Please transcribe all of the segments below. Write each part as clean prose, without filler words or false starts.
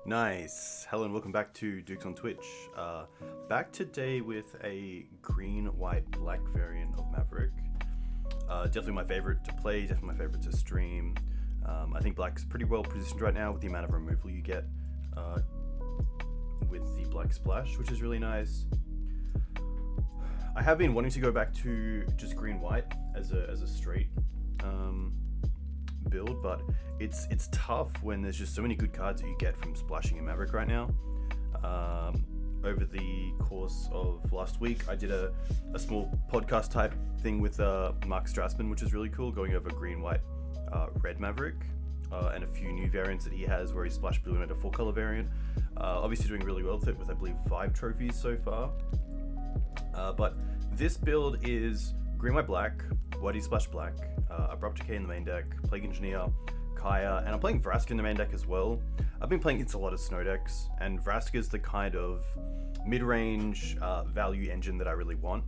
Nice. Hello and welcome back to Dukes on Twitch. Back today with a green, white, black variant of Maverick. Definitely my favorite to play, definitely my favorite to stream. I think black's pretty well positioned right now with the amount of removal you get with the black splash, which is really nice. I have been wanting to go back to just green, white as a straight build, but it's tough when there's just so many good cards that you get from splashing in Maverick right now. Over the course of last week, I did a small podcast type thing with Mark Strassman, which is really cool, going over green, white, red Maverick, and a few new variants that he has where he splashed blue into a 4-color variant. Obviously doing really well with it, with I believe 5 trophies so far. But this build is green, white, black, whitey splash black, Abrupt Decay in the main deck, Plague Engineer, Kaya, and I'm playing Vraska in the main deck as well. I've been playing against a lot of snow decks, and Vraska is the kind of mid-range value engine that I really want.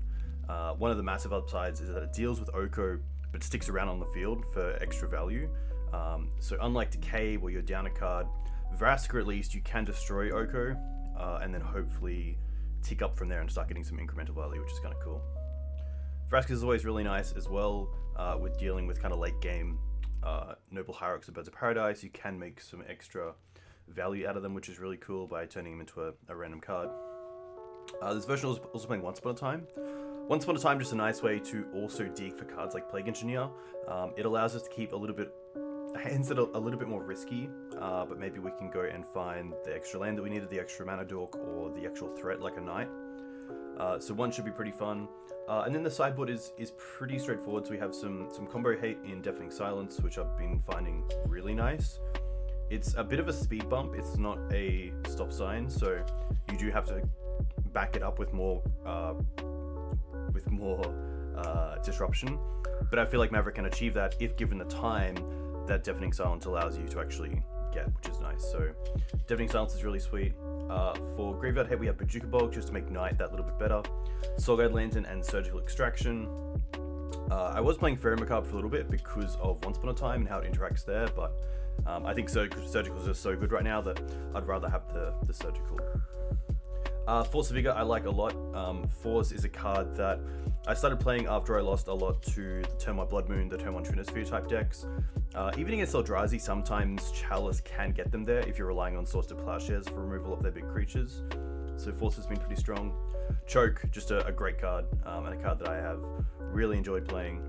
One of the massive upsides is that it deals with Oko, but sticks around on the field for extra value. So unlike Decay, where you're down a card, Vraska at least you can destroy Oko, and then hopefully tick up from there and start getting some incremental value, which is kind of cool. Vraska is always really nice as well with dealing with kind of late game Noble Hierarchs of Birds of Paradise. You can make some extra value out of them, which is really cool by turning them into a random card. This version is also playing Once Upon a Time. Once Upon a Time, just a nice way to also dig for cards like Plague Engineer. It allows us to keep a little bit more risky, but maybe we can go and find the extra land that we needed, the extra mana dork, or the actual threat like a knight. So one should be pretty fun. And then the sideboard is pretty straightforward. So we have some combo hate in Deafening Silence, which I've been finding really nice. It's a bit of a speed bump. It's not a stop sign, so you do have to back it up with more disruption. But I feel like Maverick can achieve that if given the time that Deafening Silence allows you to actually get, which is nice. So Deafening Silence is really sweet. For Graveyard Hate, we have Bajuka Bulk, just to make Knight that little bit better. Soulguide Lantern and Surgical Extraction. I was playing Fairy Macabre for a little bit because of Once Upon a Time and how it interacts there, but I think Surgical is just so good right now that I'd rather have the Surgical. Force of Vigor I like a lot. Force is a card that I started playing after I lost a lot to the Turn 1 Blood Moon, the Turn 1 Trinisphere type decks. Even against Eldrazi, sometimes Chalice can get them there if you're relying on Swords to Plowshares for removal of their big creatures. So Force has been pretty strong. Choke, just a great card, and a card that I have really enjoyed playing.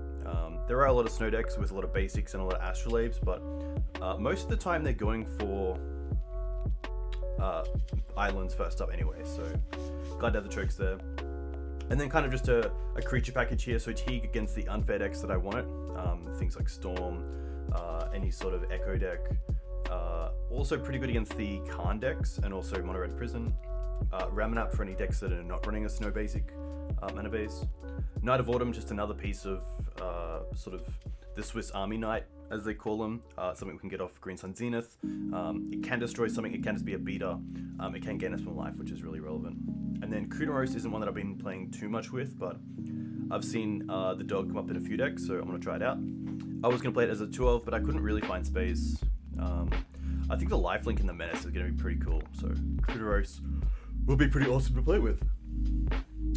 There are a lot of snow decks with a lot of basics and a lot of Astrolabes, but most of the time they're going for islands first up anyway, so glad to have the chokes there. And then kind of just a creature package here, so Teeg against the unfair decks that I want it. Things like Storm, any sort of Echo deck. Also pretty good against the Khan decks, and also Mono Red Prison. Ramanap for any decks that are not running a snow basic mana base. Knight of Autumn, just another piece of sort of the Swiss Army Knight, as they call them. Something we can get off Green Sun Zenith. It can destroy something, it can just be a beater. It can gain us from life, which is really relevant. And then Kunaros isn't one that I've been playing too much with, but I've seen the dog come up in a few decks, so I'm going to try it out. I was going to play it as a 2-elf, but I couldn't really find space. I think the lifelink in the Menace is going to be pretty cool, so Kunaros will be pretty awesome to play with.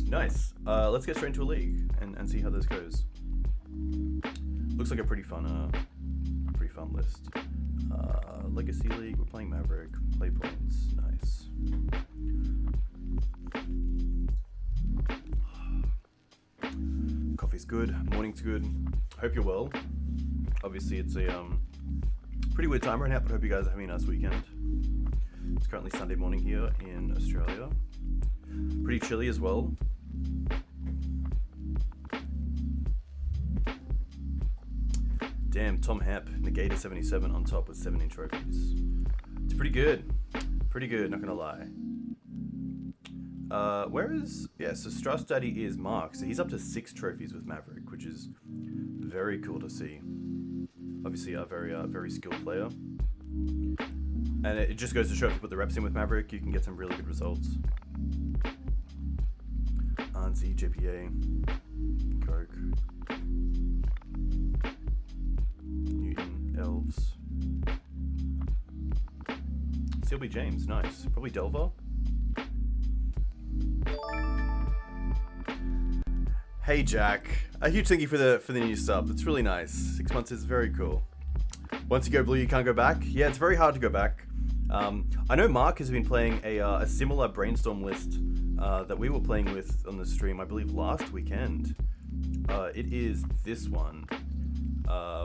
Nice. Let's get straight into a league and see how this goes. Looks like a pretty fun list. Legacy League, we're playing Maverick. Play points, nice. Coffee's good, morning's good. Hope you're well. Obviously it's a pretty weird time right now, but hope you guys are having a nice weekend. It's currently Sunday morning here in Australia. Pretty chilly as well. Damn, Tom Hemp, Negator 77 on top with 17 trophies. It's pretty good. Pretty good, not gonna lie. So Strauss Daddy is Mark, so he's up to 6 trophies with Maverick, which is very cool to see. Obviously a very skilled player. And it just goes to show if you put the reps in with Maverick, you can get some really good results. Anzi, JPA, Coke, Newton, Elves. CLB James, nice. Probably Delver. Hey Jack, a huge thank you for the new sub. It's really nice. 6 months is very cool. Once you go blue, you can't go back. Yeah, it's very hard to go back. I know Mark has been playing a similar brainstorm list that we were playing with on the stream, I believe last weekend. It is this one,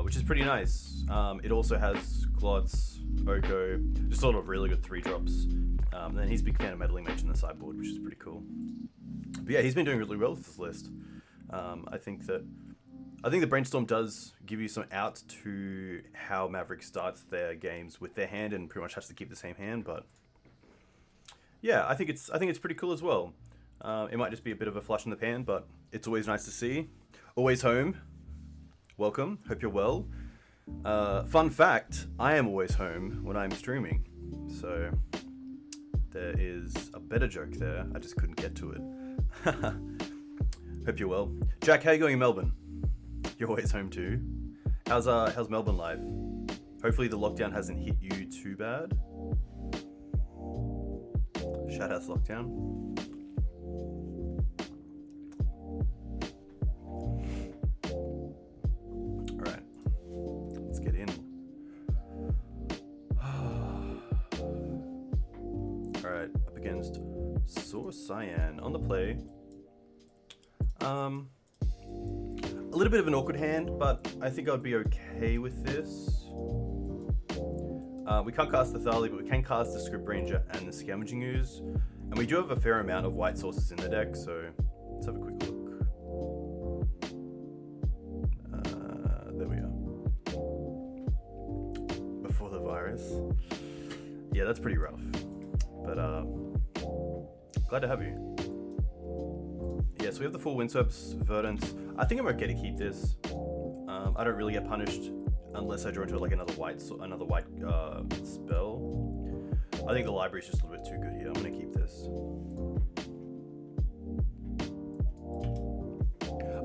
which is pretty nice. It also has Glots, Oko, just sort of really good 3-drops. And then he's a big fan of Meddling Mage in the sideboard, which is pretty cool. But yeah, he's been doing really well with this list. I think the brainstorm does give you some out to how Maverick starts their games with their hand and pretty much has to keep the same hand. But yeah, I think it's pretty cool as well. It might just be a bit of a flash in the pan, but it's always nice to see. Always home. Welcome. Hope you're well. Fun fact: I am always home when I'm streaming. So there is a better joke there. I just couldn't get to it. Hope you're well. Jack, how you going in Melbourne? You're always home too. How's Melbourne life? Hopefully the lockdown hasn't hit you too bad. Shout out to lockdown. Alright. Let's get in. Alright, up against Saw Cyan on the play. A little bit of an awkward hand, but I think I'd be okay with this. We can't cast the Thalia, but we can cast the Script Ranger and the Scavenging Ooze. And we do have a fair amount of white sources in the deck, so let's have a quick look. There we are. Before the virus. Yeah, that's pretty rough. But glad to have you. Yeah, so we have the 4 Windsweeps, Verdants. I think I'm okay to keep this. I don't really get punished unless I draw into like another white spell. I think the library is just a little bit too good here. I'm gonna keep this.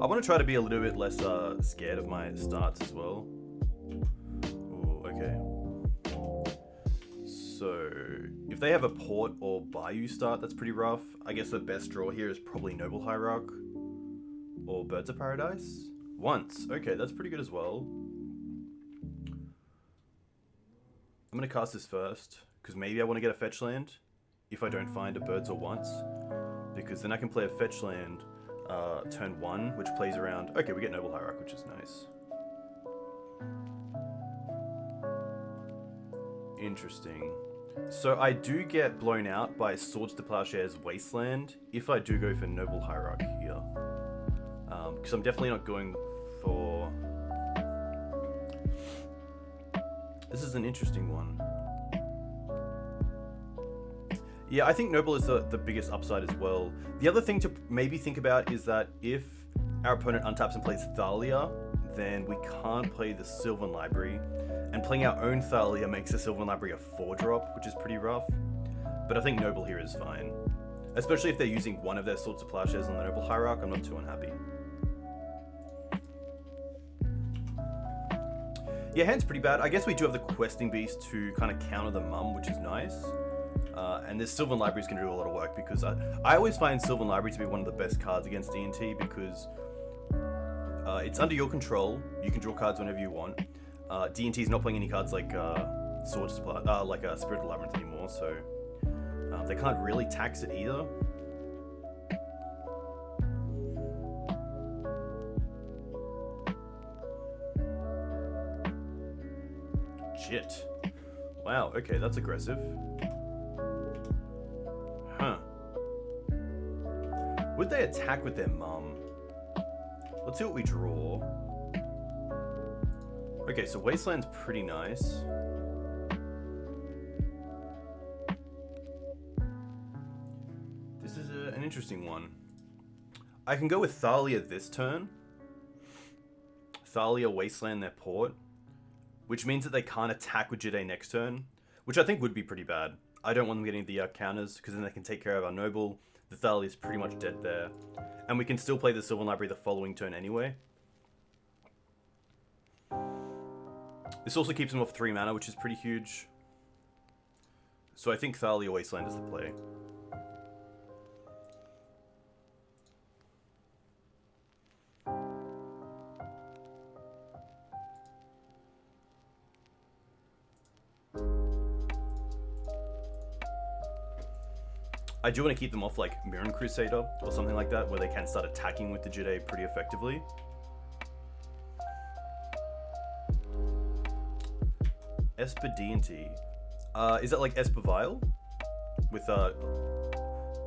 I want to try to be a little bit less scared of my starts as well. Ooh, okay. So if they have a Port or Bayou start, that's pretty rough. I guess the best draw here is probably Noble Hierarch or Birds of Paradise. Once. Okay, that's pretty good as well. I'm going to cast this first, because maybe I want to get a fetch land if I don't find a Birds or Once. Because then I can play a fetch land turn 1, which plays around... Okay, we get Noble Hierarch, which is nice. Interesting. So I do get blown out by Swords to Plowshares Wasteland if I do go for Noble Hierarch here. Because I'm definitely not going for... This is an interesting one. Yeah, I think Noble is the biggest upside as well. The other thing to maybe think about is that if our opponent untaps and plays Thalia, then we can't play the Sylvan Library. And playing our own Thalia makes the Sylvan Library a 4-drop, which is pretty rough. But I think Noble here is fine. Especially if they're using one of their Swords of Plowshares on the Noble Hierarch, I'm not too unhappy. Yeah, hand's pretty bad. I guess we do have the Questing Beast to kind of counter the Mum, which is nice. And this Sylvan Library is going to do a lot of work because I always find Sylvan Library to be one of the best cards against D&T because it's under your control. You can draw cards whenever you want. D&T is not playing any cards like Swords to like Spirited Labyrinth anymore, so they can't really tax it either. Shit. Wow, okay, that's aggressive. Huh. Would they attack with their Mum? Let's see what we draw. Okay, so Wasteland's pretty nice. This is an interesting one. I can go with Thalia this turn. Thalia Wasteland their Port. Which means that they can't attack with Jide next turn. Which I think would be pretty bad. I don't want them getting the counters, because then they can take care of our Noble. The Thalia is pretty much dead there. And we can still play the Sylvan Library the following turn anyway. This also keeps them off 3 mana, which is pretty huge. So I think Thalia Wasteland is the play. I do want to keep them off like Mirren Crusader or something like that, where they can start attacking with the Jide pretty effectively. Esper D&T. Is that like Esper Vile? With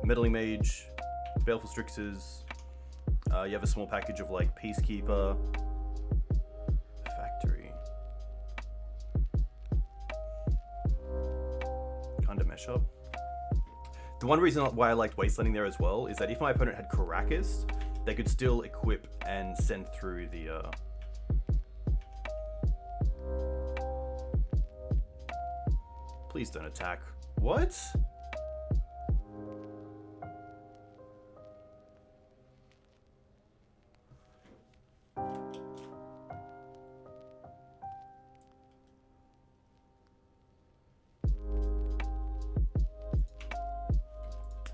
Meddling Mage, Baleful Strixes. You have a small package of like Peacekeeper. Factory. Kinda mesh up. The one reason why I liked Wastelanding there as well is that if my opponent had Caracas, they could still equip and send through the... Please don't attack. What?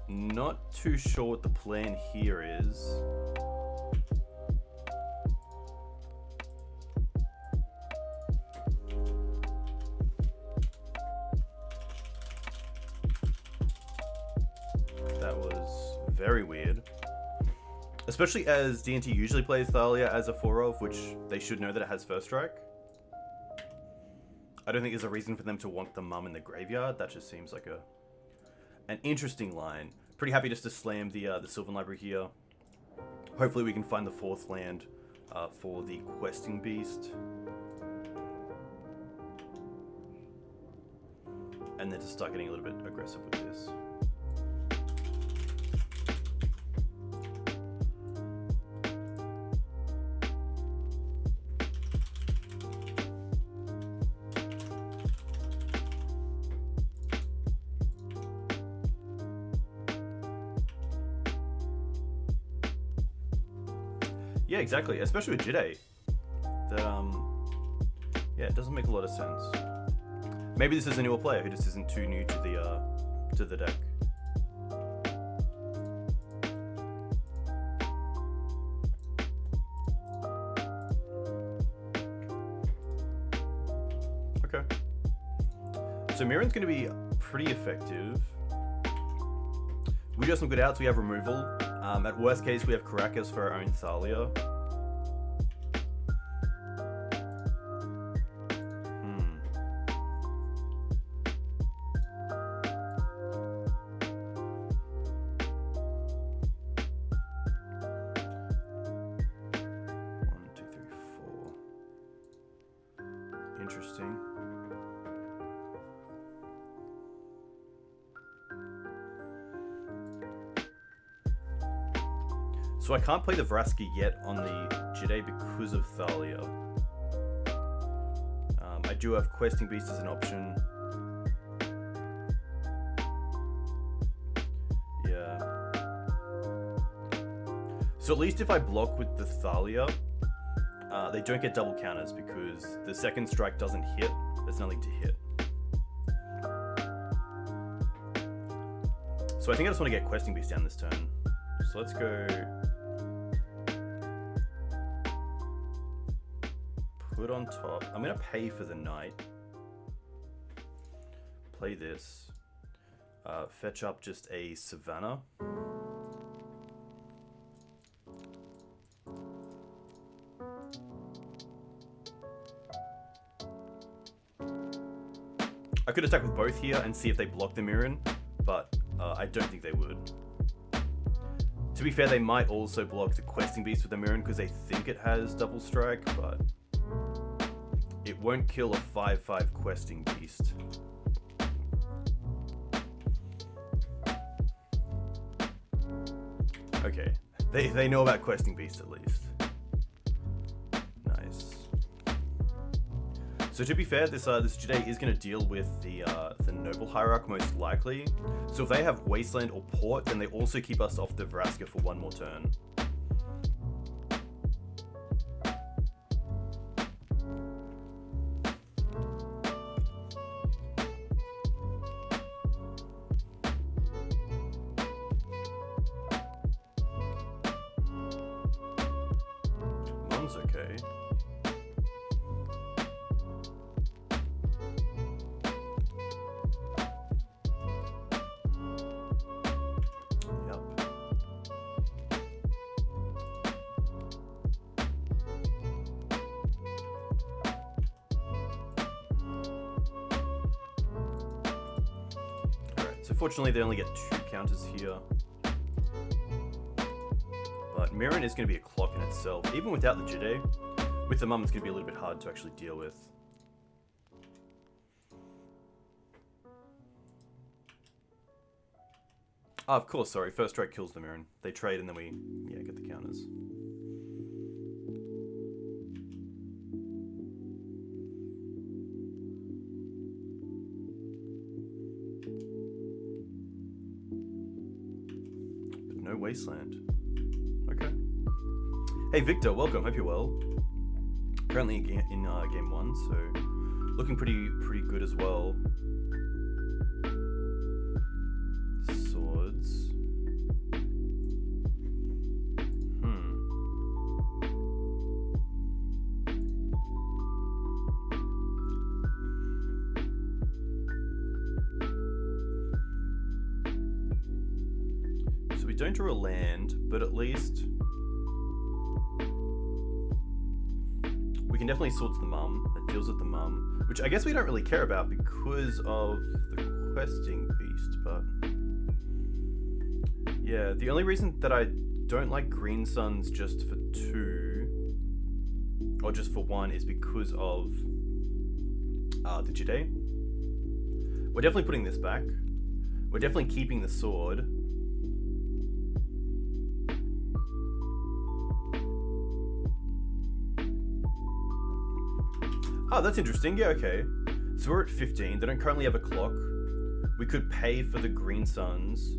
Not too sure what the plan here is. That was very weird. Especially as D&T usually plays Thalia as a 4-of, which they should know that it has first strike. I don't think there's a reason for them to want the mum in the graveyard. That just seems like an interesting line. Pretty happy just to slam the Sylvan Library here. Hopefully we can find the 4th land for the Questing Beast. And then to start getting a little bit aggressive with this. Yeah, exactly. Especially with Jide. Yeah, it doesn't make a lot of sense. Maybe this is a newer player who just isn't too new to the deck. Okay. So Mirren's going to be pretty effective. We do have some good outs. We have removal. At worst case, we have Caracas for our own Thalia. One, two, three, four. Interesting. So I can't play the Vraska yet on the Jide because of Thalia. I do have Questing Beast as an option. Yeah. So at least if I block with the Thalia, they don't get double counters because the second strike doesn't hit. There's nothing to hit. So I think I just want to get Questing Beast down this turn. So let's go... Put on top. I'm going to pay for the knight. Play this. Fetch up just a Savannah. I could attack with both here and see if they block the Mirren, but I don't think they would. To be fair, they might also block the Questing Beast with the Mirren because they think it has double strike, but it won't kill a 5/5 Questing Beast. Okay, they know about Questing Beast at least. Nice. So to be fair, this Jide is going to deal with the Noble Hierarch most likely. So if they have Wasteland or Port, then they also keep us off the Vraska for one more turn. feels okay. Fortunately, they only get 2 counters here. But Mirren is going to be a clock in itself. Even without the Jide, with the Mum, it's going to be a little bit hard to actually deal with. Ah, of course, sorry. First strike kills the Mirren. They trade and then we, get the counters. Wasteland. Okay. Hey Victor, welcome. Hope you're well. Currently in game 1, so looking pretty good as well. Swords. Don't draw a land, but at least we can definitely Swords the Mum. That deals with the Mum, which I guess we don't really care about because of the questing beast, but yeah, the only reason that I don't like Green Suns just for 2 or just for 1 is because of the Jide. We're definitely putting this back. We're definitely keeping the sword. Oh, that's interesting. Yeah, okay. So we're at 15. They don't currently have a clock. We could pay for the Green Suns.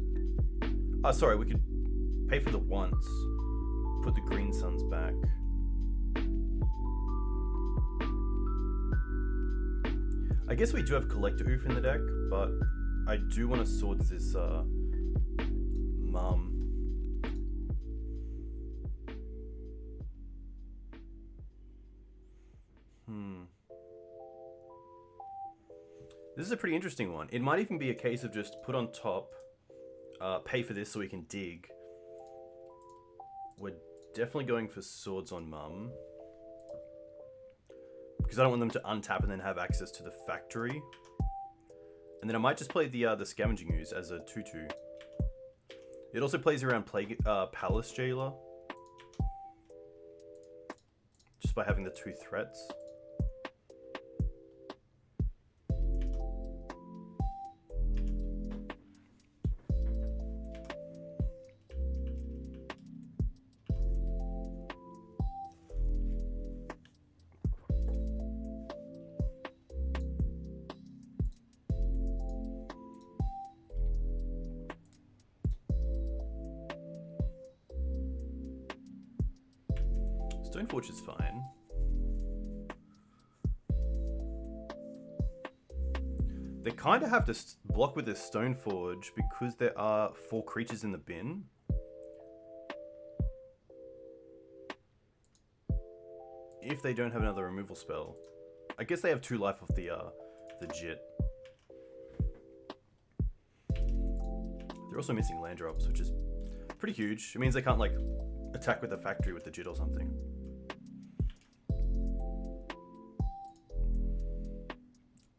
Oh, sorry. We could pay for the once. Put the Green Suns back. I guess we do have Collector Oof in the deck, but I do want to Swords this Mum. This is a pretty interesting one. It might even be a case of just put on top, pay for this so we can dig. We're definitely going for Swords on Mum. Because I don't want them to untap and then have access to the factory. And then I might just play the Scavenging Ooze as a 2/2. It also plays around Palace Jailer. Just by having the 2 threats. Stoneforge is fine. They kind of have to block with this Stoneforge because there are 4 creatures in the bin. If they don't have another removal spell. I guess they have 2 life off the Jit. They're also missing land drops, which is pretty huge. It means they can't, like, attack with the factory with the Jit or something.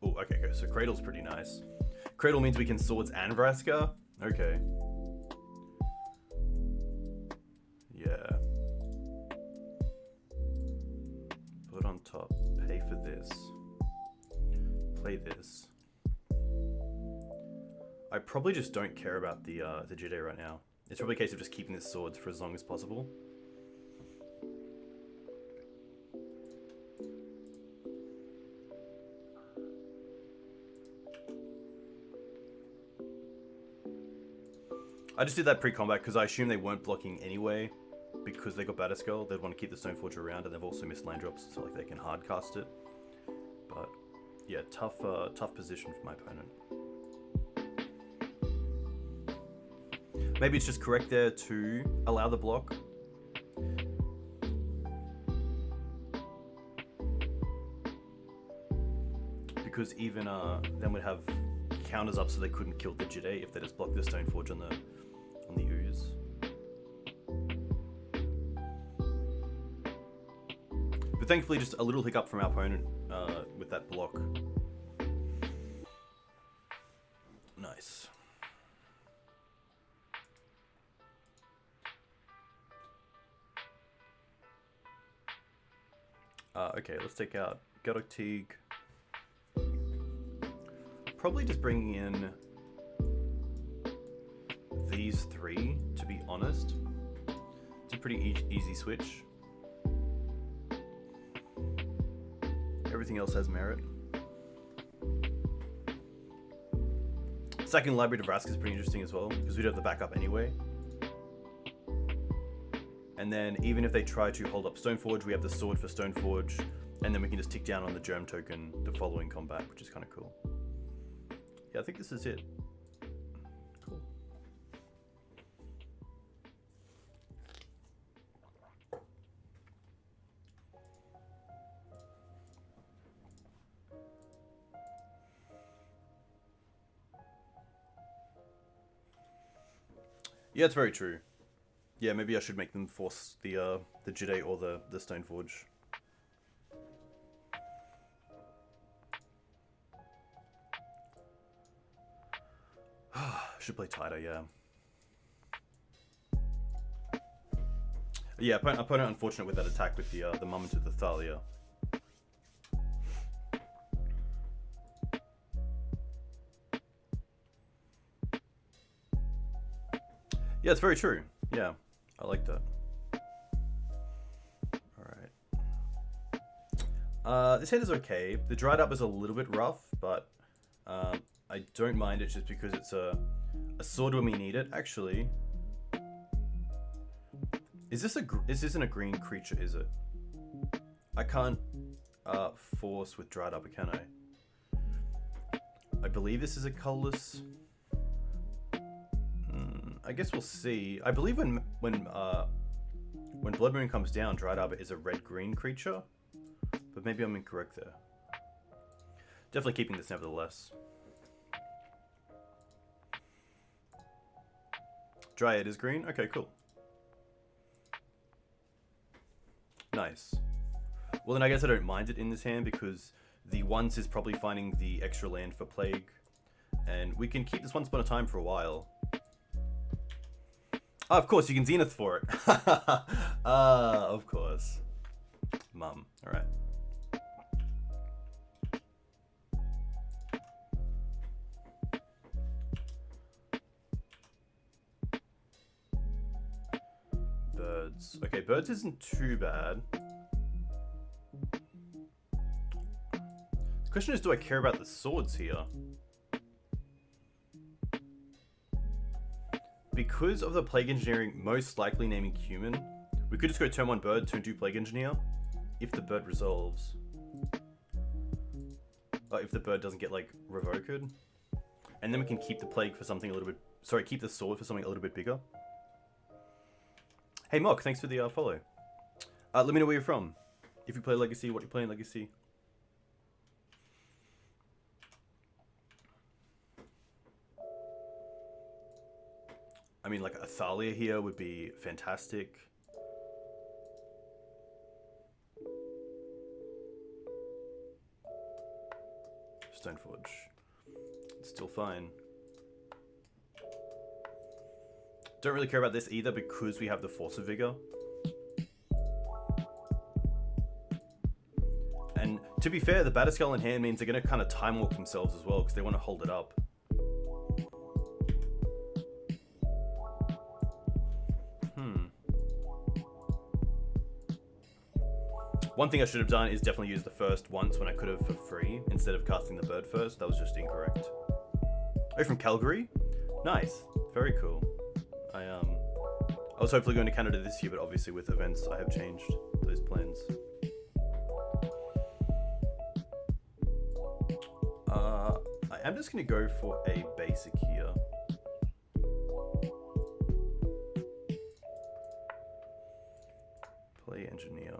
Oh, okay, so Cradle's pretty nice. Cradle means we can Swords and Vraska? Okay. Yeah. Put on top. Pay for this. Play this. I probably just don't care about the Jide right now. It's probably a case of just keeping this Swords for as long as possible. I just did that pre-combat because I assume they weren't blocking anyway because they got Batterskull. They'd want to keep the Stoneforge around, and they've also missed land drops, so like they can hardcast it. But yeah, tough position for my opponent. Maybe it's just correct there to allow the block. because even then would have counters up so they couldn't kill the Jide if they just blocked the Stoneforge on the ooze. But thankfully, just a little hiccup from our opponent with that block. Nice. Okay, let's take out Gaddock Teeg. Probably just bringing in these three, to be honest. It's a pretty easy switch. Everything else has merit. Second Library of Vrask is pretty interesting as well, because we'd have the backup anyway. And then even if they try to hold up Stoneforge, we have the sword for Stoneforge, and then we can just tick down on the Germ token the following combat, which is kind of cool. Yeah, I think this is it. Cool. Yeah, it's very true. Yeah, maybe I should make them force the Jide or the Stoneforge. Should play tighter, yeah. Yeah, opponent unfortunate with that attack with the moment of the Thalia. Yeah, it's very true. Yeah, I like that. Alright. This hand is okay. The dried up is a little bit rough, but I don't mind it just because it's a sword when we need it. Actually, this isn't a green creature, is it? I can't force with dried up, can I? I believe this is a colorless. I guess we'll see. I believe when Blood Moon comes down, dried up is a red-green creature, but maybe I'm incorrect there. Definitely keeping this nevertheless. Dryad is green? Okay, cool. Nice. Well, then I guess I don't mind it in this hand because the once is probably finding the extra land for Plague, and we can keep this once upon a time for a while. Oh, of course, you can Zenith for it. Of course. Mum. Alright. Birds. Okay, birds isn't too bad. The question is, do I care about the swords here? Because of the Plague Engineering most likely naming human, we could just go turn 1 bird, turn 2 Plague Engineer, if the bird resolves. If the bird doesn't get, like, revoked. And then we can keep the Plague for something a little bit... Sorry, keep the sword for something a little bit bigger. Hey Mock, thanks for the follow. Let me know where you're from. If you play Legacy, what you play in Legacy. I mean, like, a Thalia here would be fantastic. Stoneforge. It's still fine. Don't really care about this either because we have the Force of Vigor. And to be fair, the Batterskull in hand means they're going to kind of time walk themselves as well because they want to hold it up. One thing I should have done is definitely use the first once when I could have for free instead of casting the bird first. That was just incorrect. Oh, from Calgary? Nice. Very cool. I was hopefully going to Canada this year, but obviously with events I have changed those plans. I am just going to go for a basic here. Play engineer.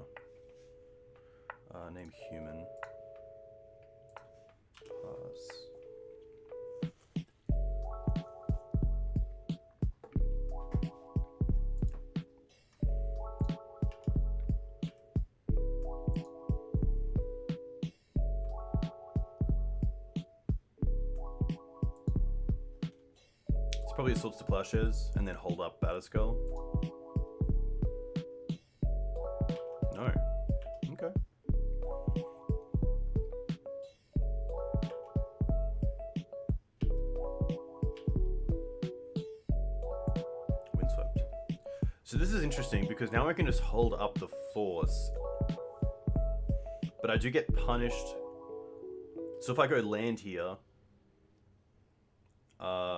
Name human. probably a Swords to Plowshares and then hold up Batterskull. No. Okay. Windswept. So this is interesting because now I can just hold up the force, but I do get punished. So if I go land here,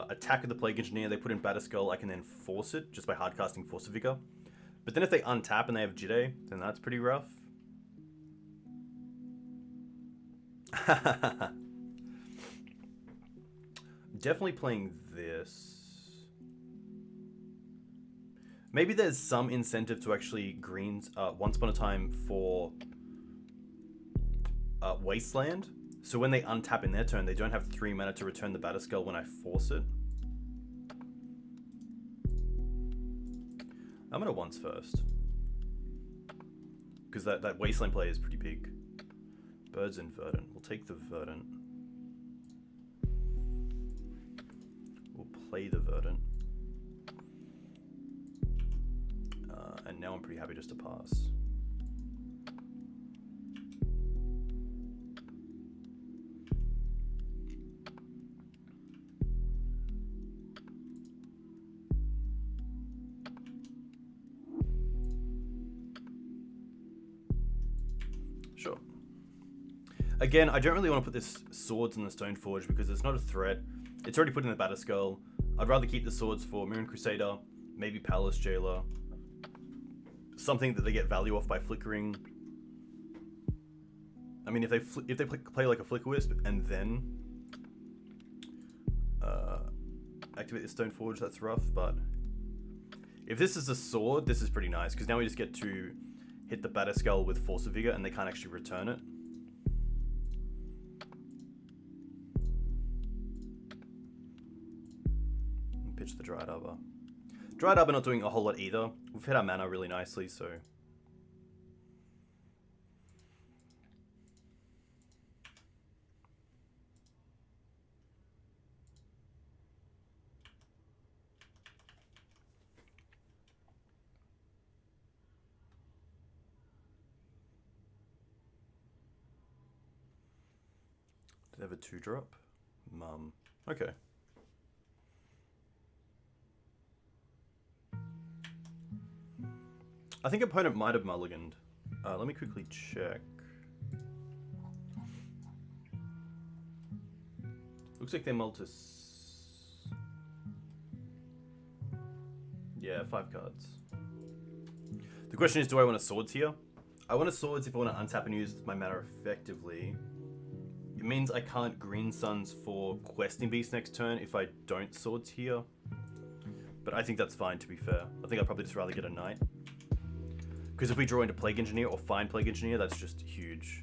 attack of the Plague Engineer, they put in Batterskull, I can then force it just by hardcasting Force of Vigor. But then if they untap and they have Jide, then that's pretty rough. Definitely playing this. Maybe there's some incentive to actually greens once upon a time for Wasteland. So when they untap in their turn, they don't have 3 mana to return the Batterskull when I force it. I'm gonna once first. Because that Wasteland play is pretty big. Birds and Verdant. We'll take the Verdant. We'll play the Verdant. And now I'm pretty happy just to pass. Sure. Again, I don't really want to put this swords in the Stoneforge because it's not a threat. It's already put in the Batterskull. I'd rather keep the swords for Mirren Crusader, maybe Palace Jailer. Something that they get value off by flickering. I mean, if they play like a Flicker Wisp and then activate the Stoneforge, that's rough. But if this is a sword, this is pretty nice because now we just get to hit the Batterskull with Force of Vigor and they can't actually return it. And pitch the Dryad Arbor. Dryad Arbor not doing a whole lot either. We've hit our mana really nicely, so... Did they have a 2-drop? Mum. Okay. I think opponent might have mulliganed. Let me quickly check. Looks like they multis. Yeah, 5 cards. The question is, do I want a swords here? I want a swords if I want to untap and use my mana effectively. It means I can't Green Suns for Questing Beast next turn if I don't swords here. But I think that's fine, to be fair. I think I'd probably just rather get a knight. Because if we draw into Plague Engineer or find Plague Engineer, that's just huge.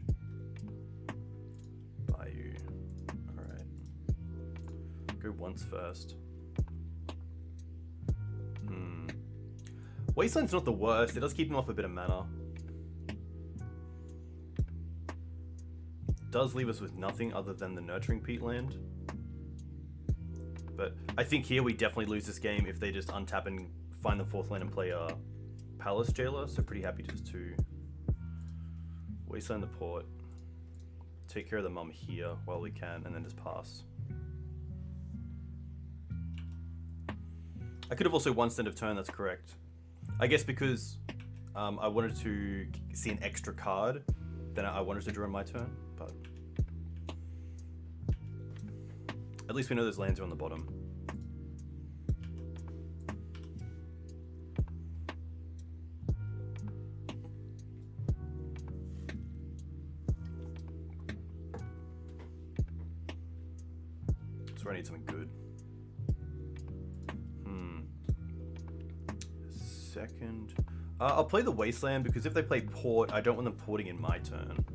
Bayou. Alright. Go once first. Wasteland's not the worst. It does keep him off a bit of mana. Does leave us with nothing other than the Nurturing Peatland. But I think here we definitely lose this game if they just untap and find the 4th land and play a Palace Jailer. So pretty happy just to Wasteland the Port, take care of the mum here while we can, and then just pass. I could have also once end of turn, that's correct. I guess because I wanted to see an extra card, then I wanted to draw in my turn, but at least we know those lands are on the bottom. So I need something good. Second. I'll play the Wasteland because if they play Port, I don't want them porting in my turn.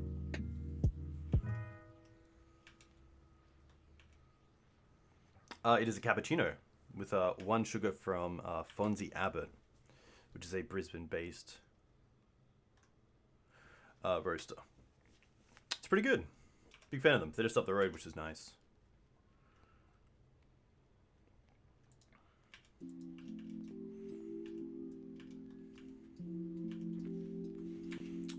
It is a cappuccino with 1 sugar from Fonzie Abbott, which is a Brisbane-based roaster. It's pretty good. Big fan of them. They're just up the road, which is nice.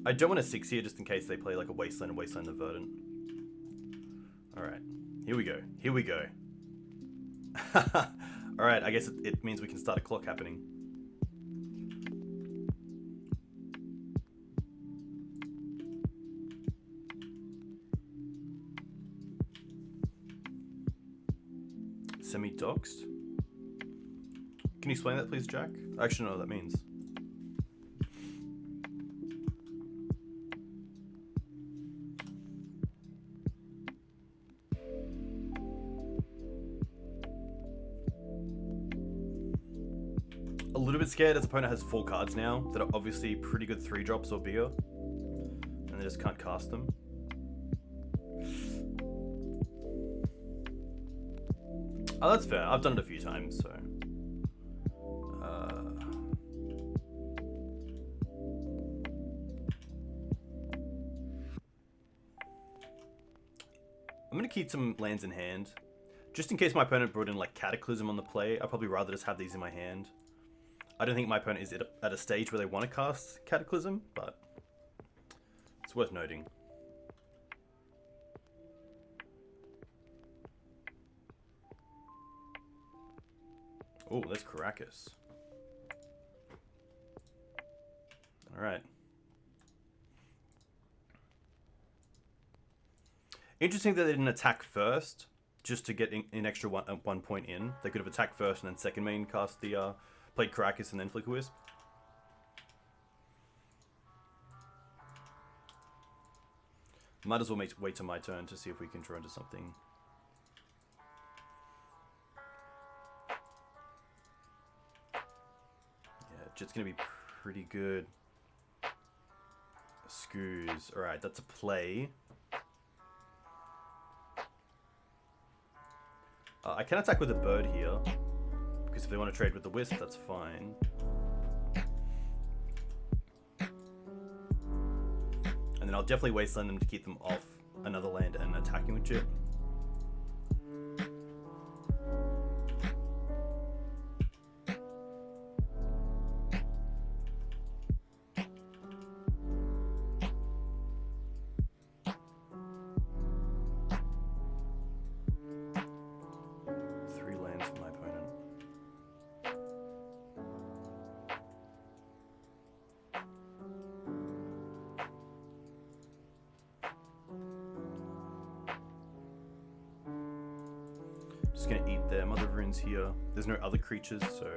I don't want a 6 here just in case they play like a Wasteland and Wasteland the Verdant. Alright, here we go. Here we go. Alright, I guess it means we can start a clock happening. Semi-doxed? Can you explain that please, Jack? I actually know what that means. A little bit scared as opponent has 4 cards now that are obviously pretty good 3-drops or bigger. And they just can't cast them. Oh, that's fair. I've done it a few times, so... I'm going to keep some lands in hand. Just in case my opponent brought in like Cataclysm on the play, I'd probably rather just have these in my hand. I don't think my opponent is at a stage where they want to cast Cataclysm, but it's worth noting. Oh, there's Caracas. Alright. Interesting that they didn't attack first, just to get an extra 1 point in. They could have attacked first and then second main cast the, played Caracas and then Flicker Wisp. Might as well wait till my turn to see if we can draw into something. Yeah, Jet's gonna be pretty good. Scoos. Alright, that's a play. I can attack with a bird here, because if they want to trade with the Wisp, that's fine. And then I'll definitely Wasteland them to keep them off another land and attacking with Jet. Just gonna eat their Mother of Runes here. There's no other creatures, so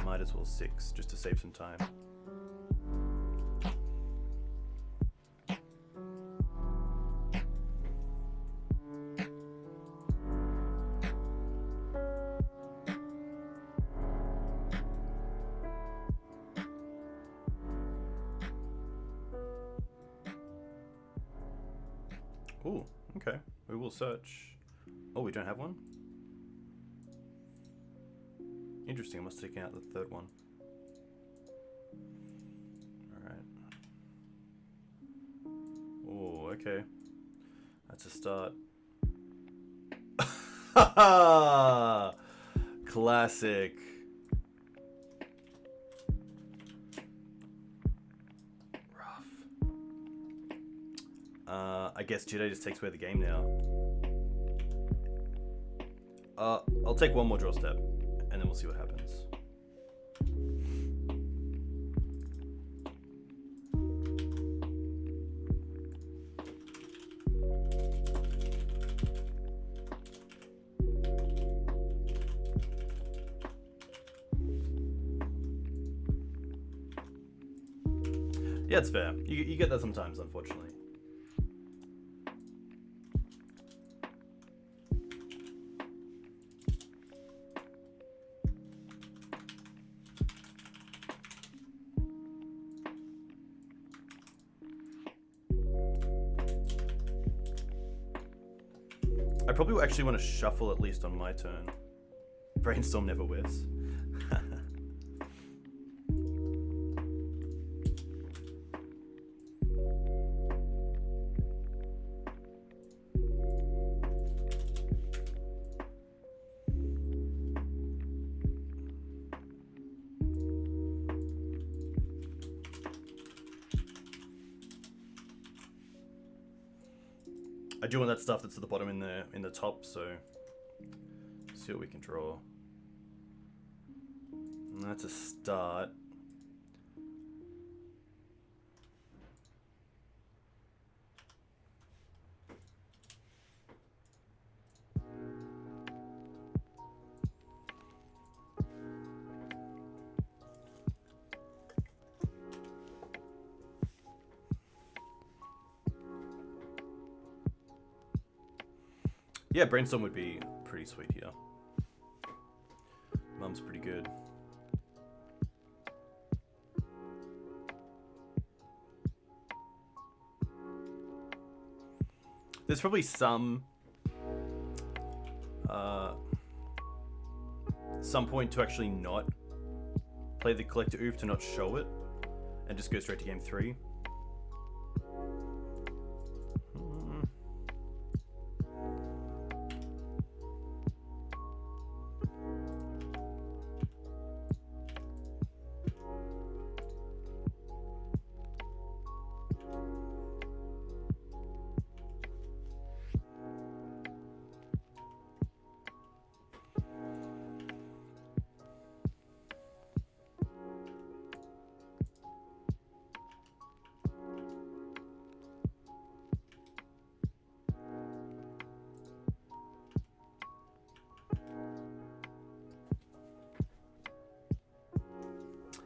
might as well 6 just to save some time. Ooh, okay. We will search. Oh, we don't have one? Interesting, I must have taken out the third one. Alright. Oh, okay. That's a start. Classic. Rough. I guess Jedi just takes away the game now. I'll take one more draw step, and then we'll see what happens. Yeah, it's fair. You get that sometimes, unfortunately. I probably will actually want to shuffle at least on my turn. Brainstorm never whiffs. do want that stuff that's at the bottom in the top, so see what we can draw. And that's a start. Yeah, Brainstorm would be pretty sweet here. Mum's pretty good. There's probably some point to actually not play the Collector Oof, to not show it, and just go straight to game 3.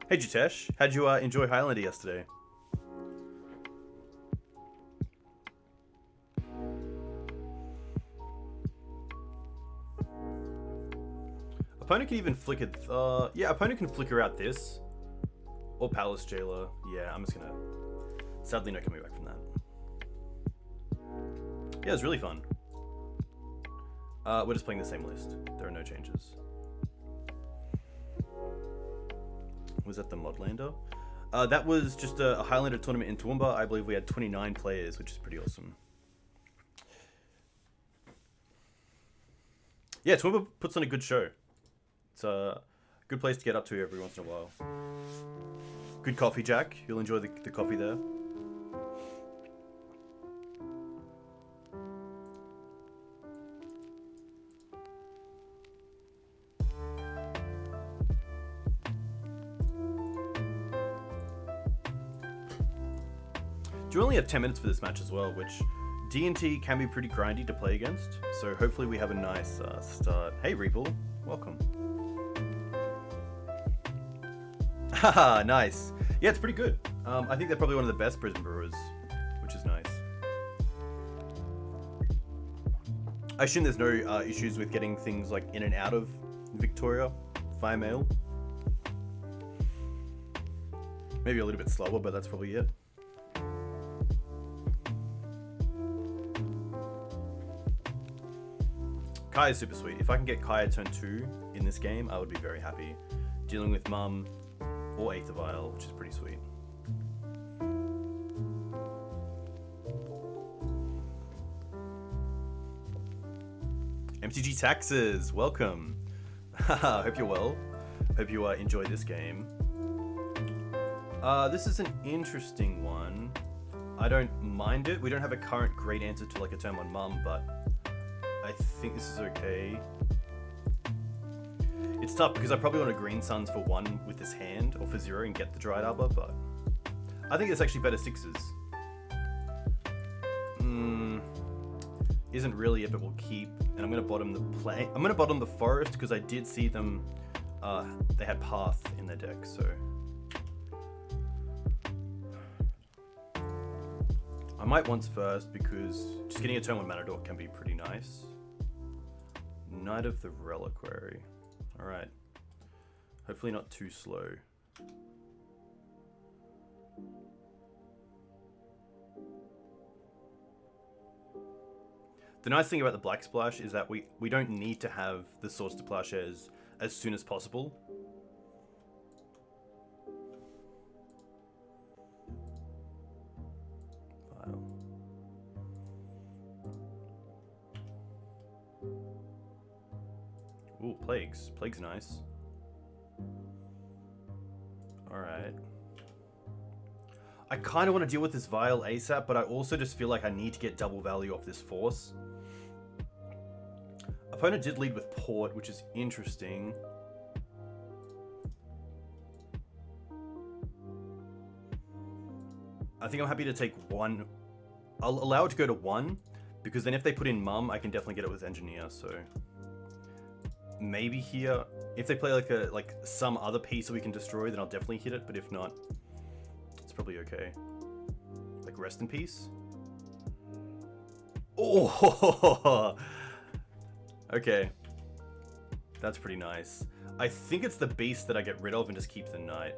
Hey Jitesh, how'd you enjoy Highlander yesterday? Opponent can even flicker. Yeah, opponent can flicker out this, or Palace Jailer. Yeah, I'm just gonna. Sadly, no coming back from that. Yeah, it was really fun. We're just playing the same list. There are no changes. Was that the Modlander? That was just a Highlander tournament in Toowoomba. I believe we had 29 players, which is pretty awesome. Yeah, Toowoomba puts on a good show. It's a good place to get up to every once in a while. Good coffee, Jack. You'll enjoy the coffee there. Do only have 10 minutes for this match as well, which D&T can be pretty grindy to play against, so hopefully we have a nice start. Hey Reeple, welcome. Haha, nice. Yeah, it's pretty good. I think they're probably one of the best prison brewers, which is nice. I assume there's no issues with getting things like in and out of Victoria via mail. Maybe a little bit slower, but that's probably it. Kai is super sweet. If I can get Kai at turn 2 in this game, I would be very happy. Dealing with Mum or Aether Vial, which is pretty sweet. MTG Taxes, welcome. Hope you're well. Hope you enjoy this game. This is an interesting one. I don't mind it. We don't have a current great answer to like a turn 1 Mum, but I think this is okay. It's tough because I probably want a Green Suns for 1 with this hand, or for 0 and get the Dried Arbor, but I think it's actually better 6s. Isn't really it, but we'll keep. And I'm gonna bottom the play. I'm gonna bottom the Forest because I did see them. They had Path in their deck, so I might once first because just getting a turn 1 Matador can be pretty nice. Knight of the Reliquary. Alright. Hopefully not too slow. The nice thing about the Black Splash is that we don't need to have the Swords to Plowshares as soon as possible. Ooh, Plagues. Plague's nice. Alright. I kind of want to deal with this Vial ASAP, but I also just feel like I need to get double value off this Force. Opponent did lead with Port, which is interesting. I think I'm happy to take 1. I'll allow it to go to 1, because then if they put in Mum, I can definitely get it with Engineer, so... Maybe here, if they play like some other piece that we can destroy, then I'll definitely hit it, but if not, it's probably okay. Like Rest in Peace? Oh! Okay. That's pretty nice. I think it's the Beast that I get rid of and just keep the Knight.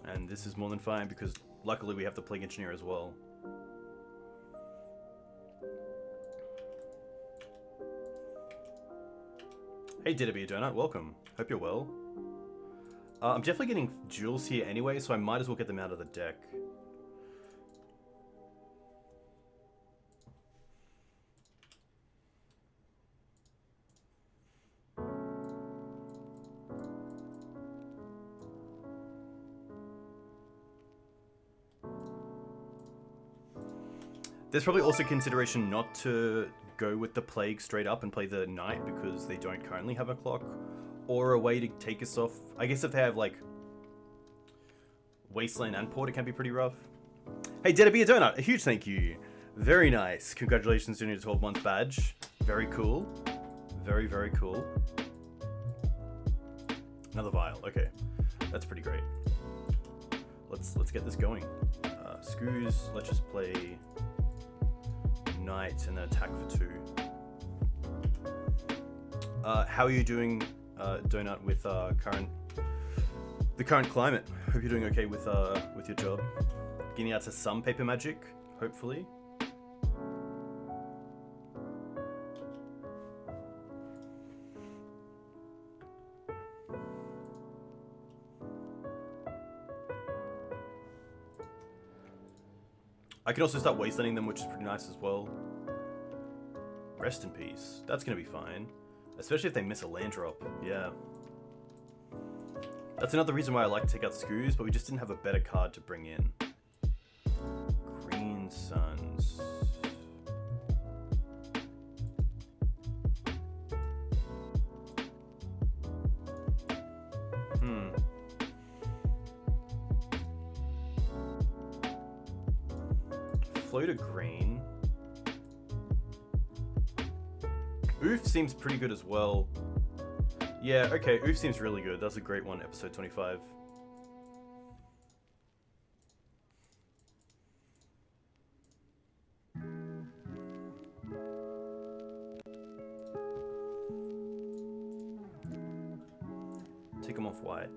And this is more than fine because luckily we have the Plague Engineer as well. Hey GWB Donut, welcome. Hope you're well. I'm definitely getting jewels here anyway, so I might as well get them out of the deck. There's probably also consideration not to go with the Plague straight up and play the Knight because they don't currently have a clock or a way to take us off. I guess if they have like Wasteland and Port, it can be pretty rough. Hey, GWB Donut, a huge thank you. Very nice. Congratulations on your 12-month badge. Very cool. Very, very cool. Another Vial. Okay, that's pretty great. Let's get this going. Scoos. Let's just play Knight and then attack for 2. How are you doing, Donut, with the current climate? Hope you're doing okay with your job. Getting out to some paper magic, hopefully. I can also start wastelanding them, which is pretty nice as well. Rest in Peace. That's going to be fine. Especially if they miss a land drop. Yeah. That's another reason why I like to take out Scoos, but we just didn't have a better card to bring in. Green Suns. Float a green. Oof seems pretty good as well. Yeah, okay, Oof seems really good. That's a great one, episode 25. Take him off white.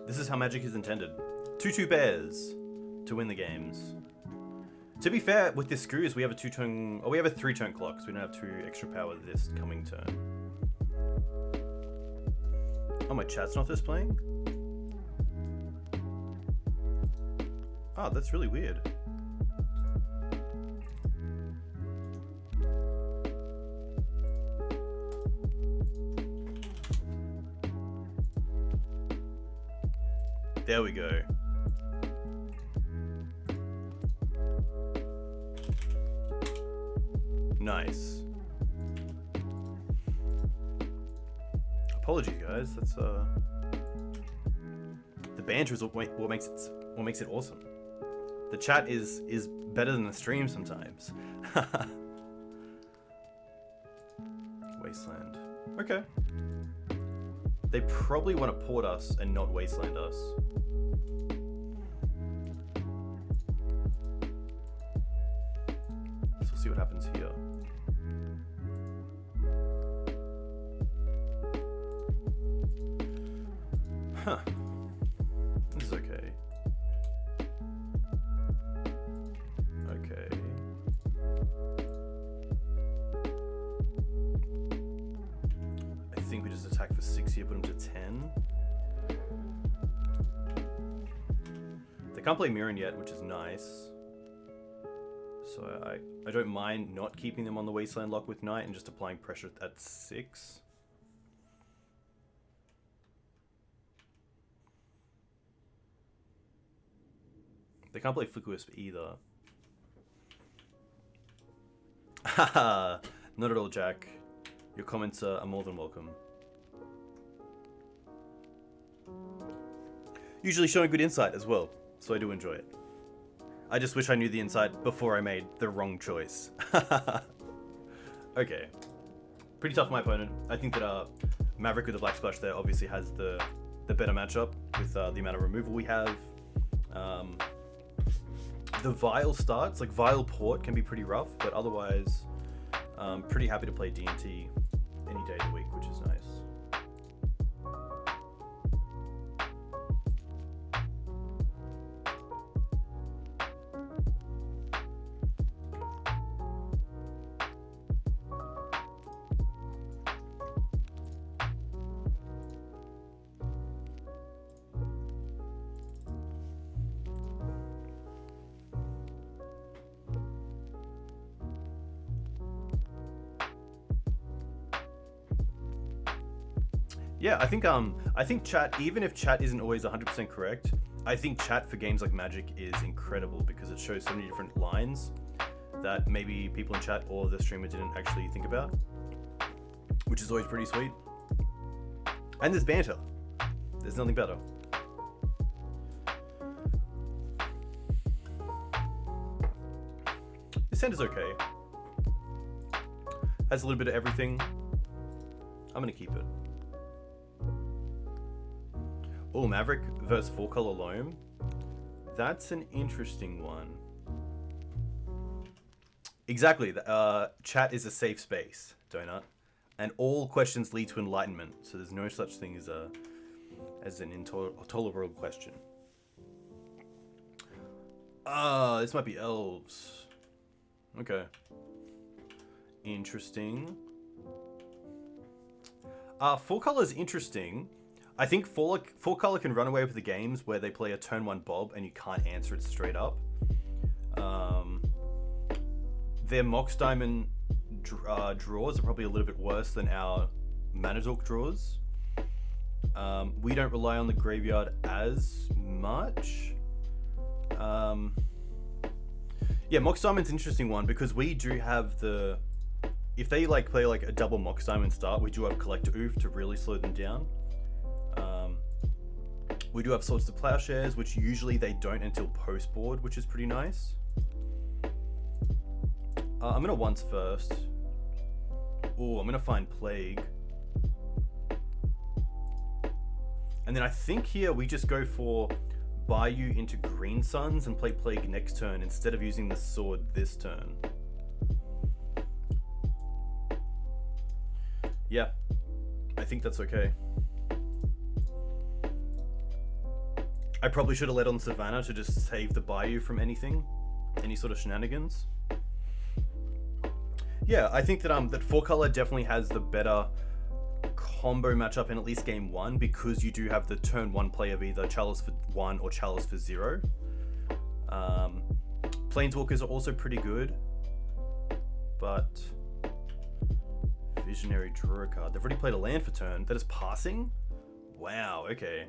This is how Magic is intended. 2/2 bears to win the games. To be fair, with this Screws, we have a 2-turn... Oh, we have a 3-turn clock, so we don't have 2 extra power this coming turn. Oh, my chat's not displaying? Oh, that's really weird. There we go. Nice. Apologies, guys. That's the banter is what makes it awesome. The chat is better than the stream sometimes. Wasteland. Okay. They probably want to port us and not wasteland us. So we'll see what happens here. Huh. This is okay. Okay. I think we just attack for 6 here, put him to 10. They can't play Mirren yet, which is nice. So I don't mind not keeping them on the Wasteland lock with Knight and just applying pressure at 6. They can't play Flicker Wisp either. Haha, not at all, Jack. Your comments are more than welcome. Usually showing good insight as well, so I do enjoy it. I just wish I knew the insight before I made the wrong choice. Okay. Pretty tough for my opponent. I think that Maverick with the Black Splash there obviously has the better matchup with the amount of removal we have. The Vile starts, like Vile Port can be pretty rough, but otherwise pretty happy to play D&T any day of the week, which is nice. Yeah, I think chat, even if chat isn't always 100% correct, I think chat for games like Magic is incredible because it shows so many different lines that maybe people in chat or the streamer didn't actually think about, which is always pretty sweet. And there's banter. There's nothing better. This hand is okay. Has a little bit of everything. I'm gonna keep it. Oh, Maverick versus 4-color Loam. That's an interesting one. Exactly. Chat is a safe space, Donut. And all questions lead to enlightenment. So there's no such thing as an intolerable question. This might be Elves. Okay. Interesting. 4-color is interesting. I think 4-color can run away with the games where they play a turn 1 Bob and you can't answer it straight up. Their Mox Diamond draws are probably a little bit worse than our Manadork draws. We don't rely on the graveyard as much. Yeah, Mox Diamond's an interesting one because we do have the... If they play a double Mox Diamond start, we do have Collector Oof to really slow them down. We do have Swords to Plowshares, which usually they don't until post-board, which is pretty nice. I'm going to once first. Oh, I'm going to find Plague. And then I think here we just go for Bayou into Green Suns and play Plague next turn instead of using the sword this turn. Yeah, I think that's okay. I probably should have led on Savannah to just save the Bayou from anything, any sort of shenanigans. Yeah, I think that that 4-color definitely has the better combo matchup in at least game 1 because you do have the turn 1 play of either Chalice for 1 or Chalice for 0. Planeswalkers are also pretty good, but Visionary, draw a card. They've already played a land for turn. That is passing? Wow, okay.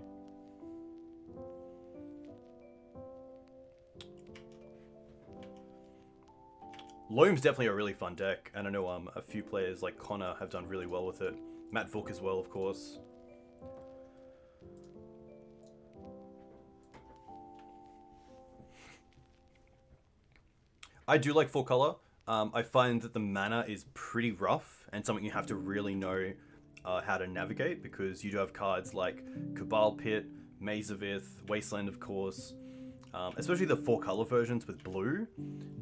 Loam's definitely a really fun deck, and I know a few players like Connor have done really well with it. Matt Vuk as well, of course. I do like 4-color. I find that the mana is pretty rough and something you have to really know how to navigate because you do have cards like Cabal Pit, Maze of Ith, Wasteland, of course. Especially the 4-color versions with blue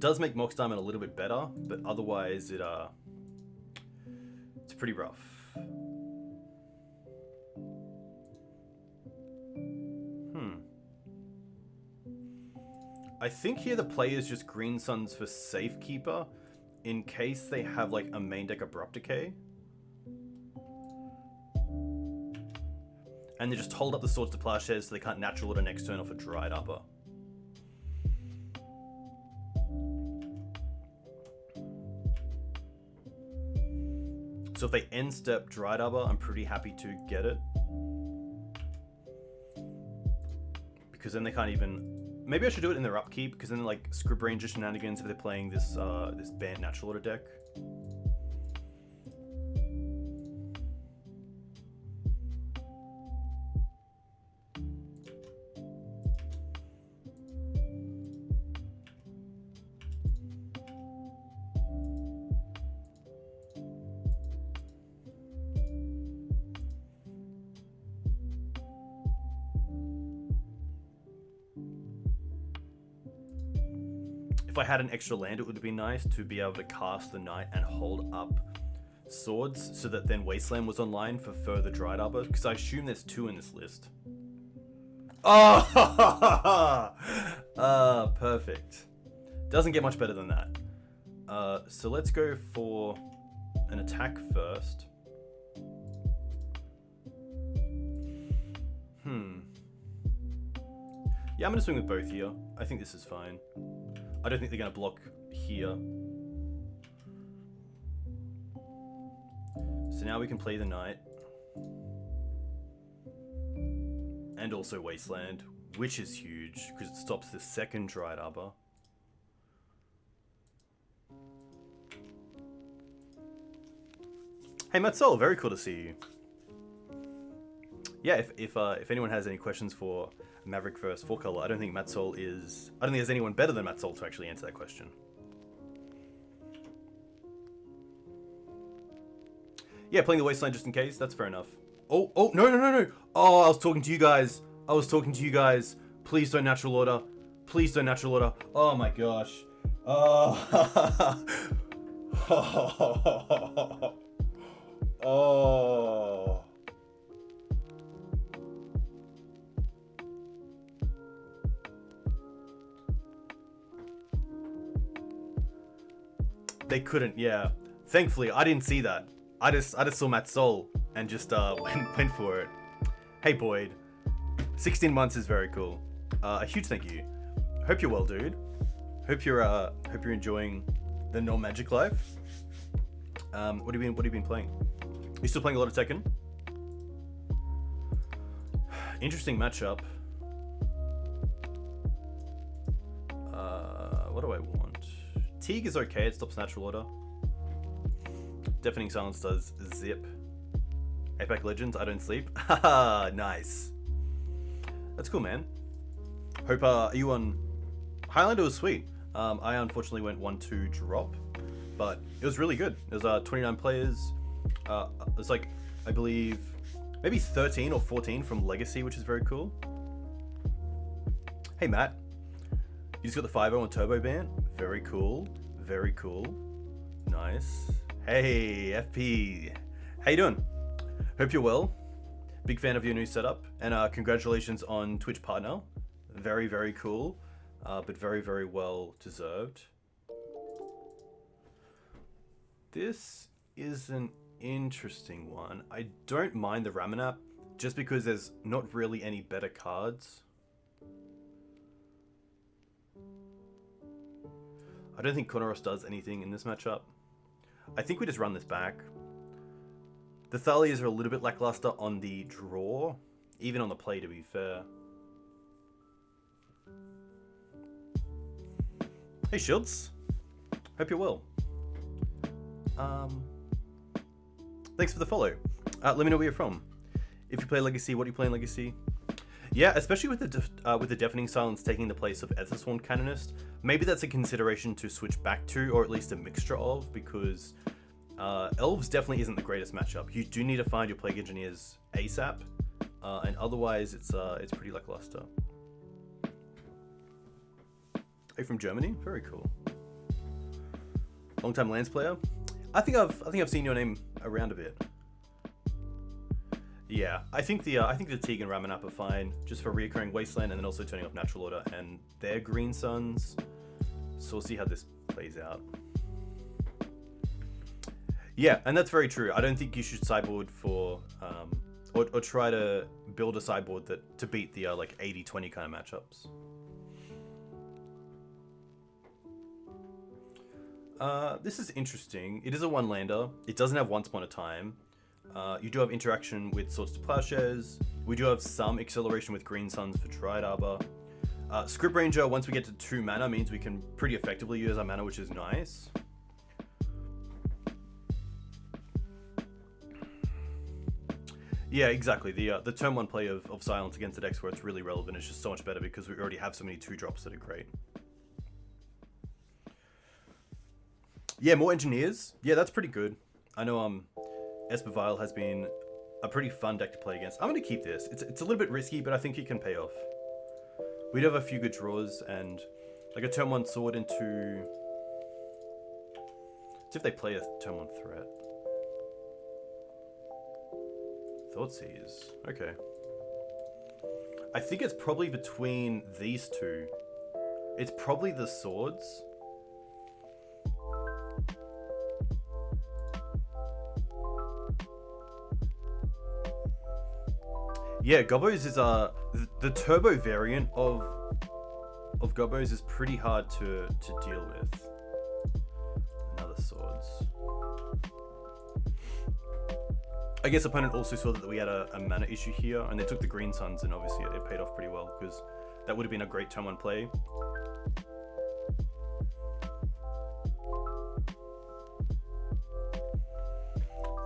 does make Mox Diamond a little bit better, but otherwise it's pretty rough. I think here the play is just Green Suns for Safekeeper in case they have a main deck Abrupt Decay. And they just hold up the Swords to Plowshares so they can't natural order next turn off a Dried Upper. So if they end step Dried Arbor, I'm pretty happy to get it. Because then they can't even... Maybe I should do it in their upkeep, because then like Script Ranger shenanigans if they're playing this this banned natural order deck. If I had an extra land, it would be nice to be able to cast the Knight and hold up swords, so that then Wasteland was online for further Dried Arbor, because I assume there's 2 in this list. Oh, perfect. Doesn't get much better than that. So let's go for an attack first. Yeah, I'm gonna swing with both here. I think this is fine. I don't think they're gonna block here. So now we can play the Knight. And also Wasteland, which is huge, because it stops the second Dried Arbor. Hey Matsol, very cool to see you. Yeah, if anyone has any questions for Maverick versus 4-color, I don't think Matsol is... I don't think there's anyone better than Matsol to actually answer that question. Yeah, playing the Wasteland just in case, that's fair enough. Oh, no. Oh, I was talking to you guys. Please don't natural order. Please don't natural order. Oh my gosh. Oh. Oh. They couldn't, yeah. Thankfully, I didn't see that. I just saw Matt's soul and just went for it. Hey Boyd, 16 months is very cool. A huge thank you. Hope you're well, dude. Hope you're enjoying the no magic life. What have you been playing? You still playing a lot of Tekken? Interesting matchup. What do I want? Teeg is okay, it stops natural order. Deafening Silence does zip. Apex Legends, I don't sleep. Haha, nice. That's cool, man. Hope, are you on... Highlander was sweet. I unfortunately went 1-2 drop, but it was really good. It was 29 players. It's like, I believe, maybe 13 or 14 from Legacy, which is very cool. Hey, Matt. You just got the 5-0 on Turbo Band. Very cool. Very cool. Nice. Hey, FP. How you doing? Hope you're well. Big fan of your new setup. And congratulations on Twitch Partner. Very, very cool. But very, very well deserved. This is an interesting one. I don't mind the Ramanap, just because there's not really any better cards. I don't think Konoros does anything in this matchup. I think we just run this back. The Thalias are a little bit lackluster on the draw, even on the play, to be fair. Hey Shields, hope you're well. Thanks for the follow. Let me know where you're from. If you play Legacy, what do you play in Legacy? Yeah, especially with the Deafening Silence taking the place of Ethersworn Canonist, maybe that's a consideration to switch back to, or at least a mixture of, because Elves definitely isn't the greatest matchup. You do need to find your Plague Engineers ASAP, and otherwise it's pretty lackluster. Are you from Germany? Very cool. Long-time Lands player. I think I've seen your name around a bit. Yeah, I think the Teeg and Ramanap are fine, just for reoccurring Wasteland and then also turning off Natural Order and their Green Suns. So we'll see how this plays out. Yeah, and that's very true. I don't think you should sideboard for, or try to build a sideboard to beat the like 80-20 kind of matchups. This is interesting. It is a one-lander. It doesn't have Once Upon a Time. You do have interaction with Swords to Plowshares. We do have some acceleration with Green Suns for Triad Arbor. Script Ranger, once we get to 2 mana, means we can pretty effectively use our mana, which is nice. Yeah, exactly. The turn 1 play of Silence against the decks where it's really relevant is just so much better because we already have so many 2-drops that are great. Yeah, more Engineers. Yeah, that's pretty good. I know Espervile has been a pretty fun deck to play against. I'm going to keep this. It's a little bit risky, but I think it can pay off. We do have a few good draws and like a turn 1 sword into... Let's see if they play a turn 1 threat. Thoughtseize. Okay. I think it's probably between these two. It's probably the swords. Yeah, Gobos is the turbo variant of Gobos is pretty hard to deal with. Another swords. I guess opponent also saw that we had a mana issue here, and they took the Green Suns, and obviously it paid off pretty well because that would have been a great turn 1 play.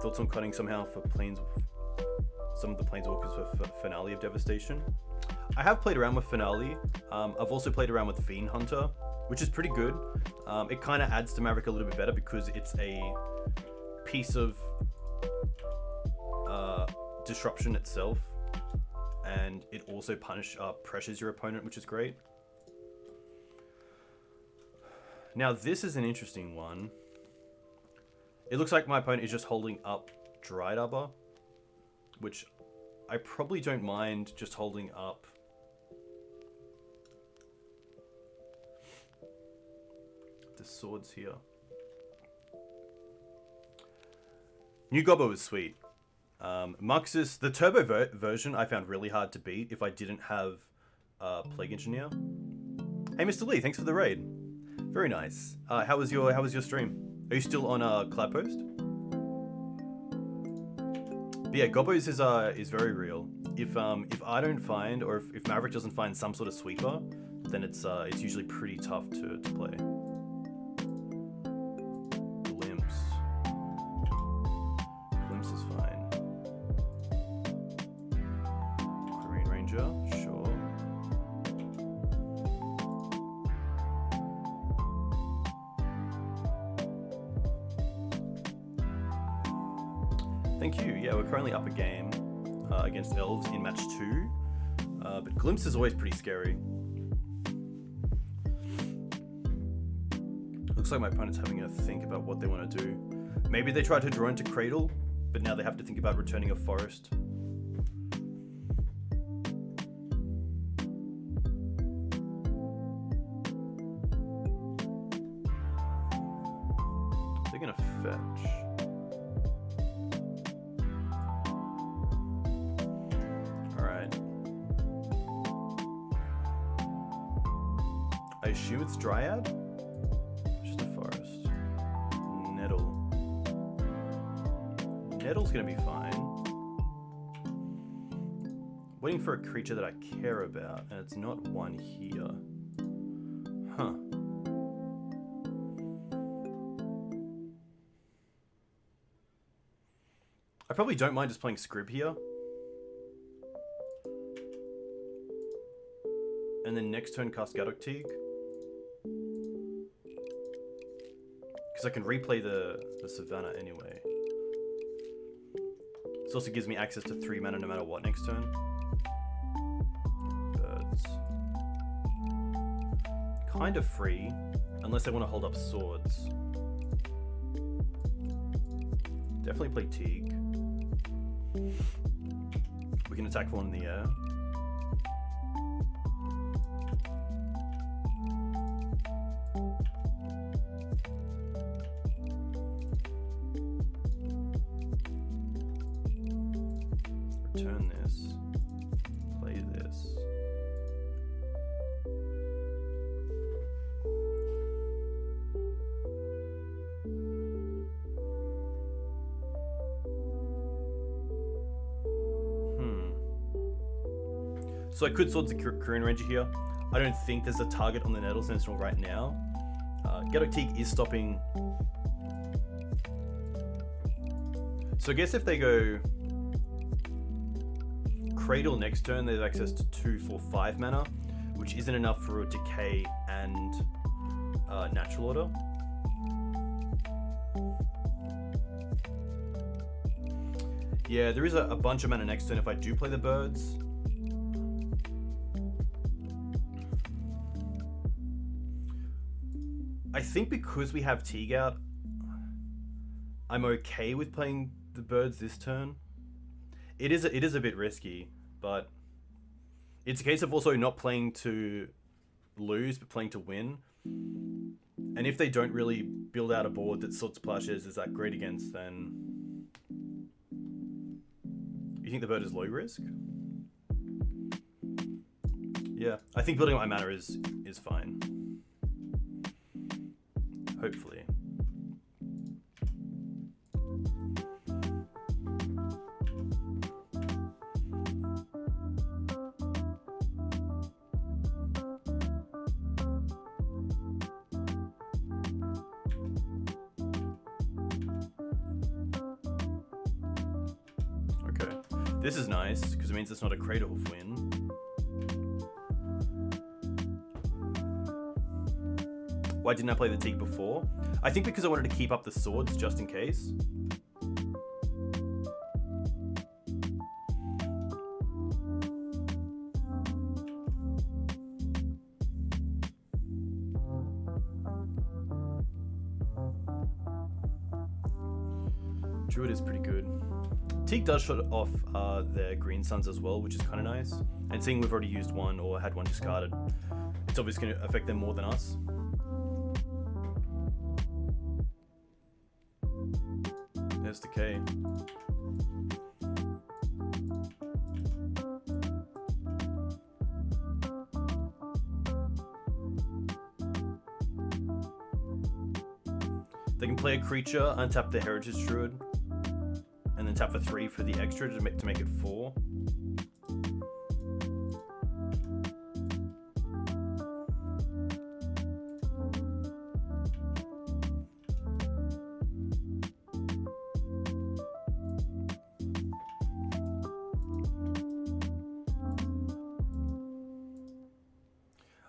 Thoughts on cutting somehow for some of the Planeswalkers for Finale of Devastation? I have played around with Finale. I've also played around with Fiend Hunter, which is pretty good. It kind of adds to Maverick a little bit better because it's a piece of disruption itself, and it also pressures your opponent, which is great. Now this is an interesting one. It looks like my opponent is just holding up Triad Arbor, which I probably don't mind just holding up the swords here. New Gobbo is sweet. Muxus, the turbo version I found really hard to beat if I didn't have Plague Engineer. Hey Mr. Lee, thanks for the raid. Very nice. How was your stream? Are you still on Cloudpost? But yeah, Gobbos is very real. If I don't find, or if Maverick doesn't find some sort of sweeper, then it's usually pretty tough to play. Glimpse is fine. Green Ranger, sure. Thank you. Yeah, we're currently up a game against Elves in match 2, but Glimpse is always pretty scary. Looks like my opponent's having a think about what they want to do. Maybe they tried to draw into Cradle, but now they have to think about returning a Forest. They're gonna fetch. I assume it's Dryad? Just a forest. Nettle. Nettle's gonna be fine. Waiting for a creature that I care about, and it's not one here. Huh. I probably don't mind just playing Scrib here. And then next turn cast Gaddock Teeg. Because I can replay the Savannah anyway. This also gives me access to 3 mana no matter what next turn. Birds. Kind of free, unless I want to hold up swords. Definitely play Teeg. We can attack for 1 in the air. Return this. Play this. So I could Swords the Korean Ranger here. I don't think there's a target on the Nettle Sentinel right now. Gaddock Teeg is stopping. So I guess if they go Cradle next turn, there's access to 2 for 5 mana, which isn't enough for a Decay and Natural Order. Yeah, there is a bunch of mana next turn if I do play the birds. I think because we have Teeg out, I'm okay with playing the birds this turn. It is a bit risky, but it's a case of also not playing to lose, but playing to win. And if they don't really build out a board that Sword Splashes is that great against, then you think the bird is low risk? Yeah, I think building up my mana is fine. Hopefully. Okay, this is nice because it means it's not a Crater Hoof win. Why didn't I play the Teeg before? I think because I wanted to keep up the swords just in case. Druid is pretty good. Teeg does shut off their Green Suns as well, which is kind of nice. And seeing we've already used one or had one discarded, it's obviously going to affect them more than us. There's Decay. They can play a creature, untap the Heritage Druid, and then tap for 3 for the extra to make it 4.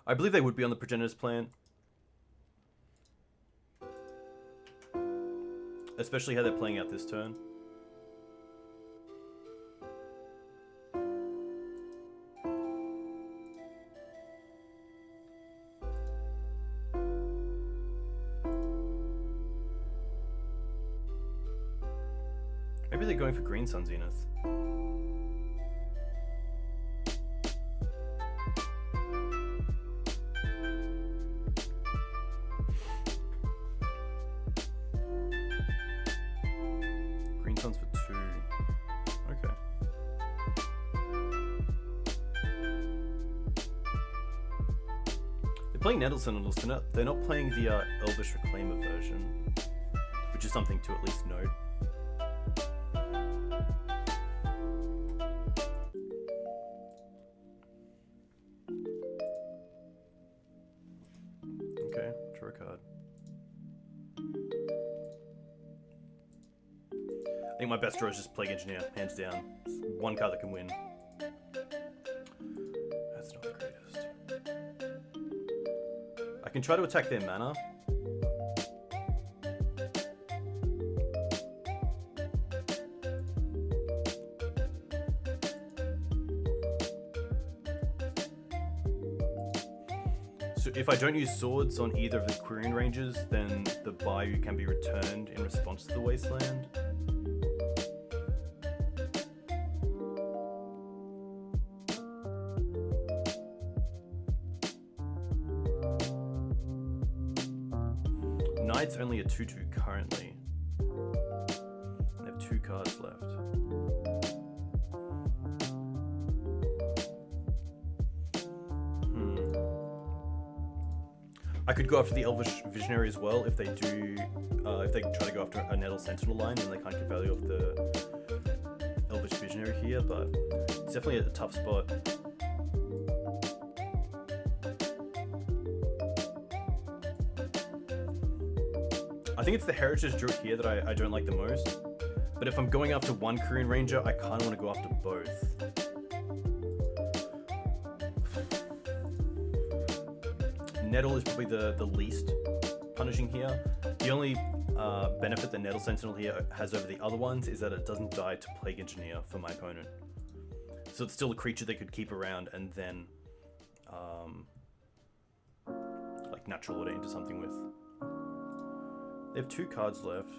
I believe they would be on the Progenitor's Plant. Especially how they're playing out this turn. Maybe they're going for Green Sun Zenith. Playing Nettle Sentinels, they're not playing the Elvish Reclaimer version, which is something to at least note. Okay, draw a card. I think my best draw is just Plague Engineer, hands down. It's one card that can win. That's not the greatest. I can try to attack their mana. So if I don't use swords on either of the Quirion ranges, then the Bayou can be returned in response to the Wasteland. Knight's only a 2/2 currently. They have 2 cards left. I could go after the Elvish Visionary as well if they do. If they try to go after a Nettle Sentinel line, then they can't get value off the Elvish Visionary here. But it's definitely a tough spot. think it's the Heritage Druid here that I don't like the most. But if I'm going after one Korean Ranger, I kind of want to go after both. Nettle is probably the least punishing here. The only benefit that Nettle Sentinel here has over the other ones is that it doesn't die to Plague Engineer for my opponent. So it's still a creature they could keep around and then like natural order into something with. They have 2 cards left.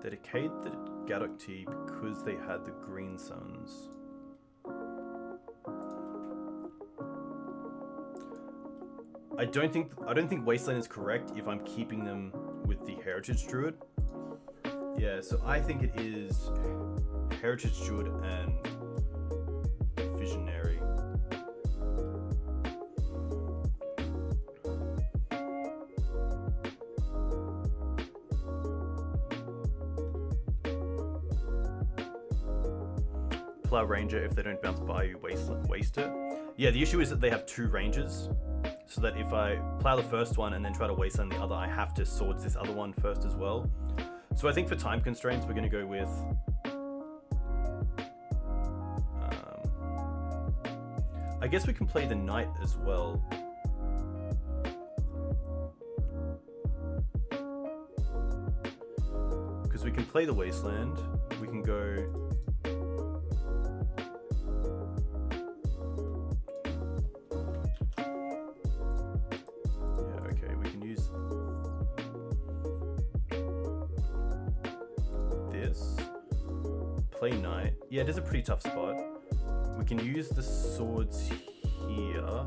They decayed the Gaddock Teeg because they had the Green Suns. I don't think Wasteland is correct if I'm keeping them with the Heritage Druid. Yeah, so I think it is Heritage Druid and Visionary. Plow Ranger, if they don't bounce by you, waste it. Yeah, the issue is that they have 2 ranges, so that if I plow the first one and then try to wasteland the other, I have to swords this other one first as well. So I think for time constraints, we're going to go with I guess we can play the Knight as well. Because we can play the Wasteland, we can go... Yeah, okay, we can use this. Play Knight. Yeah, it is a pretty tough spot. We can use the swords here.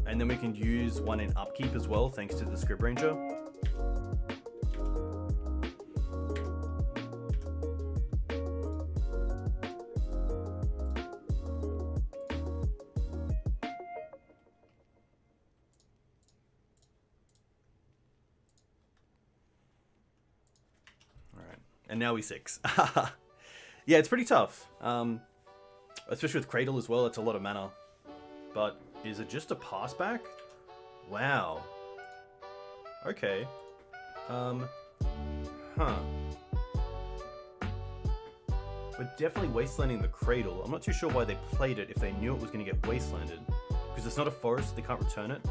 And then we can use one in upkeep as well, thanks to the Scrib Ranger. Alright, and now we 6. Yeah, it's pretty tough. Especially with Cradle as well, it's a lot of mana. But is it just a pass back? Wow. Okay. Huh. We're definitely wastelanding the Cradle. I'm not too sure why they played it if they knew it was going to get wastelanded. Because it's not a forest, they can't return it.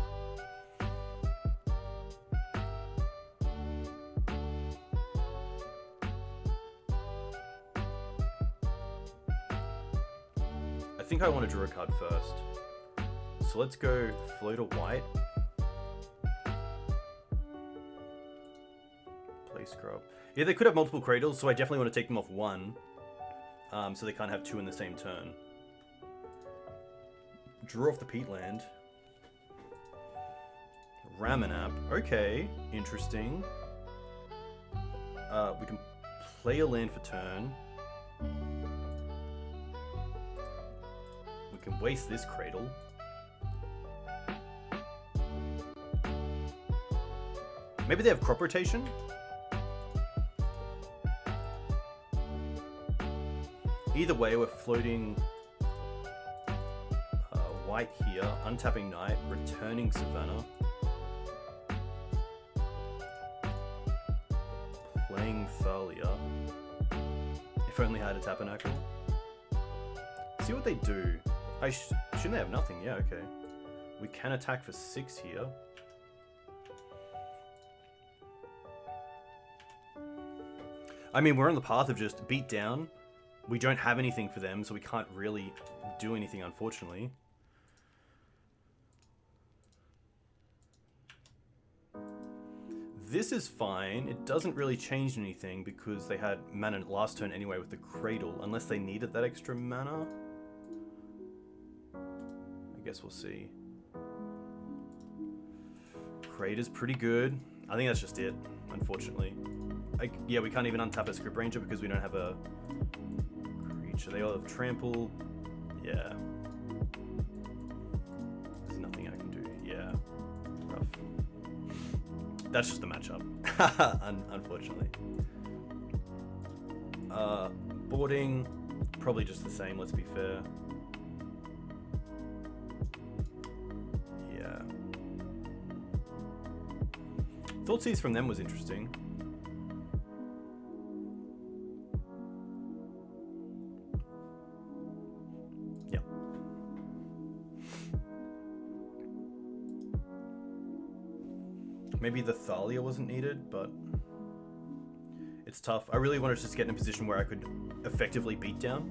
I think I want to draw a card first. So let's go Floater White. Play Scrub. Yeah, they could have multiple Cradles, so I definitely want to take them off one. So they can't have 2 in the same turn. Draw off the Peatland. Ramanap. Okay, interesting. We can play a land for turn. We can waste this Cradle. Maybe they have crop rotation? Either way, we're floating white here, untapping Knight, returning Savannah, playing Thalia. If only I had a Tabernacle. See what they do. Shouldn't they have nothing? Yeah, okay. We can attack for 6 here. I mean, we're on the path of just beat down. We don't have anything for them, so we can't really do anything, unfortunately. This is fine. It doesn't really change anything because they had mana last turn anyway with the Cradle, unless they needed that extra mana. I guess we'll see. Crater's pretty good. I think that's just it, unfortunately. Yeah, we can't even untap a Scrib Ranger because we don't have a creature. They all have Trample. Yeah. There's nothing I can do. Yeah. Rough. That's just the matchup. Unfortunately. Boarding, probably just the same, let's be fair. Yeah. Thoughtseize from them was interesting. Yeah. Maybe the Thalia wasn't needed, but it's tough. I really wanted to just get in a position where I could effectively beat down,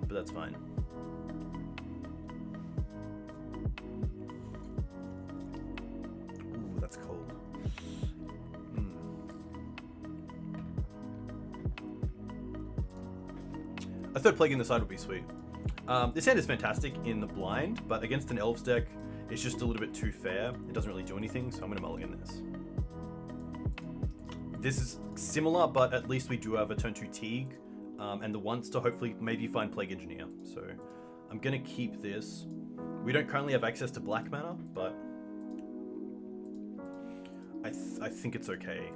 but that's fine. Ooh, that's cold. A third Plague in the side would be sweet. This hand is fantastic in the blind, but against an Elves deck, it's just a little bit too fair. It doesn't really do anything, so I'm going to mulligan this. This is similar, but at least we do have a turn 2 Teeg, and the once to hopefully maybe find Plague Engineer. So I'm going to keep this. We don't currently have access to black mana, but I think it's okay.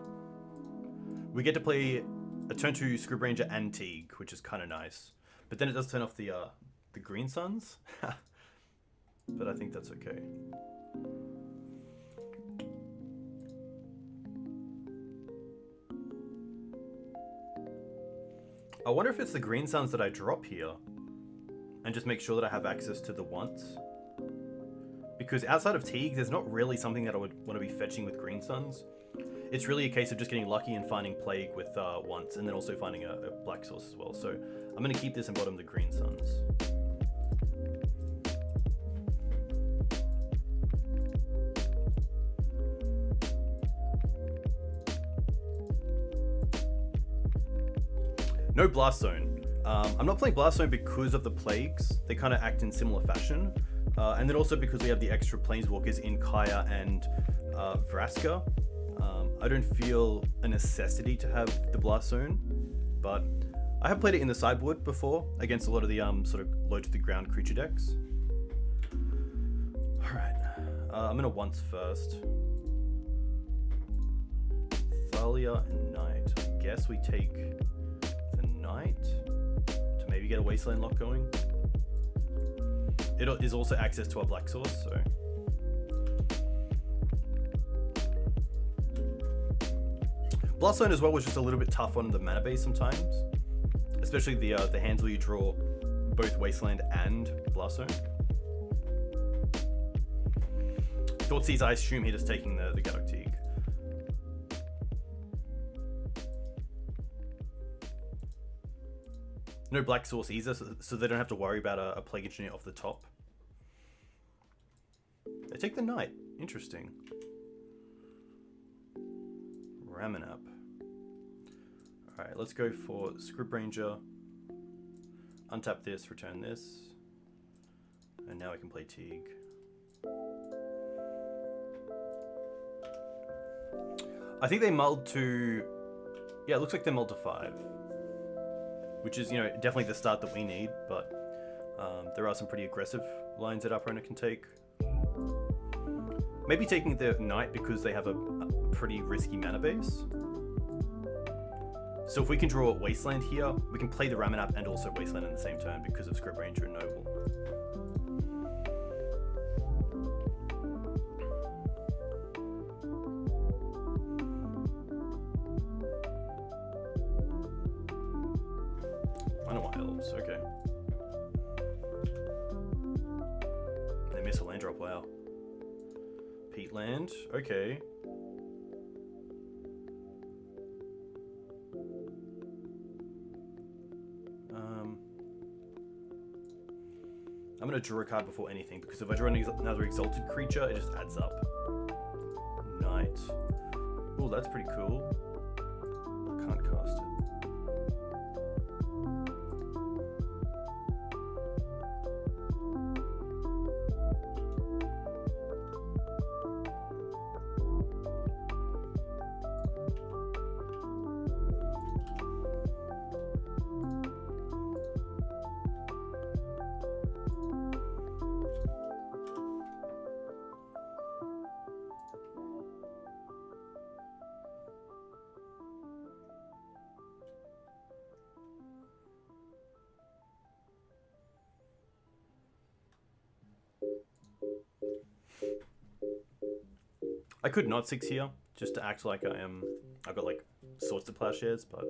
We get to play a turn 2 Scribranger and Teeg, which is kind of nice. But then it does turn off the Green Suns. But I think that's okay. I wonder if it's the Green Suns that I drop here and just make sure that I have access to the once. Because outside of Teeg, there's not really something that I would want to be fetching with Green Suns. It's really a case of just getting lucky and finding Plague with once, and then also finding a black source as well. So I'm going to keep this and bottom the Green Suns. No Blast Zone. I'm not playing Blast Zone because of the Plagues. They kind of act in similar fashion. And then also because we have the extra Planeswalkers in Kaya and Vraska. I don't feel a necessity to have the Blast Zone, but I have played it in the sideboard before against a lot of the sort of low to the ground creature decks. Alright, I'm gonna once first. Thalia and Knight. I guess we take the Knight to maybe get a Wasteland lock going. It is also access to our black source, so. Blast Zone as well was just a little bit tough on the mana base sometimes, especially the hands where you draw both Wasteland and Blast Zone. Thoughtseize, I assume he just taking the Gaddock Teeg. No black source either, so they don't have to worry about a Plague Engineer off the top. They take the Knight. Interesting. Ramanap. Alright, let's go for Scribranger. Untap this, return this. And now I can play Teeg. I think they mulled to... Yeah, it looks like they mulled to 5. Which is, you know, definitely the start that we need, but there are some pretty aggressive lines that our opponent can take. Maybe taking the Knight because they have a pretty risky mana base. So if we can draw Wasteland here, we can play the Ramanap and also Wasteland in the same turn because of Scribranger and Noble. I don't want Elves, okay. They miss a land drop, wow. Peat land, okay. I'm going to draw a card before anything, because if I draw another Exalted creature, it just adds up. Knight. Oh, that's pretty cool. Can't cast it. I could not 6 here, just to act like I've got like Swords to Plowshares, but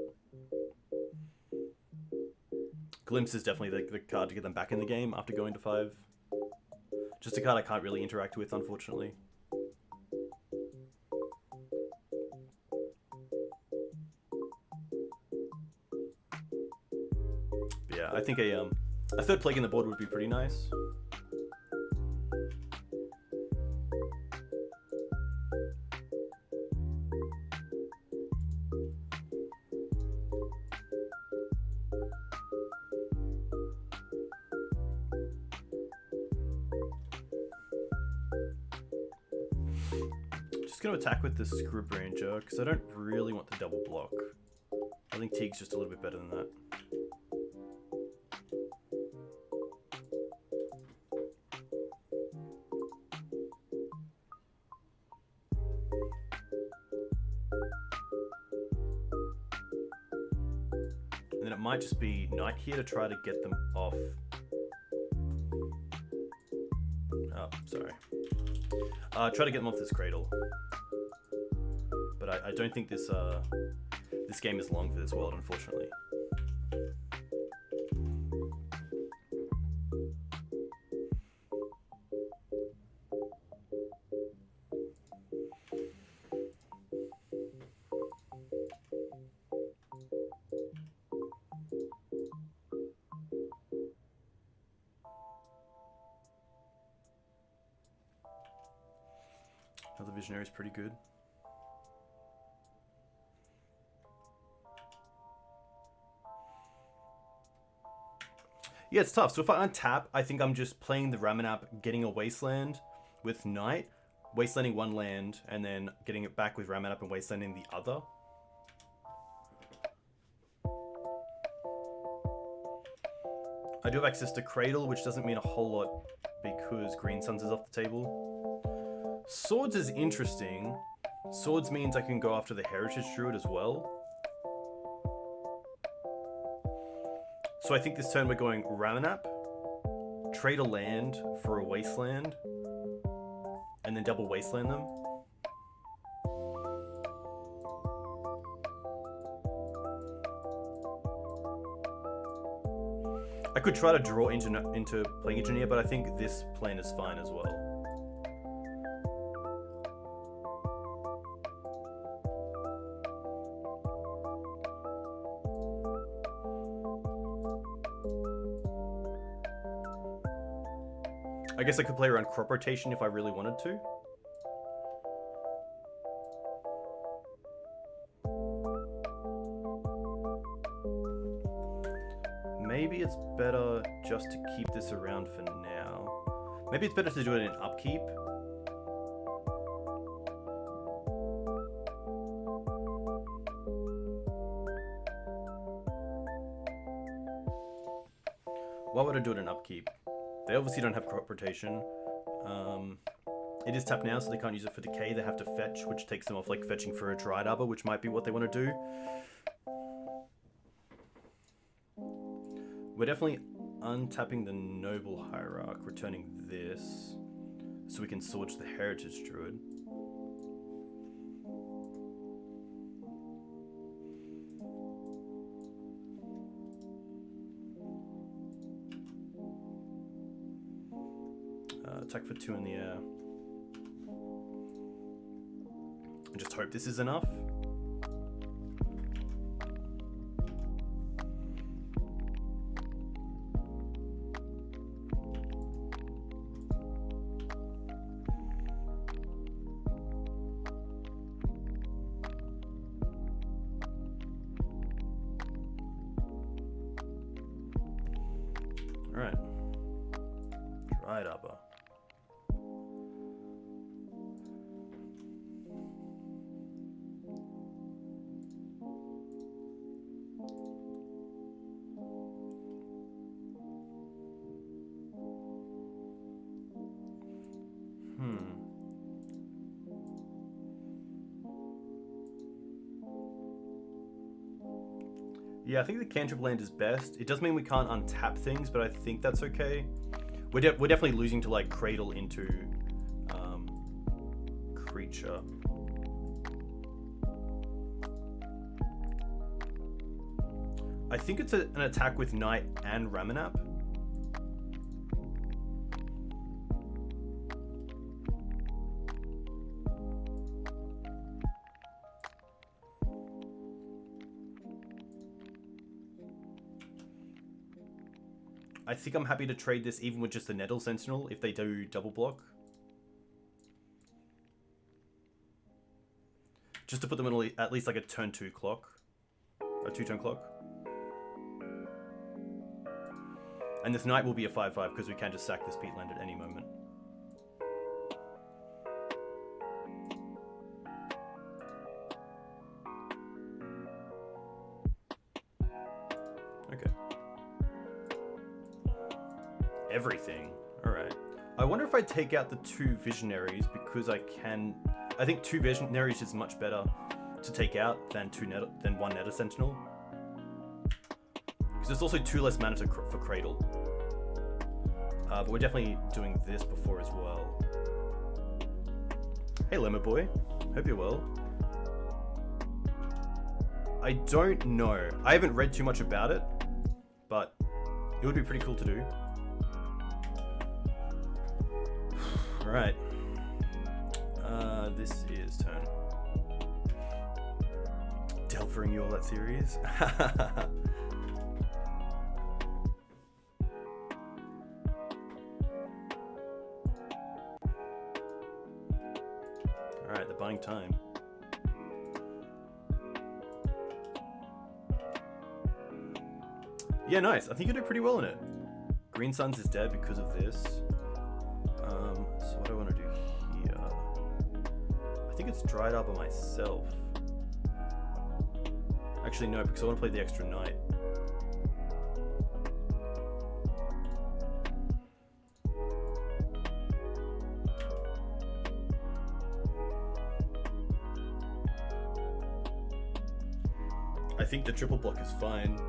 Glimpse is definitely the card to get them back in the game after going to 5. Just a card I can't really interact with, unfortunately. But yeah, I think a third Plague in the board would be pretty nice. Just going to attack with the Scrib Ranger because I don't really want the double block. I think Teeg's just a little bit better than that. And then it might just be Knight here to try to get them off. Oh, sorry. Try to get them off this Cradle. But I don't think this game is long for this world, unfortunately. Another Visionary is pretty good. Yeah, it's tough. So if I untap, I think I'm just playing the Ramanap, getting a Wasteland with Knight, Wastelanding one land, and then getting it back with Ramanap and Wastelanding the other. I do have access to Cradle, which doesn't mean a whole lot because Green Suns is off the table. Swords is interesting. Swords means I can go after the Heritage Druid as well. So I think this turn we're going Ramanap, trade a land for a Wasteland, and then double Wasteland them. I could try to draw into Plague Engineer, but I think this plan is fine as well. I guess I could play around crop rotation if I really wanted to. Maybe it's better just to keep this around for now. Maybe it's better to do it in upkeep. Why would I do it in upkeep? They obviously don't have crop rotation. It is tapped now, so they can't use it for decay. They have to fetch, which takes them off like fetching for a Dried Arbor, which might be what they want to do. We're definitely untapping the Noble Hierarch, returning this, so we can Swords the Heritage Druid. Attack for 2 in the air. And just hope this is enough. Alright. Dried Arbor. Yeah, I think the cantrip land is best. It does mean we can't untap things, but I think that's okay. We're definitely losing to like Cradle into creature future. I think it's an attack with Knight and Ramanap. I think I'm happy to trade this even with just the Nettle Sentinel if they do double block. Just to put them in at least like a turn 2 clock. A 2-turn clock. And this Knight will be a 5/5 because we can just sack this Peatland at any moment. Okay. Everything. Alright. I wonder if I take out the 2 Visionaries because I can... I think 2 Visionaries is much better to take out than 1 Nether Sentinel. Because there's also 2 less mana for Cradle. But we're definitely doing this before as well. Hey Lemma Boy, hope you're well. I don't know. I haven't read too much about it, but it would be pretty cool to do. Alright. This is turn. Delvering you all that series. Alright, they're buying time. Yeah, nice. I think you did pretty well in it. Green Suns is dead because of this. So what do I want to do here? I think it's dried up on myself. Actually, no, because I want to play the extra Knight. I think the triple block is fine.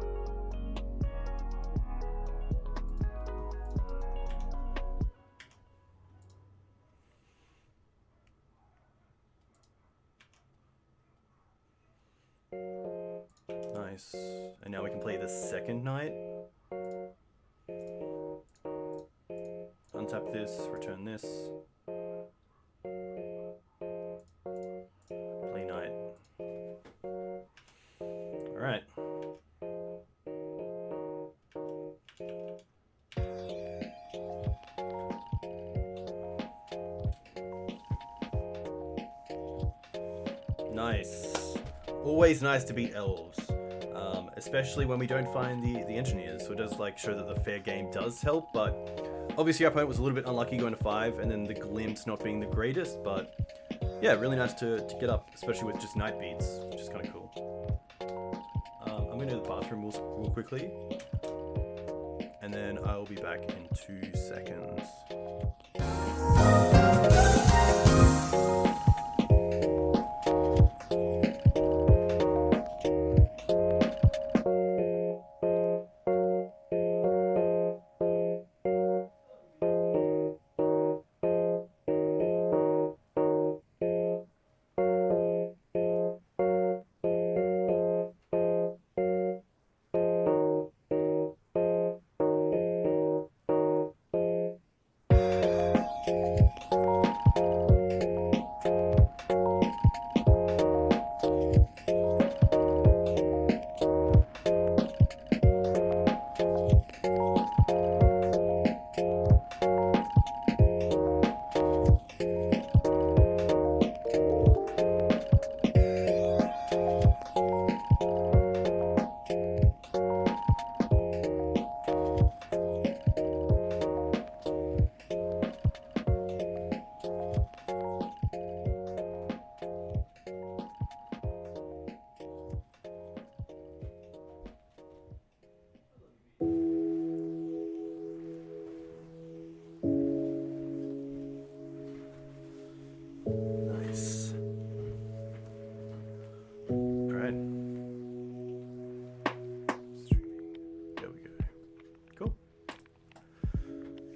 Nice. And now we can play the second Knight. Untap this, return this. Play Knight. Alright. Nice. Always nice to beat Elves. Especially when we don't find the engineers, so it does like show that the fair game does help, but obviously our opponent was a little bit unlucky going to 5 and then the glimpse not being the greatest, but yeah, really nice to get up, especially with just Night beats, which is kind of cool. I'm going to the bathroom real quickly, and then I'll be back in 2 seconds.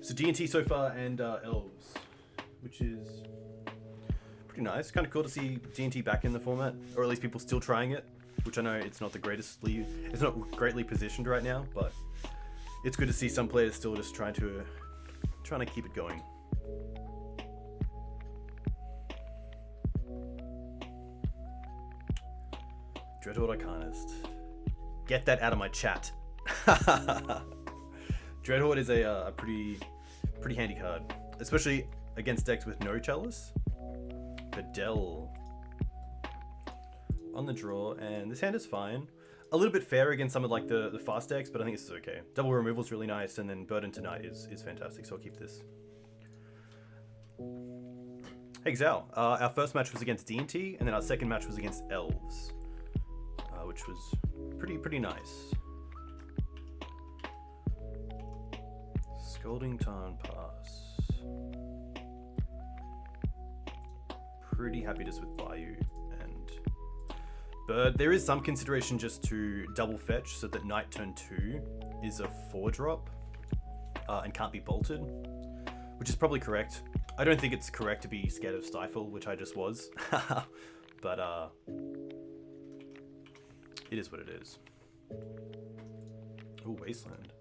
So D&T so far and Elves, which is pretty nice. Kind of cool to see D&T back in the format, or at least people still trying it, which I know it's not it's not greatly positioned right now, but it's good to see some players still just trying to keep it going. Dreadhorde Arcanist. Get that out of my chat. Dreadhorde is a pretty handy card, especially against decks with no Chalice. Bedell on the draw, and this hand is fine. A little bit fair against some of like the fast decks, but I think this is okay. Double removal is really nice, and then Burden Tonight is fantastic, so I'll keep this. Hey Xal, our first match was against D&T, and then our second match was against Elves, which was pretty nice. Scalding Tarn Pass. Pretty happy just with Bayou and Bird. There is some consideration just to double fetch so that Night turn 2 is a 4-drop and can't be bolted, which is probably correct. I don't think it's correct to be scared of Stifle, which I just was, but it is what it is. Ooh, Wasteland.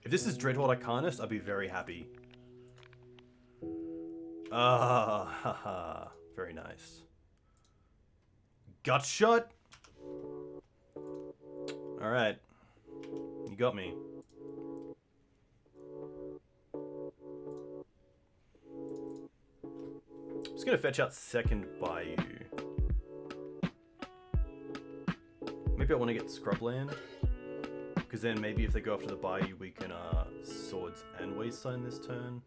If this is Dreadhorde Arcanist, I'd be very happy. Haha, very nice. Gut shot. All right, you got me. I'm just gonna fetch out second Bayou. Maybe I want to get Scrubland, because then maybe if they go after the Bayou, we can Swords and Wasteland this turn.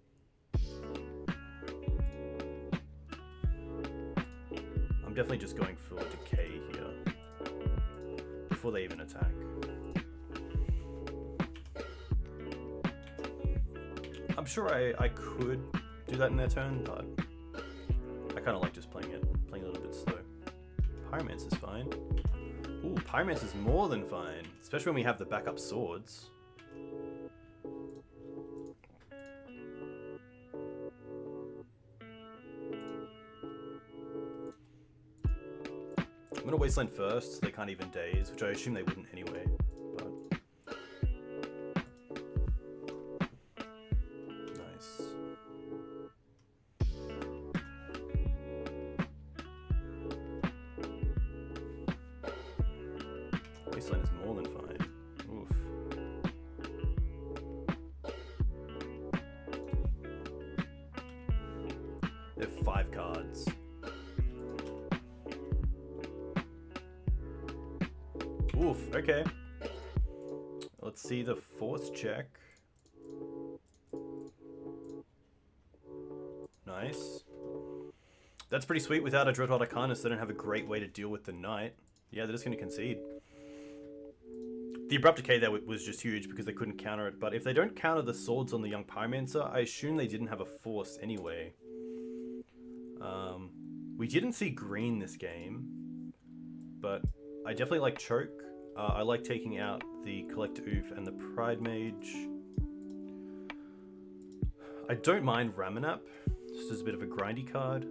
I'm definitely just going for Decay here before they even attack. I'm sure I could do that in their turn, but I kind of like just playing a little bit slow. Pyromancer is fine. Ooh, Pyromancer is more than fine, especially when we have the backup swords. I'm gonna Wasteland first, so they can't even daze, which I assume they wouldn't anyway. But nice. Wasteland is more than fine. Oof. They have 5 cards. Oof, okay. Let's see the force check. Nice. That's pretty sweet. Without a Dreadhorde Arcanist, they don't have a great way to deal with the Knight. Yeah, they're just going to concede. The Abrupt Decay there was just huge because they couldn't counter it, but if they don't counter the swords on the Young Pyromancer, I assume they didn't have a force anyway. We didn't see green this game, but I definitely like Choke. I like taking out the Collector Oof and the Pride Mage. I don't mind Ramanap, just as a bit of a grindy card.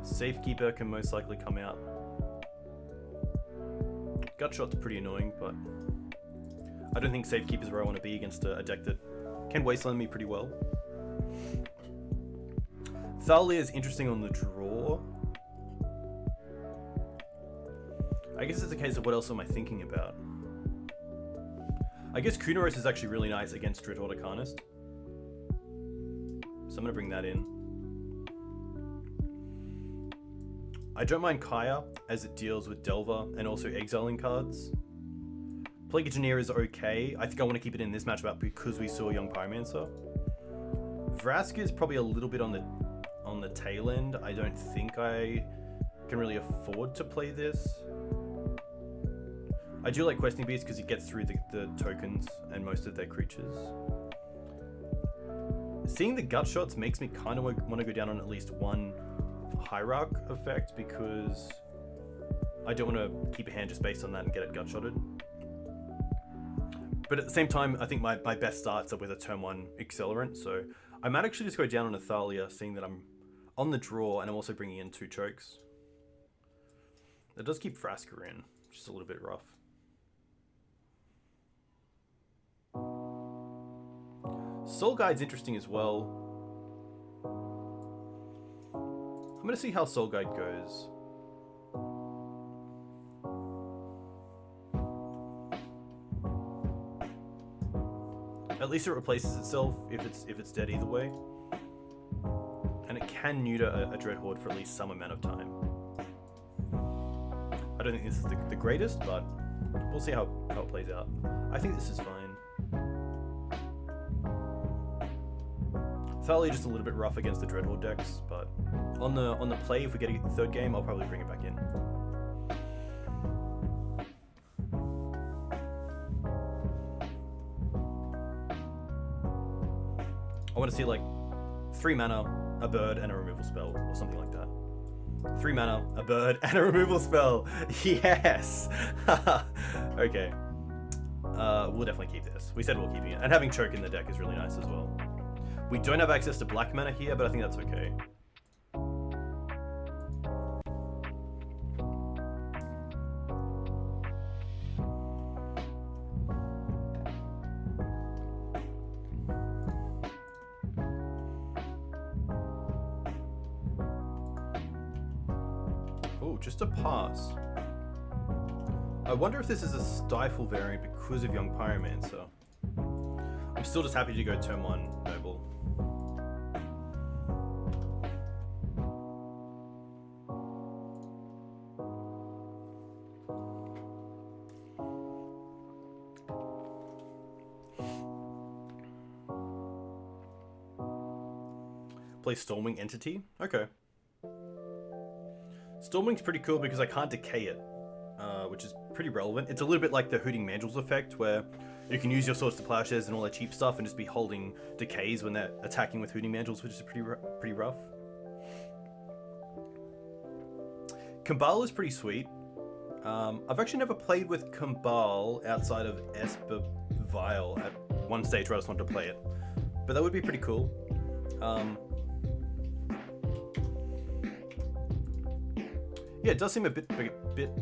Safekeeper can most likely come out. Gutshot's pretty annoying, but I don't think Safekeeper's where I want to be against a deck that can Wasteland me pretty well. Thalia is interesting on the draw. I guess it's a case of what else am I thinking about? I guess Kunoros is actually really nice against Dreadhorde Arcanist, so I'm going to bring that in. I don't mind Kaya, as it deals with Delver and also exiling cards. Plague Engineer is okay. I think I want to keep it in this matchup because we saw Young Pyromancer. Vraska is probably a little bit on the tail end. I don't think I can really afford to play this. I do like Questing Beast because it gets through the tokens and most of their creatures. Seeing the gut shots makes me kind of want to go down on at least one Hierarch effect because I don't want to keep a hand just based on that and get it gut shotted. But at the same time, I think my best starts are with a turn 1 Accelerant, so I might actually just go down on a Thalia, seeing that I'm on the draw and I'm also bringing in 2 chokes. It does keep Frasker in, which is a little bit rough. Soul Guide's interesting as well. I'm going to see how Soul Guide goes. At least it replaces itself if it's dead either way. And it can neuter a Dread Horde for at least some amount of time. I don't think this is the greatest, but we'll see how it plays out. I think this is fine. Thalia just a little bit rough against the Dread Horde decks, but on the play, if we get a 3rd game, I'll probably bring it back in. I want to see like 3 mana, a bird, and a removal spell, or something like that. 3 mana, a bird, and a removal spell. Yes. Okay. We'll definitely keep this. We said we're keeping it, and having choke in the deck is really nice as well. We don't have access to black mana here, but I think that's okay. Oh, just a pass. I wonder if this is a Stifle variant because of Young Pyromancer. I'm still just happy to go turn 1 Noble. Play Stormwing Entity? Okay. Stormwing's pretty cool because I can't decay it, which is pretty relevant. It's a little bit like the Hooting Mandrills effect, where you can use your Swords to Plowshares and all that cheap stuff and just be holding decays when they're attacking with Hooting Mandrills, which is pretty rough. Kambal is pretty sweet. I've actually never played with Kambal outside of Esper Vile at one stage where I just wanted to play it, but that would be pretty cool. Yeah, it does seem a bit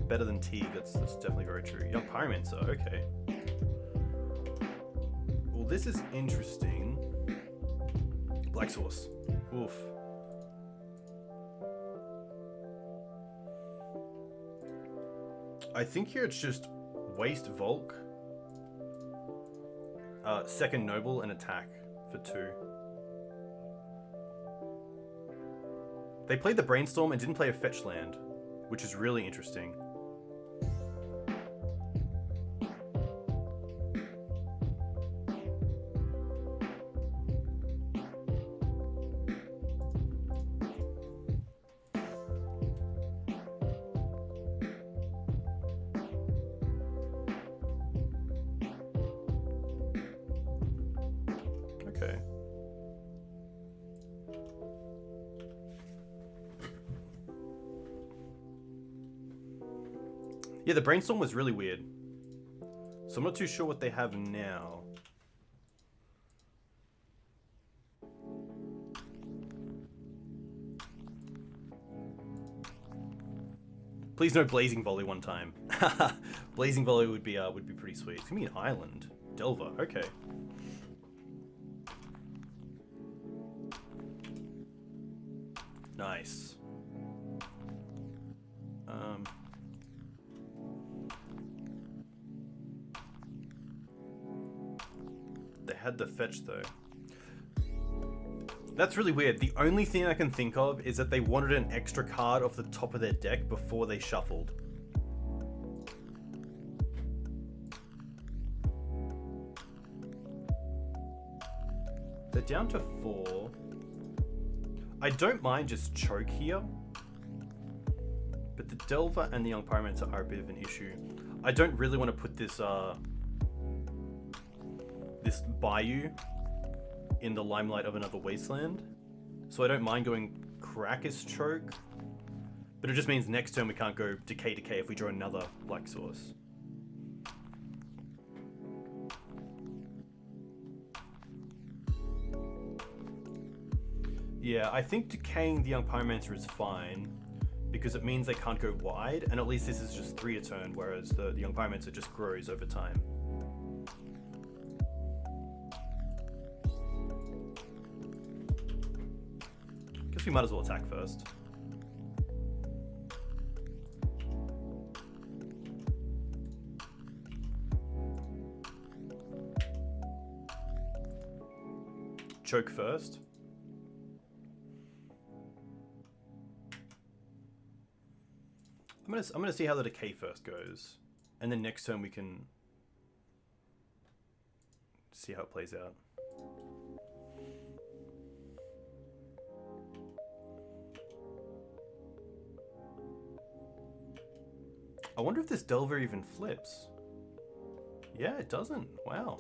better than Teeg. That's definitely very true. Young Pyromancer, okay. Well, this is interesting. Black Source. Oof. I think here it's just waste Volk, 2nd Noble, and attack for 2. They played the Brainstorm and didn't play a fetch land, which is really interesting. Okay. Yeah, the Brainstorm was really weird. So I'm not too sure what they have now. Please no Blazing Volley one time. Blazing Volley would be pretty sweet. It's gonna be an island. Delver, okay. Nice. They had the fetch though. That's really weird. The only thing I can think of is that they wanted an extra card off the top of their deck before they shuffled. They're down to 4. I don't mind just choke here, but the Delver and the Young Pyromancer are a bit of an issue. I don't really want to put this this Bayou in the limelight of another Wasteland, so I don't mind going Krakus Choke, but it just means next turn we can't go Decay if we draw another Black Source. Yeah, I think decaying the Young Pyromancer is fine, because it means they can't go wide, and at least this is just 3 a turn, whereas the Young Pyromancer just grows over time. Guess we might as well attack first. Choke first. I'm gonna see how the decay first goes, and then next turn we can see how it plays out. I wonder if this Delver even flips. Yeah, it doesn't. Wow.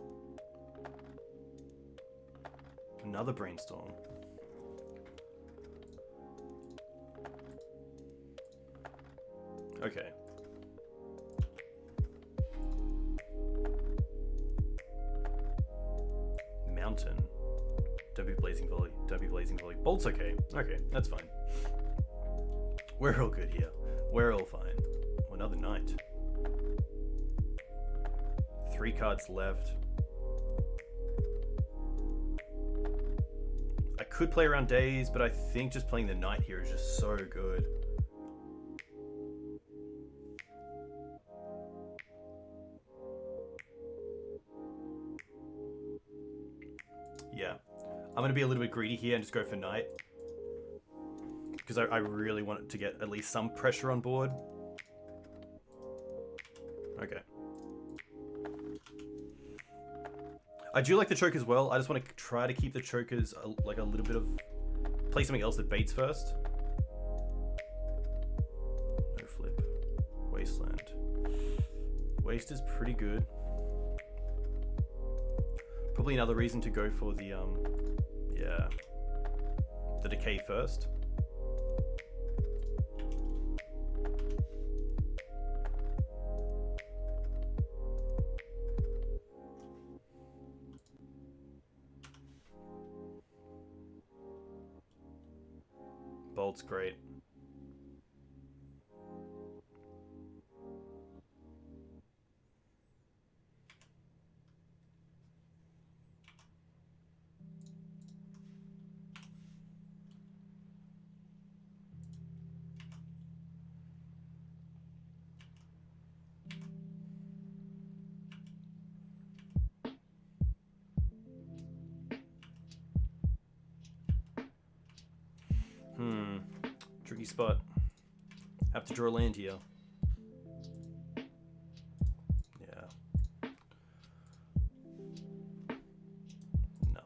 Another Brainstorm. Okay. Mountain. Don't be Blazing Volley. Don't be Blazing Volley. Bolt's okay. Okay, that's fine. We're all good here. We're all fine. Oh, another Knight. 3 cards left. I could play around Daze, but I think just playing the Knight here is just so good. Yeah, I'm going to be a little bit greedy here and just go for Knight, because I really want to get at least some pressure on board. Okay. I do like the choke as well. I just want to try to keep the chokers like a little bit of... Play something else that baits first. No flip. Wasteland. Waste is pretty good. Probably another reason to go for the, yeah, the decay first. Bolt's great. Tricky spot. Have to draw land here. Yeah. No.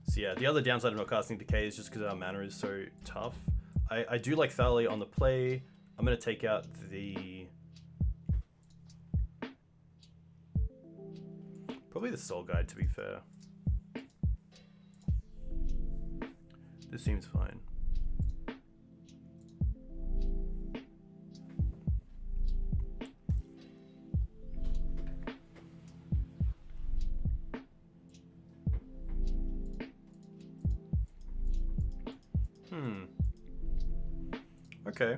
So yeah, the other downside of not casting Decay is just because our mana is so tough. I do like Thalia on the play. I'm going to take out the... Probably the Soul Guide, to be fair. This seems fine. Okay.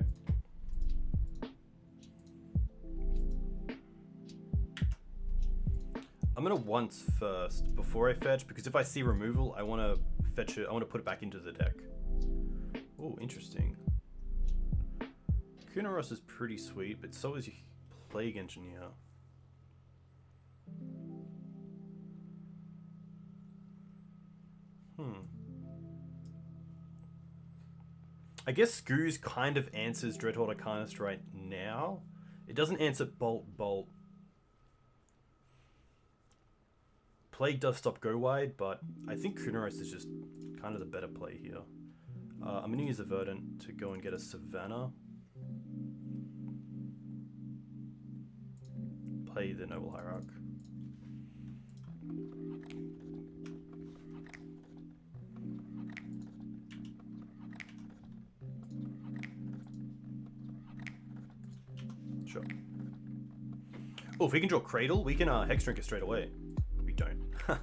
I'm gonna once first before I fetch, because if I see removal, I want to fetch it. I want to put it back into the deck. Oh, interesting. Kunaros is pretty sweet, but so is Plague Engineer. I guess Scooz kind of answers Dreadhorde Arcanist right now. It doesn't answer Bolt. Plague does stop go wide, but I think Kunaros is just kind of the better play here. I'm going to use the Verdant to go and get a Savannah. Play the Noble Hierarch. Sure. Oh, if we can draw Cradle, we can Hex Drinker straight away. We don't. I'm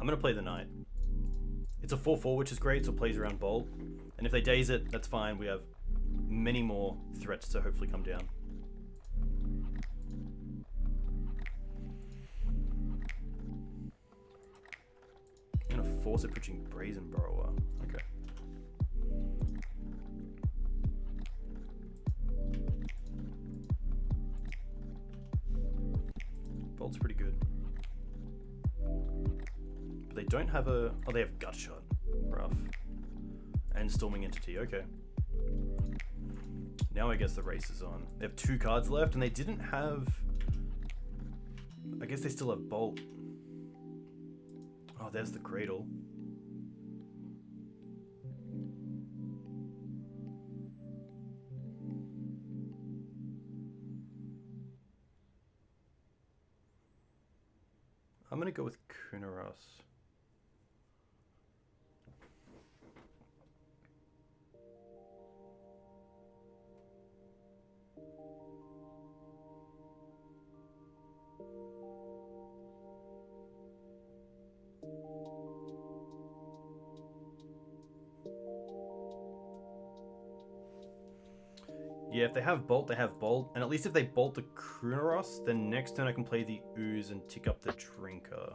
going to play the Knight. It's a 4/4, which is great, so it plays around Bolt. And if they daze it, that's fine. We have many more threats to hopefully come down. I'm going to force it pitching Brazen Borrower. Okay. Bolt's pretty good. But they don't have a... Oh, they have Gutshot. Rough. And Storming Entity, okay. Now I guess the race is on. They have 2 cards left, and they didn't have... I guess they still have Bolt. Oh, there's the Cradle. I'm gonna go with Kunaros. Yeah, if they have Bolt, they have Bolt. And at least if they Bolt the Kunaros, then next turn I can play the Ooze and tick up the Drinker.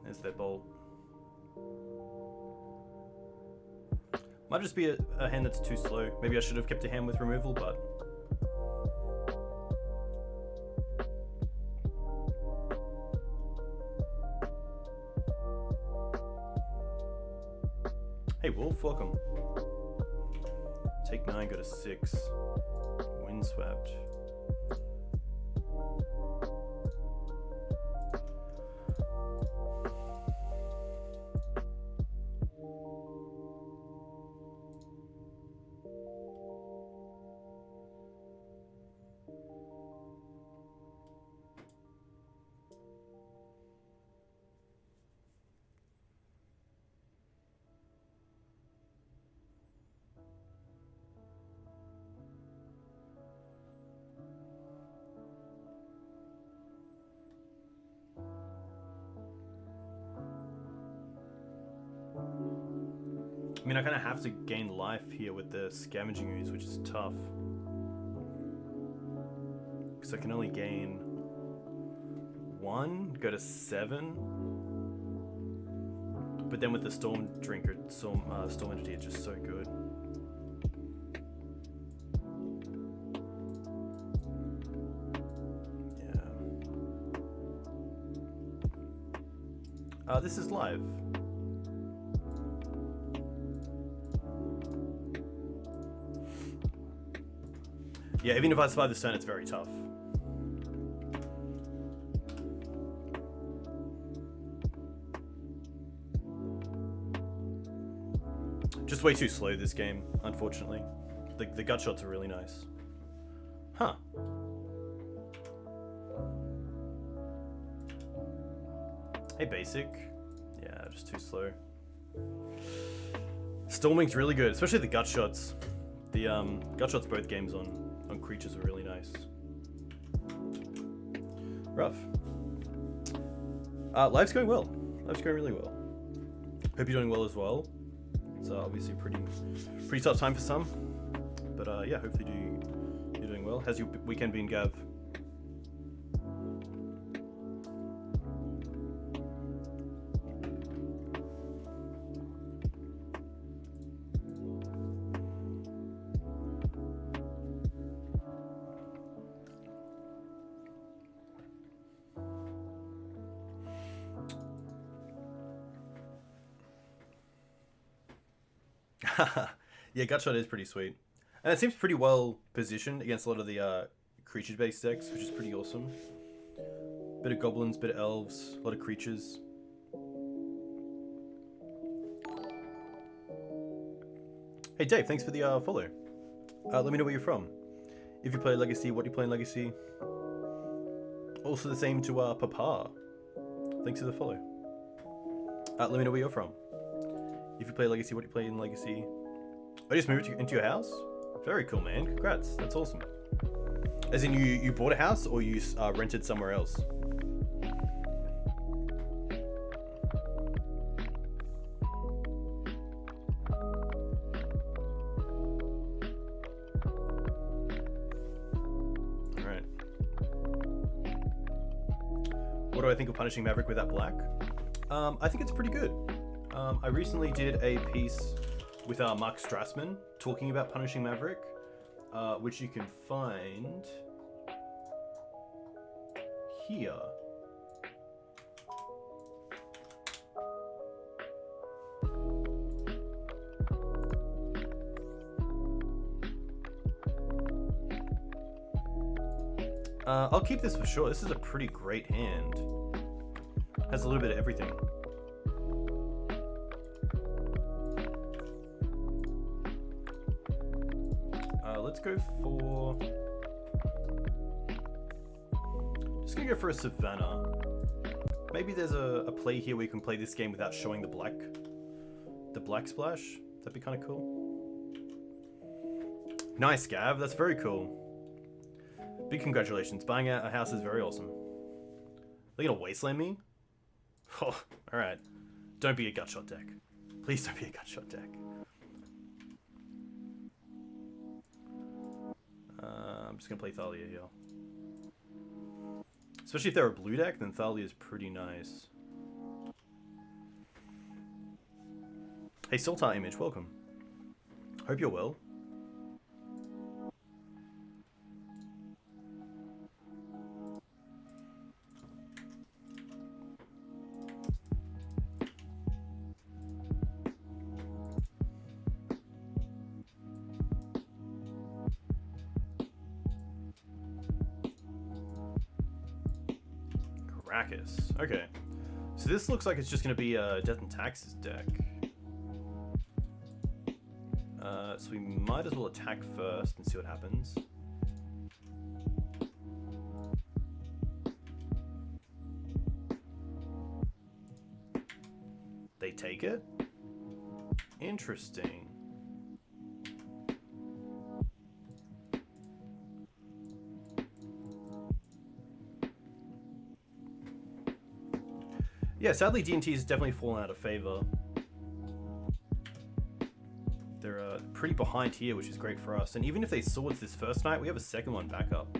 There's their Bolt. Might just be a hand that's too slow. Maybe I should have kept a hand with removal, but... Hey Wolf, welcome. Take 9, go to 6. Windswept. I mean, I kind of have to gain life here with the Scavenging Ooze, which is tough. Because I can only gain 1, go to 7. But then with the Storm Drinker, Storm Entity, it's just so good. Yeah. This is live. Yeah, even if I survive this turn, it's very tough. Just way too slow this game, unfortunately. The gut shots are really nice. Huh. Hey, basic. Yeah, just too slow. Storming's really good, especially the gut shots. The gut shots both games on creatures are really nice. Rough. Life's going well. Life's going really well. Hope you're doing well as well. It's obviously pretty tough time for some. But yeah, hopefully you're doing well. How's your weekend been, Gav? Yeah, Gutshot is pretty sweet. And it seems pretty well positioned against a lot of the creature-based decks, which is pretty awesome. Bit of goblins, bit of elves, a lot of creatures. Hey Dave, thanks for the follow. Let me know where you're from. If you play Legacy, what do you play in Legacy? Also the same to Papa. Thanks for the follow. Let me know where you're from. If you play Legacy, what do you play in Legacy? I just moved into your house? Very cool, man. Congrats. That's awesome. As in you bought a house or you rented somewhere else? Alright. What do I think of Punishing Maverick with that black? I think it's pretty good. I recently did a piece with Mark Strassman talking about Punishing Maverick, which you can find here. I'll keep this for sure. This is a pretty great hand. Has a little bit of everything. Let's go for... Just gonna go for a Savannah. Maybe there's a play here where you can play this game without showing the black splash. That'd be kind of cool. Nice, Gav. That's very cool. Big congratulations. Buying a house is very awesome. They're gonna wasteland me? Oh, alright. Don't be a Gutshot deck. Please don't be a Gutshot deck. I'm just gonna play Thalia here. Especially if they're a blue deck, then Thalia is pretty nice. Hey, Sultan Image, welcome. Hope you're well. Okay, so this looks like it's just going to be a Death and Taxes deck. So we might as well attack first and see what happens. They take it? Interesting. Yeah, sadly D&T has definitely fallen out of favor. They're pretty behind here, which is great for us. And even if they swords this first night, we have a second one back up.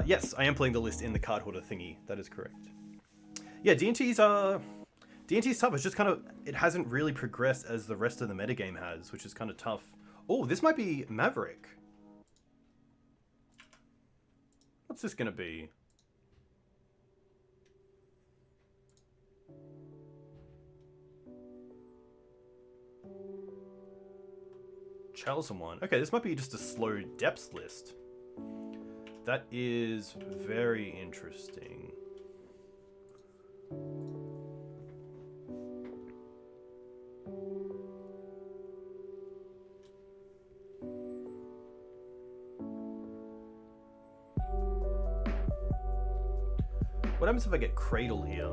Yes, I am playing the list in the card hoarder thingy. That is correct. Yeah, D&T's tough. It's just kind of, it hasn't really progressed as the rest of the metagame has, which is kind of tough. Oh, this might be Maverick. What's this gonna be? Charleston one. Okay, this might be just a slow depths list. That is very interesting. What happens if I get Cradle here?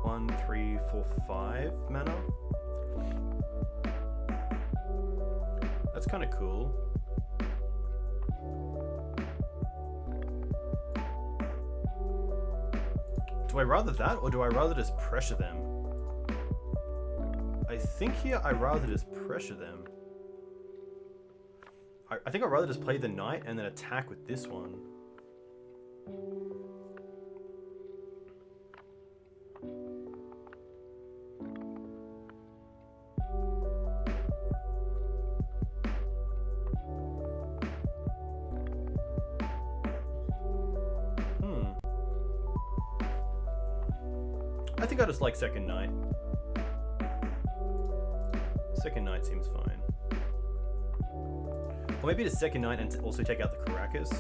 1, 3, 4, 5 mana. That's kind of cool. Do I rather that, or do I rather just pressure them? I think here I rather just pressure them. I think I'd rather just play the knight and then attack with this one. I think I just like second knight. Second knight seems fine. Or maybe the second knight and also take out the Caracas.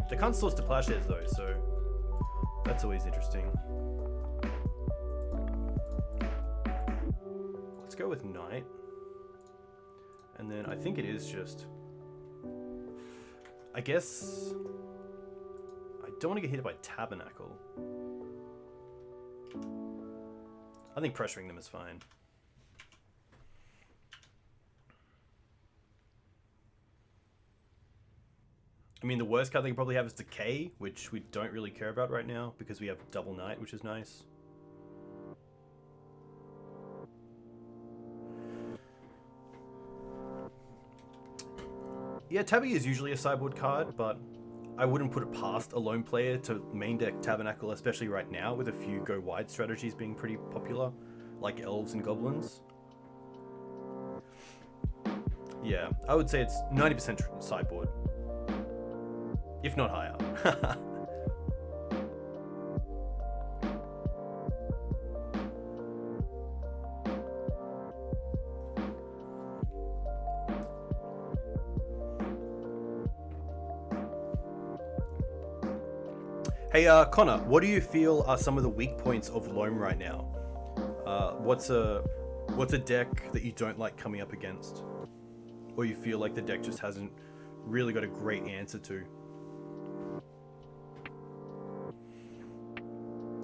They can't source to plowshares though, so that's always interesting. Let's go with knight. And then I think it is just... I guess... I don't want to get hit by Tabernacle. I think pressuring them is fine. I mean, the worst card they can probably have is Decay, which we don't really care about right now because we have double knight, which is nice. Yeah, Tabby is usually a sideboard card, but I wouldn't put it past a Loam player to main deck Tabernacle, especially right now with a few go wide strategies being pretty popular, like Elves and Goblins. Yeah, I would say it's 90% sideboard, if not higher. Hey, Connor, what do you feel are some of the weak points of Loam right now? What's a deck that you don't like coming up against? Or you feel like the deck just hasn't really got a great answer to?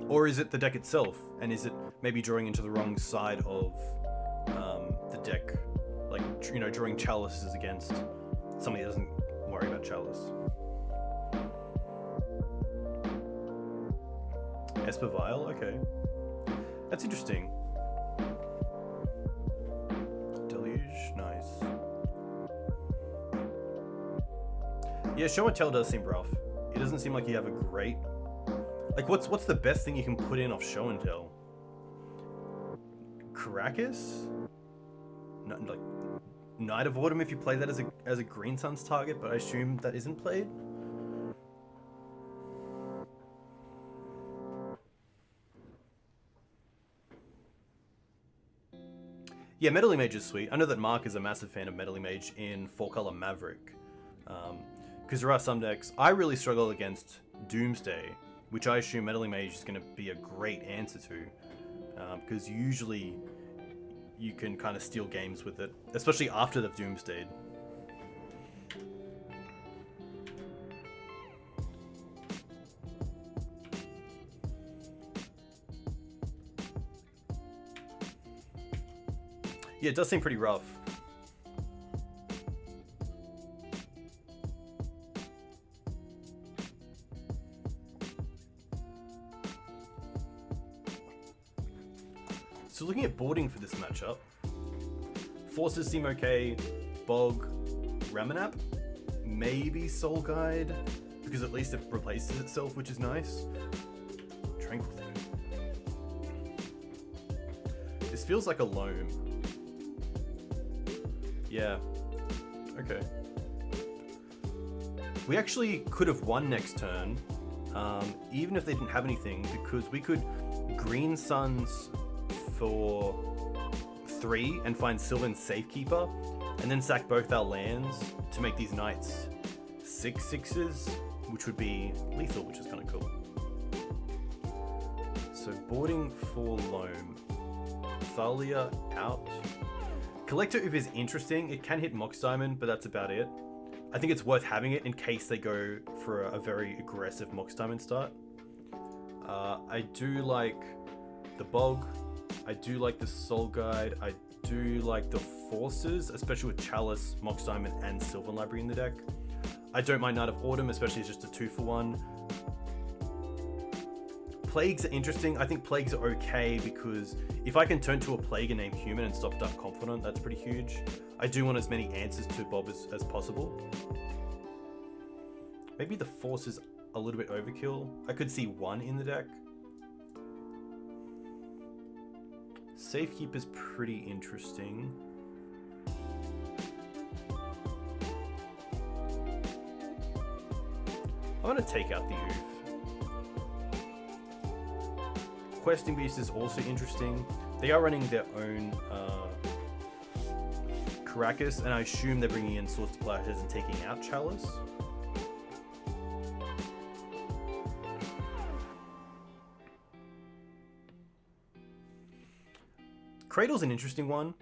Or is it the deck itself? And is it maybe drawing into the wrong side of the deck? Like, you know, drawing chalices against somebody that doesn't worry about chalice. Esper Vial, okay. That's interesting. Deluge, nice. Yeah, Show and Tell does seem rough. It doesn't seem like you have a great... Like, what's the best thing you can put in off Show and Tell? Caracas? No, like, Knight of Autumn if you play that as a Green Sun's target, but I assume that isn't played? Yeah, Meddling Mage is sweet. I know that Mark is a massive fan of Meddling Mage in 4-color Maverick. Because there are some decks... I really struggle against Doomsday, which I assume Meddling Mage is going to be a great answer to. Because usually you can kind of steal games with it, especially after they've Doomsdayed. Yeah, it does seem pretty rough. So looking at boarding for this matchup, Forces seem okay, Bog, Ramanap, maybe Soul Guide, because at least it replaces itself, which is nice. Tranquil Thing. This feels like a Loam. Yeah, okay. We actually could have won next turn, even if they didn't have anything, because we could Green Suns for 3 and find Sylvan Safekeeper, and then sack both our lands to make these knights 6/6s, which would be lethal, which is kind of cool. So boarding for Loam. Thalia out. Collector Oof is interesting. It can hit Mox Diamond, but that's about it. I think it's worth having it in case they go for a very aggressive Mox Diamond start. I do like the Bog. I do like the Soul Guide. I do like the Forces, especially with Chalice, Mox Diamond, and Sylvan Library in the deck. I don't mind Knight of Autumn, especially as just a 2-for-1. Plagues are interesting. I think Plagues are okay because if I can turn to a Plague and name Human and stop Dark Confidant, that's pretty huge. I do want as many answers to Bob as possible. Maybe the Force is a little bit overkill. I could see 1 in the deck. Safekeeper's pretty interesting. I'm going to take out the Oof. Questing Beast is also interesting. They are running their own Caracas, and I assume they're bringing in Sword Splashes and taking out Chalice. Cradle's an interesting one.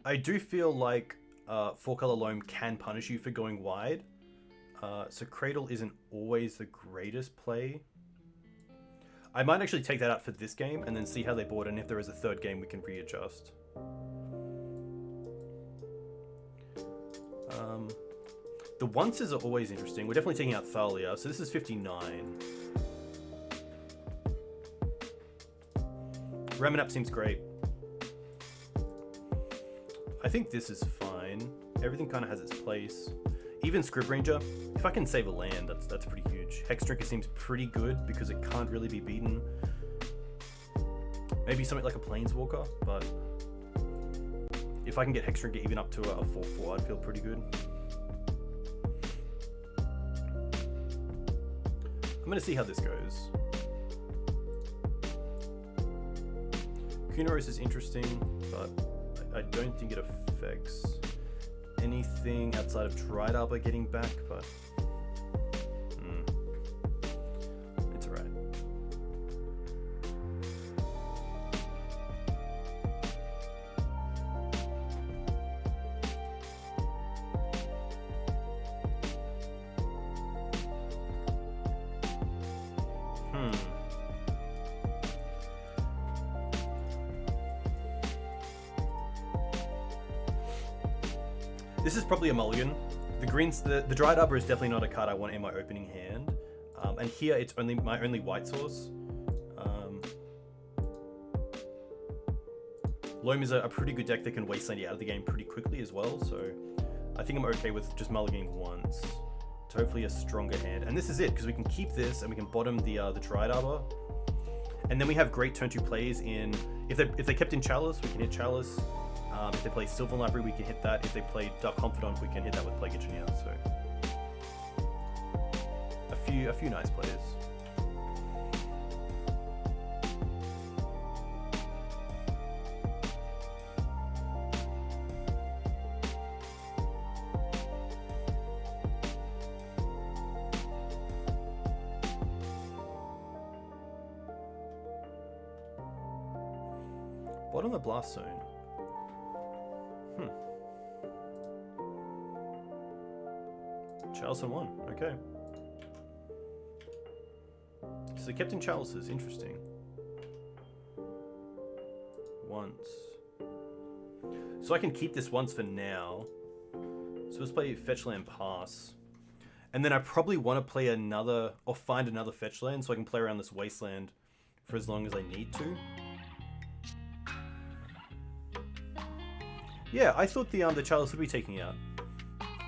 I do feel like 4-color Loam can punish you for going wide. So Cradle isn't always the greatest play. I might actually take that out for this game and then see how they board, and if there is a third game we can readjust. The onces are always interesting. We're definitely taking out Thalia, so this is 59. Reminap seems great. I think this is fine. Everything kind of has its place. Even Scrib Ranger, if I can save a land, that's pretty huge. Hex Drinker seems pretty good because it can't really be beaten. Maybe something like a Planeswalker, but if I can get Hex Drinker even up to a 4/4, I'd feel pretty good. I'm gonna see how this goes. Kunoros is interesting, but I don't think it affects anything outside of Dried Arbor getting back, but it's alright. This is probably a mulligan. The Dried Arbor is definitely not a card I want in my opening hand. And here it's only my only white source. Loam is a pretty good deck that can wasteland you out of the game pretty quickly as well, so I think I'm okay with just mulliganing once to hopefully a stronger hand. And this is it, because we can keep this and we can bottom the Dried Arbor. And then we have great turn 2 plays in, if they kept in Chalice, we can hit Chalice. If they play Sylvan Library, we can hit that. If they play Dark Confidant, we can hit that with Plague Engineer. So a few nice plays. Bottom of the Blast Zone. Chalice and 1, okay. So they kept in Chalices, interesting. Once. So I can keep this once for now. So let's play Fetch Land Pass. And then I probably want to play another, or find another Fetch Land so I can play around this Wasteland for as long as I need to. Yeah, I thought the Chalice would be taking out.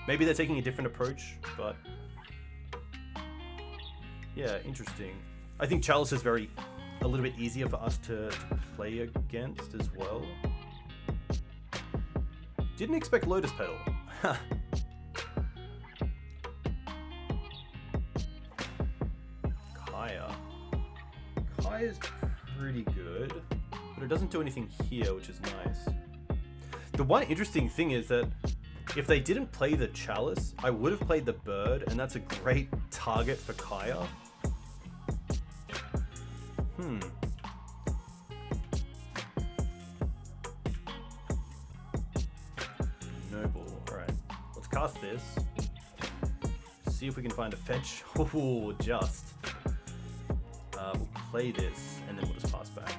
Maybe they're taking a different approach, but yeah, interesting. I think Chalice is a little bit easier for us to play against as well. Didn't expect Lotus Petal. Kaya's pretty good, but it doesn't do anything here, which is nice. The one interesting thing is that if they didn't play the Chalice, I would have played the Bird, and that's a great target for Kaya. Noble. Alright. Let's cast this. See if we can find a fetch. Oh, just. We'll play this, and then we'll just pass back.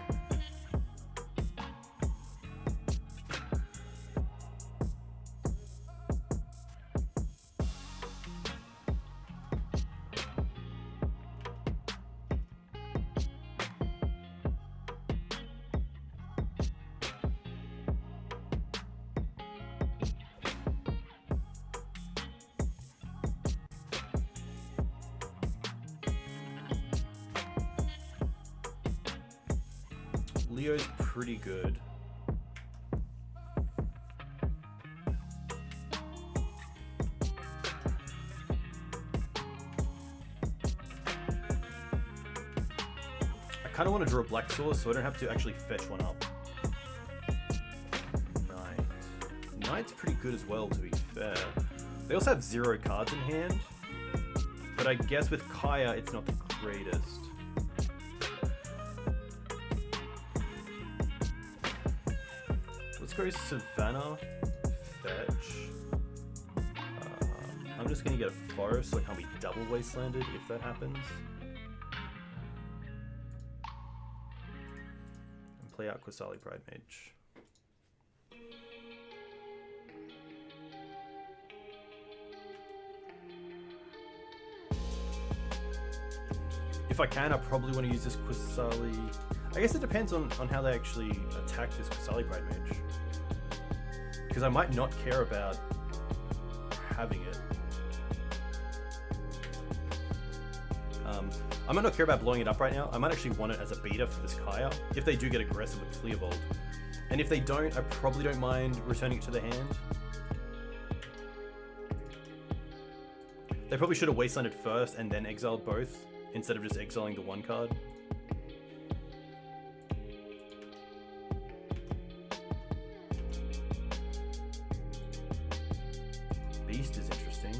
Leo's pretty good. I kind of want to draw a black source so I don't have to actually fetch one up. Knight. Knight's pretty good as well, to be fair. They also have 0 cards in hand, but I guess with Kaya it's not the greatest. Let's go Savannah, fetch. I'm just gonna get a forest so I can't be double wastelanded if that happens. And play out Qasali Pride Mage. If I can, I probably want to use this Qasali. I guess it depends on how they actually attack this Qasali Pride Mage. Because I might not care about having it. I might not care about blowing it up right now. I might actually want it as a beater for this Kaya, if they do get aggressive with Clearbolt. And if they don't, I probably don't mind returning it to the hand. They probably should have wastelanded first and then exiled both, instead of just exiling the one card. Beast is interesting.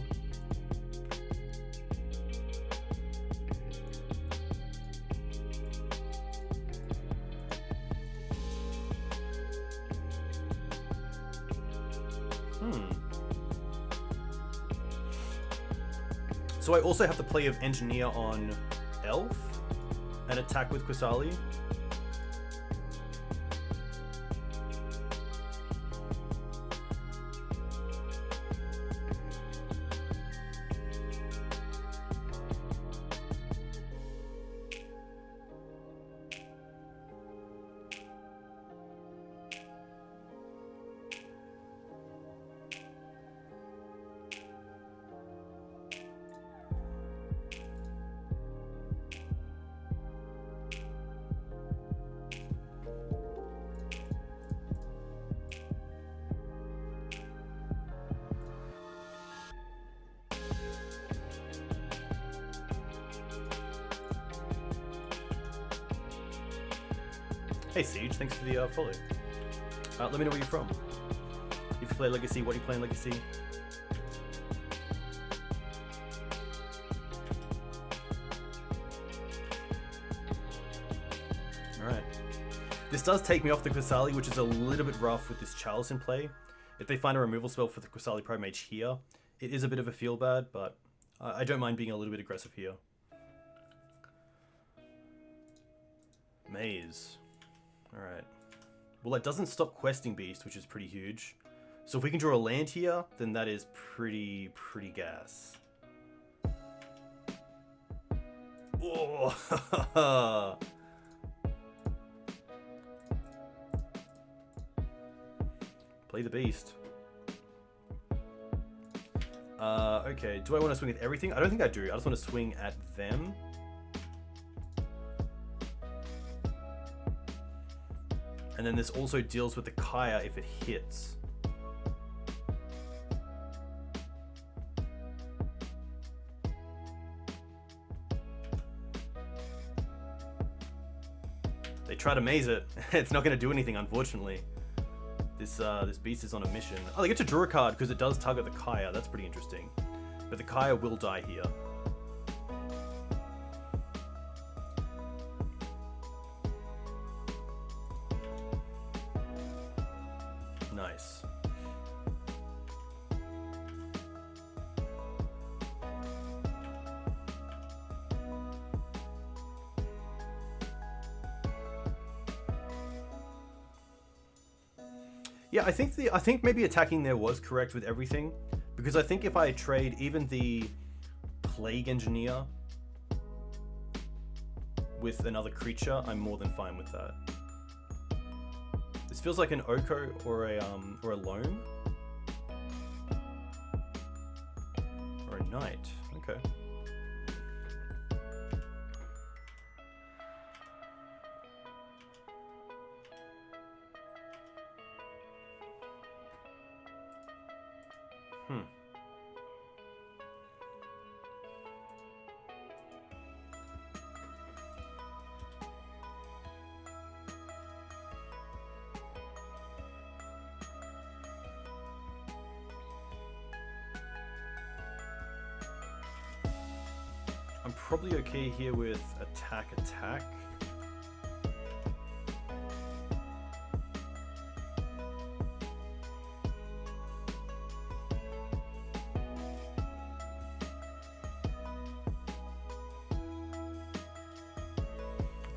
So I also have the play of Engineer on Elf and attack with Qasali. Hey Siege, thanks for the follow. Let me know where you're from. If you play Legacy, what do you play in Legacy? Alright. This does take me off the Qasali, which is a little bit rough with this Chalice in play. If they find a removal spell for the Qasali Prime Mage here, it is a bit of a feel bad, but I don't mind being a little bit aggressive here. Maze. Alright. Well, it doesn't stop questing Beast, which is pretty huge. So if we can draw a land here, then that is pretty gas. Oh! Play the Beast. Okay, do I want to swing at everything? I don't think I do. I just want to swing at them. And then this also deals with the Kaya if it hits. They try to maze it. It's not going to do anything, unfortunately. This beast is on a mission. Oh, they get to draw a card because it does target the Kaya. That's pretty interesting. But the Kaya will die here. Nice. Yeah, I think maybe attacking there was correct with everything, because I think if I trade even the Plague Engineer with another creature, I'm more than fine with that. This feels like an Oko or a Loam. Or a Knight. Okay. I'm probably okay here with attack.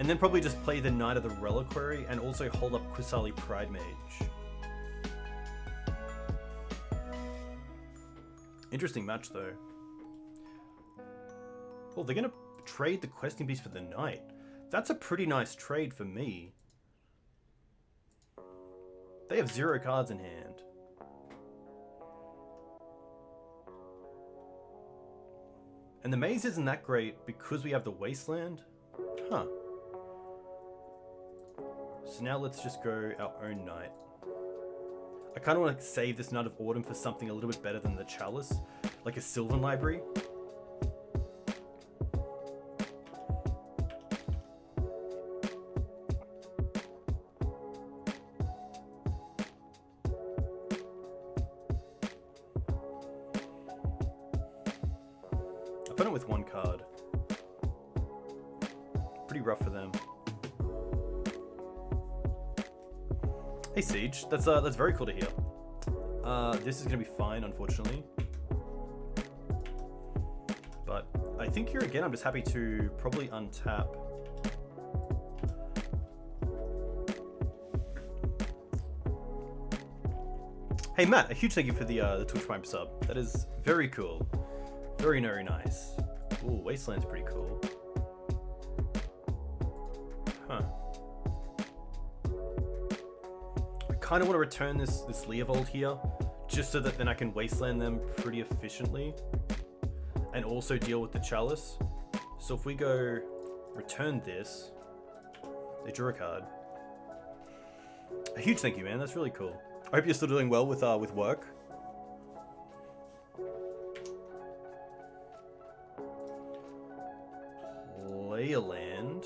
And then probably just play the Knight of the Reliquary and also hold up Qasali Pride Mage. Interesting match though. Oh, they're gonna trade the questing beast for the Knight. That's a pretty nice trade for me. They have 0 cards in hand. And the maze isn't that great because we have the Wasteland. Huh. So now let's just go our own Knight. I kind of want to save this Knight of Autumn for something a little bit better than the Chalice, like a Sylvan Library. I've done it with 1 card. Pretty rough for them. Hey Siege, that's very cool to hear. This is gonna be fine, unfortunately. But I think here again, I'm just happy to probably untap. Hey Matt, a huge thank you for the Twitch Prime sub. That is very cool. Very, very nice. Ooh, Wasteland's pretty cool. Huh. Kind of want to return this Leovold here, just so that then I can Wasteland them pretty efficiently, and also deal with the Chalice. So if we go return this, they draw a card. A huge thank you, man. That's really cool. I hope you're still doing well with work. Play a land.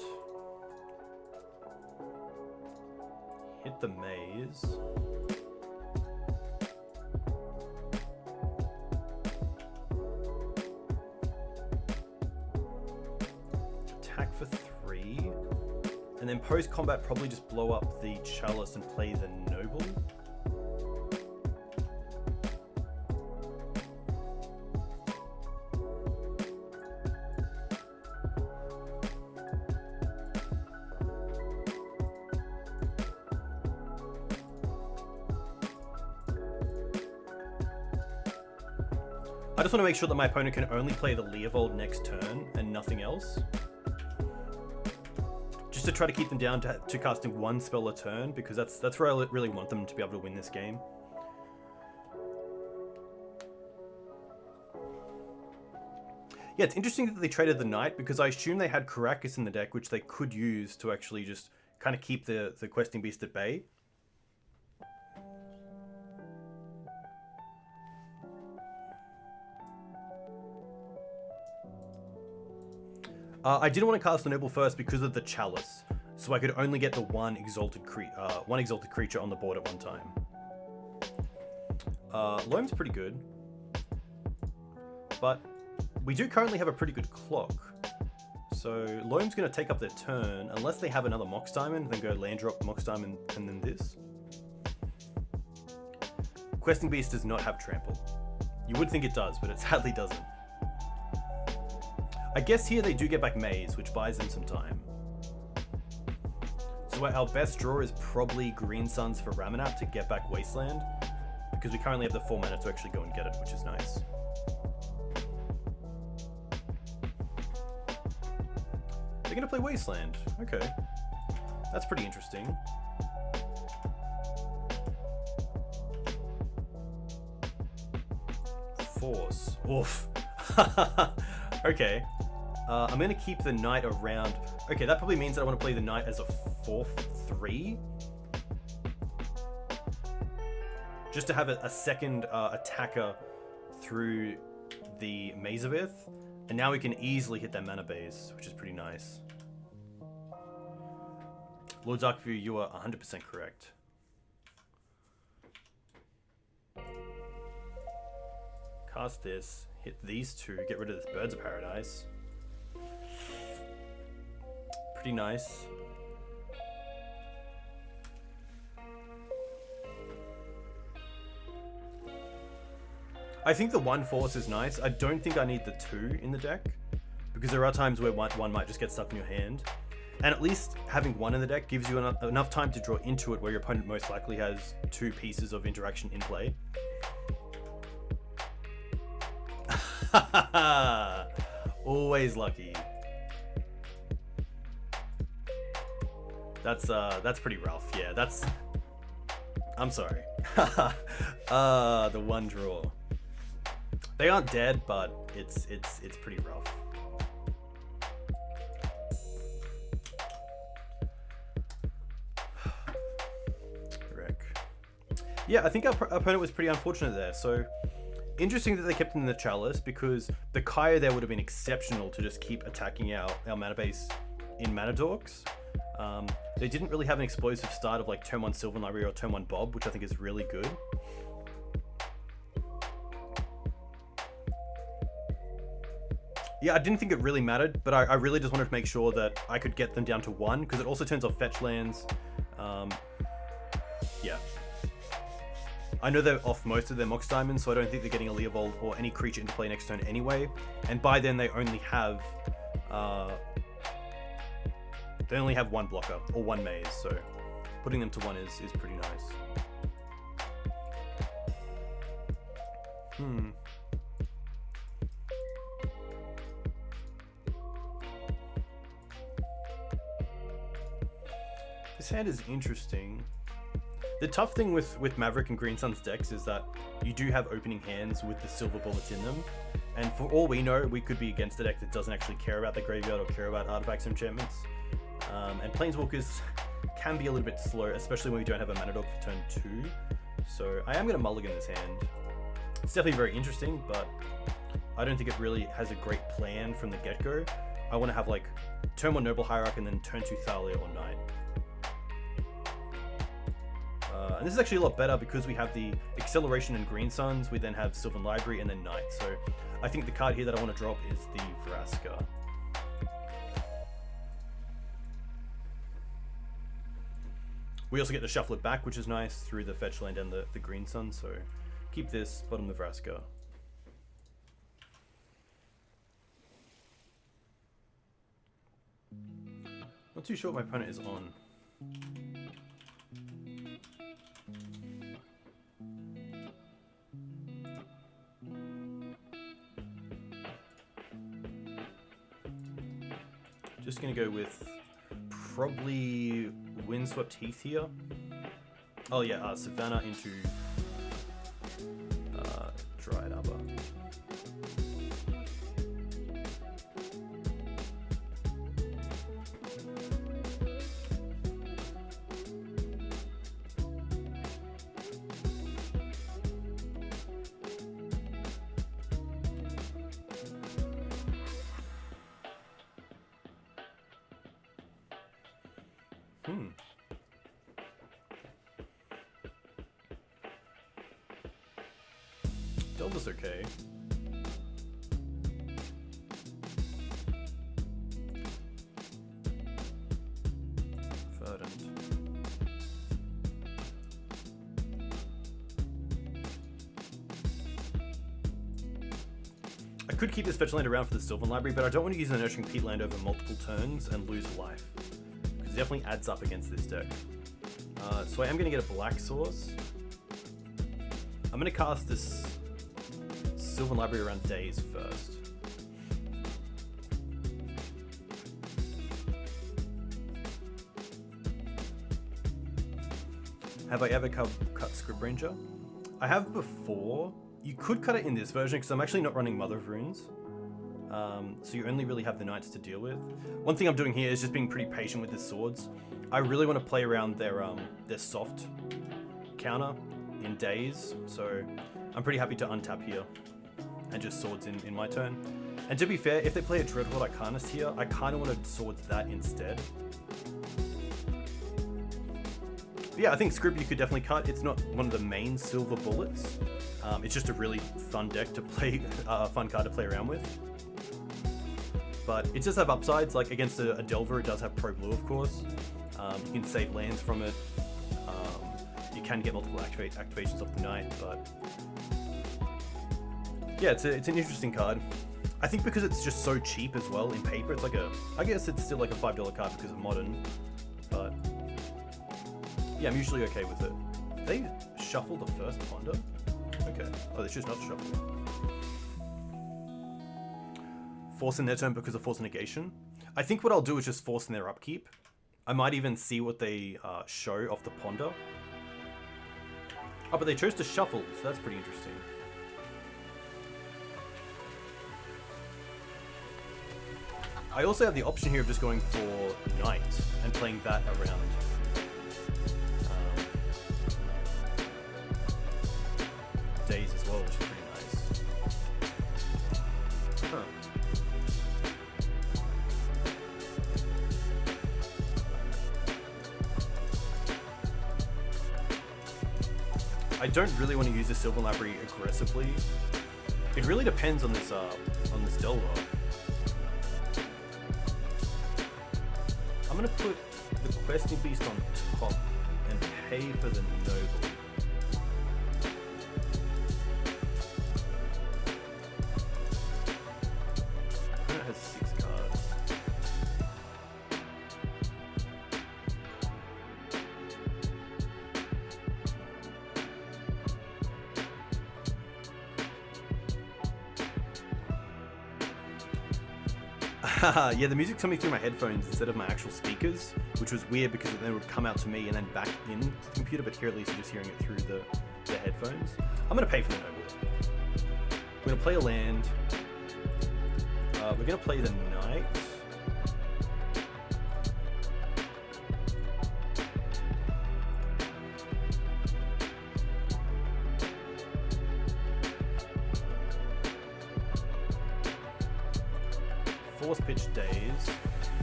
Hit the maze. Attack for 3. And then post-combat probably just blow up the Chalice and play the Noble. I just want to make sure that my opponent can only play the Leovold next turn and nothing else. Just to try to keep them down to casting 1 spell a turn, because that's where I really want them to be able to win this game. Yeah, it's interesting that they traded the Knight, because I assume they had Karakas in the deck, which they could use to actually just kind of keep the questing beast at bay. I didn't want to cast the Noble first because of the Chalice, so I could only get the one exalted creature on the board at one time. Loam's pretty good, but we do currently have a pretty good clock. So Loam's going to take up their turn, unless they have another Mox Diamond, then go land drop, Mox Diamond, and then this. Questing Beast does not have Trample. You would think it does, but it sadly doesn't. I guess here they do get back Maze, which buys them some time. So our best draw is probably Green Suns for Ramanap to get back Wasteland, because we currently have the 4 mana to actually go and get it, which is nice. They're gonna play Wasteland. Okay. That's pretty interesting. Force. Oof. Okay. I'm going to keep the Knight around. Okay, that probably means that I want to play the Knight as a 4/3. Just to have a second attacker through the Mazavith. And now we can easily hit that mana base, which is pretty nice. Lord Darkview, you are 100% correct. Cast this, hit these two, get rid of this Birds of Paradise. pretty nice. I think the 1 force is nice. I don't think I need the 2 in the deck, because there are times where one might just get stuck in your hand. And at least having 1 in the deck gives you enough time to draw into it where your opponent most likely has 2 pieces of interaction in play. Always lucky. That's pretty rough. Yeah, I'm sorry. The 1 draw. They aren't dead, but it's pretty rough. Wreck. Yeah, I think our opponent was pretty unfortunate there. So interesting that they kept him in the Chalice, because the Kaya there would have been exceptional to just keep attacking our mana base in Mana Dorks. They didn't really have an explosive start of like turn 1 Sylvan Library or turn 1 Bob, which I think is really good. Yeah, I didn't think it really mattered, but I really just wanted to make sure that I could get them down to 1, because it also turns off fetch lands. Yeah. I know they're off most of their Mox Diamonds, so I don't think they're getting a Leovold or any creature into play next turn anyway. And by then they only have 1 blocker, or 1 maze, so putting them to 1 is pretty nice. This hand is interesting. The tough thing with Maverick and Green Sun's decks is that you do have opening hands with the silver bullets in them. And for all we know, we could be against a deck that doesn't actually care about the graveyard or care about artifacts or enchantments. And Planeswalkers can be a little bit slow, especially when we don't have a mana dog for turn 2. So I am going to mulligan this hand. It's definitely very interesting, but I don't think it really has a great plan from the get-go. I want to have like turn 1 Noble Hierarch and then turn 2 Thalia or Knight. And this is actually a lot better because we have the Acceleration and Green Suns, we then have Sylvan Library and then Knight. So I think the card here that I want to drop is the Vraska. We also get to shuffle it back, which is nice, through the fetch land and the Green Sun, so keep this, bottom the Vraska. Not too sure what my opponent is on. Just gonna go with probably Windswept Heath here. Oh yeah, Savannah into Dryad Arbor. Delva's okay. Verdant. I could keep this fetch land around for the Sylvan Library, but I don't want to use the Nurturing Peat land over multiple turns and lose life, because it definitely adds up against this deck. So I am going to get a Black Source. I'm going to cast this Sylvan Library around Days first. Have I ever cut Script Ranger? I have before. You could cut it in this version because I'm actually not running Mother of Runes. So you only really have the Knights to deal with. One thing I'm doing here is just being pretty patient with the swords. I really want to play around their soft counter in Days, so I'm pretty happy to untap here and just swords in my turn. And to be fair, if they play a Dreadhorde Icarnist here, I kind of want to swords that instead. But yeah, I think Scrib you could definitely cut. It's not one of the main silver bullets. It's just a really fun deck to play, fun card to play around with. but it does have upsides. Like against a Delver, it does have Pro Blue, of course. You can save lands from it. You can get multiple activations of the night, but yeah, it's an interesting card. I think because it's just so cheap as well in paper, it's like I guess it's still like a $5 card because of modern, but yeah, I'm usually okay with it. They shuffle the first Ponder? Okay. Oh, they choose not to shuffle. Force in their turn because of Force Negation. I think what I'll do is just force in their upkeep. I might even see what they show off the Ponder. Oh, but they chose to shuffle, so that's pretty interesting. I also have the option here of just going for Knight and playing that around Days as well, which is pretty nice. Huh. I don't really want to use the Silver Library aggressively. It really depends on this Delver. I'm gonna put the Questing Beast on top and pay for the Noble. It has 6 cards. Yeah, the music's coming through my headphones instead of my actual speakers, which was weird because then it would come out to me and then back into the computer, but here at least you're just hearing it through the headphones. I'm going to pay for the Noble. We're going to play a land. We're going to play the Knight. Force Pitch Days.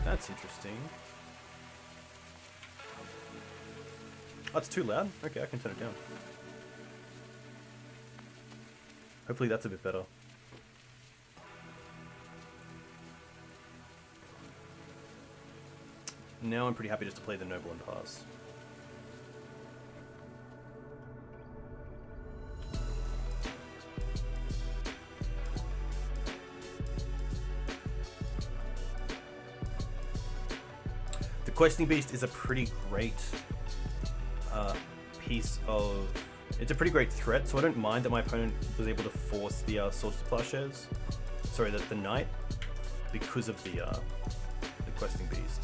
That's interesting. Oh, it's too loud? Okay, I can turn it down. Hopefully that's a bit better. Now I'm pretty happy just to play the Noble and pass. The Questing Beast is a pretty great piece of... It's a pretty great threat, so I don't mind that my opponent was able to force the Swords to Plowshares. Sorry, the Knight, because of the Questing Beast.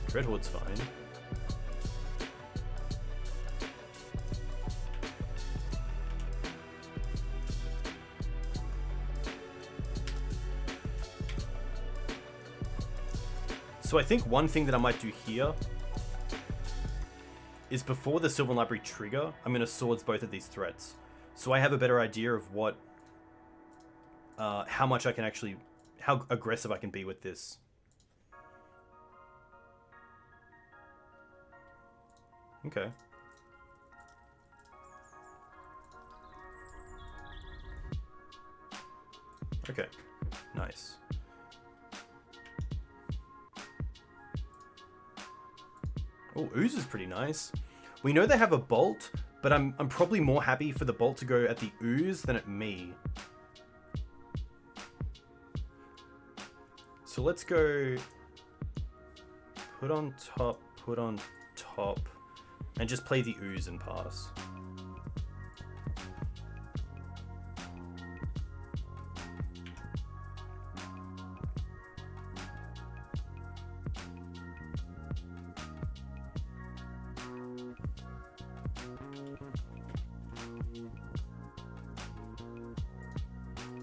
Dreadhoard's fine. So I think one thing that I might do here is before the Sylvan Library trigger, I'm going to Swords both of these threats. So I have a better idea of what, how much I can actually, how aggressive I can be with this. Okay. Okay, nice. Oh, Ooze is pretty nice. We know they have a Bolt, but I'm probably more happy for the Bolt to go at the Ooze than at me. So let's go put on top, and just play the Ooze and pass.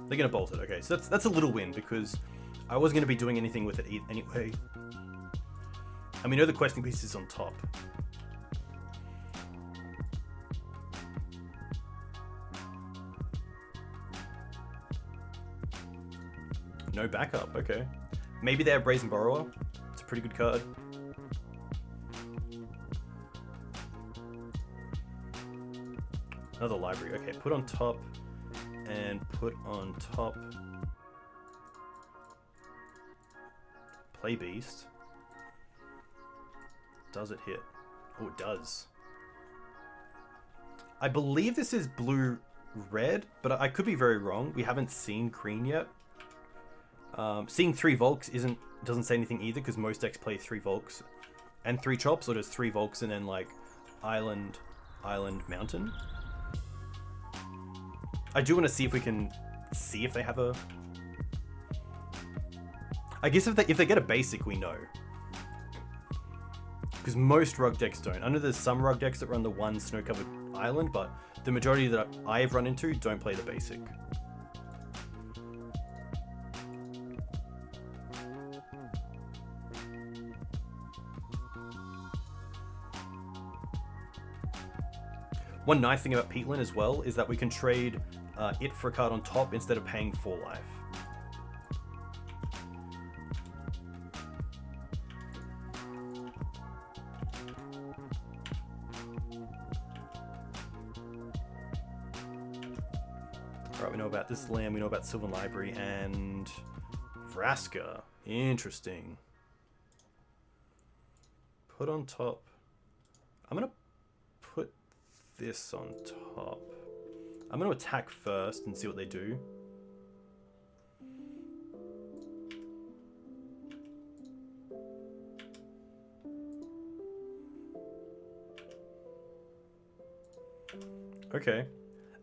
They're gonna bolt it, okay. So that's a little win because I wasn't gonna be doing anything with it anyway. And we know the Questing Beast is on top. No backup, okay. Maybe they have Brazen Borrower. It's a pretty good card. Another library, okay. Put on top and put on top Play Beast. Does it hit? Oh, it does. I believe this is blue-red, but I could be very wrong. We haven't seen green yet. Seeing 3 Volks doesn't say anything either, because most decks play 3 Volks and 3 Chops, or just 3 Volks and then like Island, Mountain. I do want to see if we can see if they have a... I guess if they get a basic, we know. Because most rug decks don't. I know there's some rug decks that run the 1 snow-covered island, but the majority that I have run into don't play the basic. One nice thing about Peatland as well is that we can trade it for a card on top instead of paying 4 life. Alright, we know about this land, we know about Sylvan Library, and Vraska. Interesting. Put on top. I'm going to put this on top. I'm going to attack first and see what they do. Okay.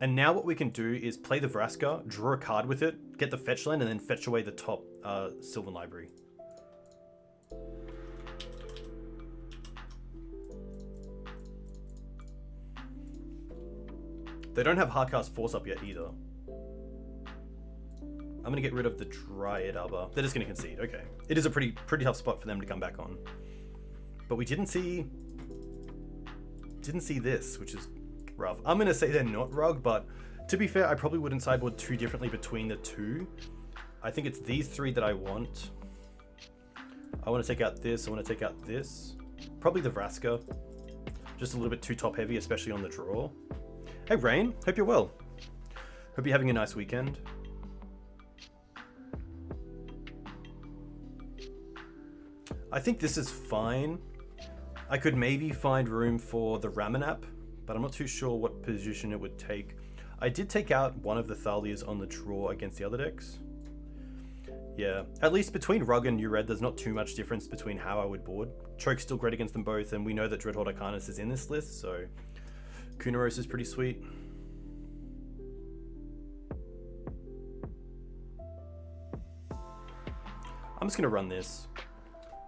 And now what we can do is play the Vraska, draw a card with it, get the fetch land, and then fetch away the top Sylvan Library. They don't have Hardcast Force up yet either. I'm going to get rid of the Dryad Arbor. They're just going to concede. Okay. It is a pretty tough spot for them to come back on. But we didn't see this, which is rough. I'm going to say they're not rug, but to be fair, I probably wouldn't sideboard too differently between the two. I think it's these 3 that I want. I want to take out this. I want to take out this. Probably the Vraska. Just a little bit too top heavy, especially on the draw. Hey Rain, hope you're well. Hope you're having a nice weekend. I think this is fine. I could maybe find room for the Ramanap, but I'm not too sure what position it would take. I did take out one of the Thalias on the draw against the other decks. Yeah, at least between Rug and New Red, there's not too much difference between how I would board. Choke's still great against them both, and we know that Dreadhorde Arcanus is in this list, so Kunaros is pretty sweet. I'm just going to run this.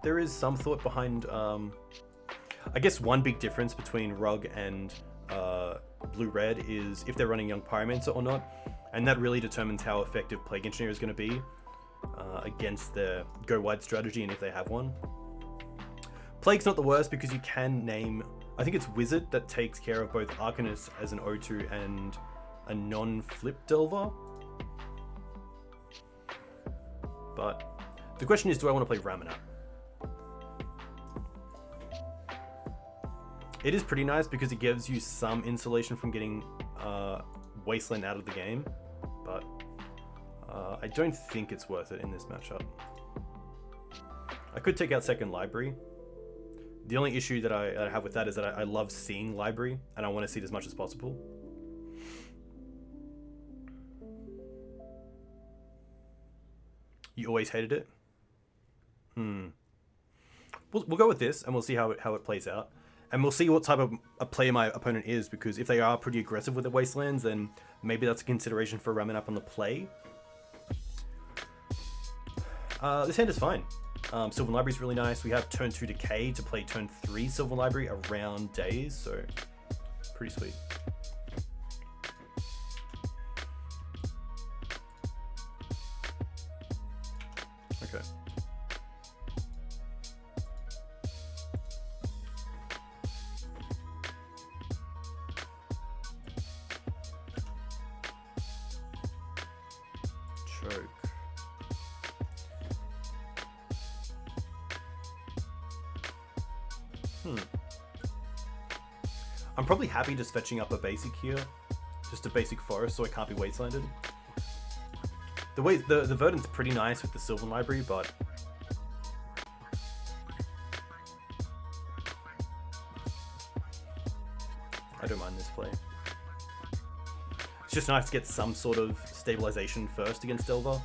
There is some thought behind... I guess one big difference between Rug and Blue-Red is if they're running Young Pyromancer or not, and that really determines how effective Plague Engineer is going to be against their go wide strategy, and if they have one. Plague's not the worst because you can name... I think it's Wizard that takes care of both Arcanus as an O2 and a non-flip Delver. But the question is, do I want to play Ramanap? It is pretty nice because it gives you some insulation from getting Wasteland out of the game, but I don't think it's worth it in this matchup. I could take out second Library. The only issue that I have with that is that I love seeing Library, and I want to see it as much as possible. You always hated it? We'll go with this, and we'll see how it plays out. And we'll see what type of a player my opponent is, because if they are pretty aggressive with the Wastelands, then maybe that's a consideration for ramming up on the play. This hand is fine. Sylvan Library is really nice. We have turn 2 Decay to play turn 3 Sylvan Library around days, so pretty sweet. Okay. Choke. I'm probably happy just fetching up a basic here Just a basic forest, so it can't be wastelanded. The verdant's pretty nice with the Sylvan Library, but I don't mind this play. It's just nice to get some sort of stabilization first against Delver,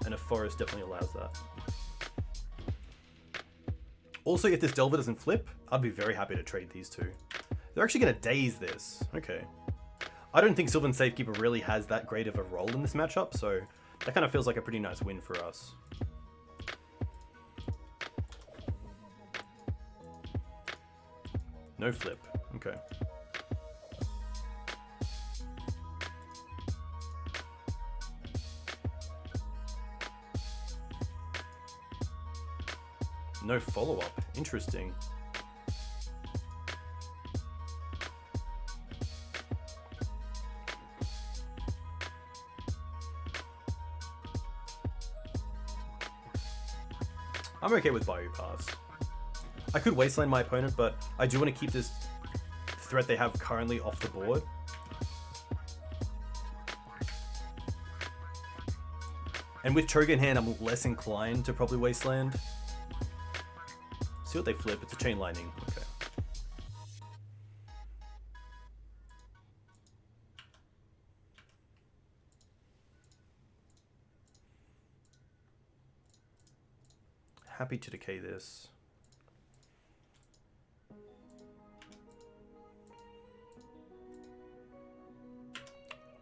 and a forest definitely allows that. Also, if this Delver doesn't flip, I'd be very happy to trade these two. They're actually going to daze this. Okay. I don't think Sylvan Safekeeper really has that great of a role in this matchup, so that kind of feels like a pretty nice win for us. No flip. Okay. No follow-up. Interesting. I'm okay with Bayou Pass. I could wasteland my opponent, but I do want to keep this threat they have currently off the board. And with Choga in hand, I'm less inclined to probably wasteland. See what they flip. It's a Chain Lightning. Okay. Happy to decay this.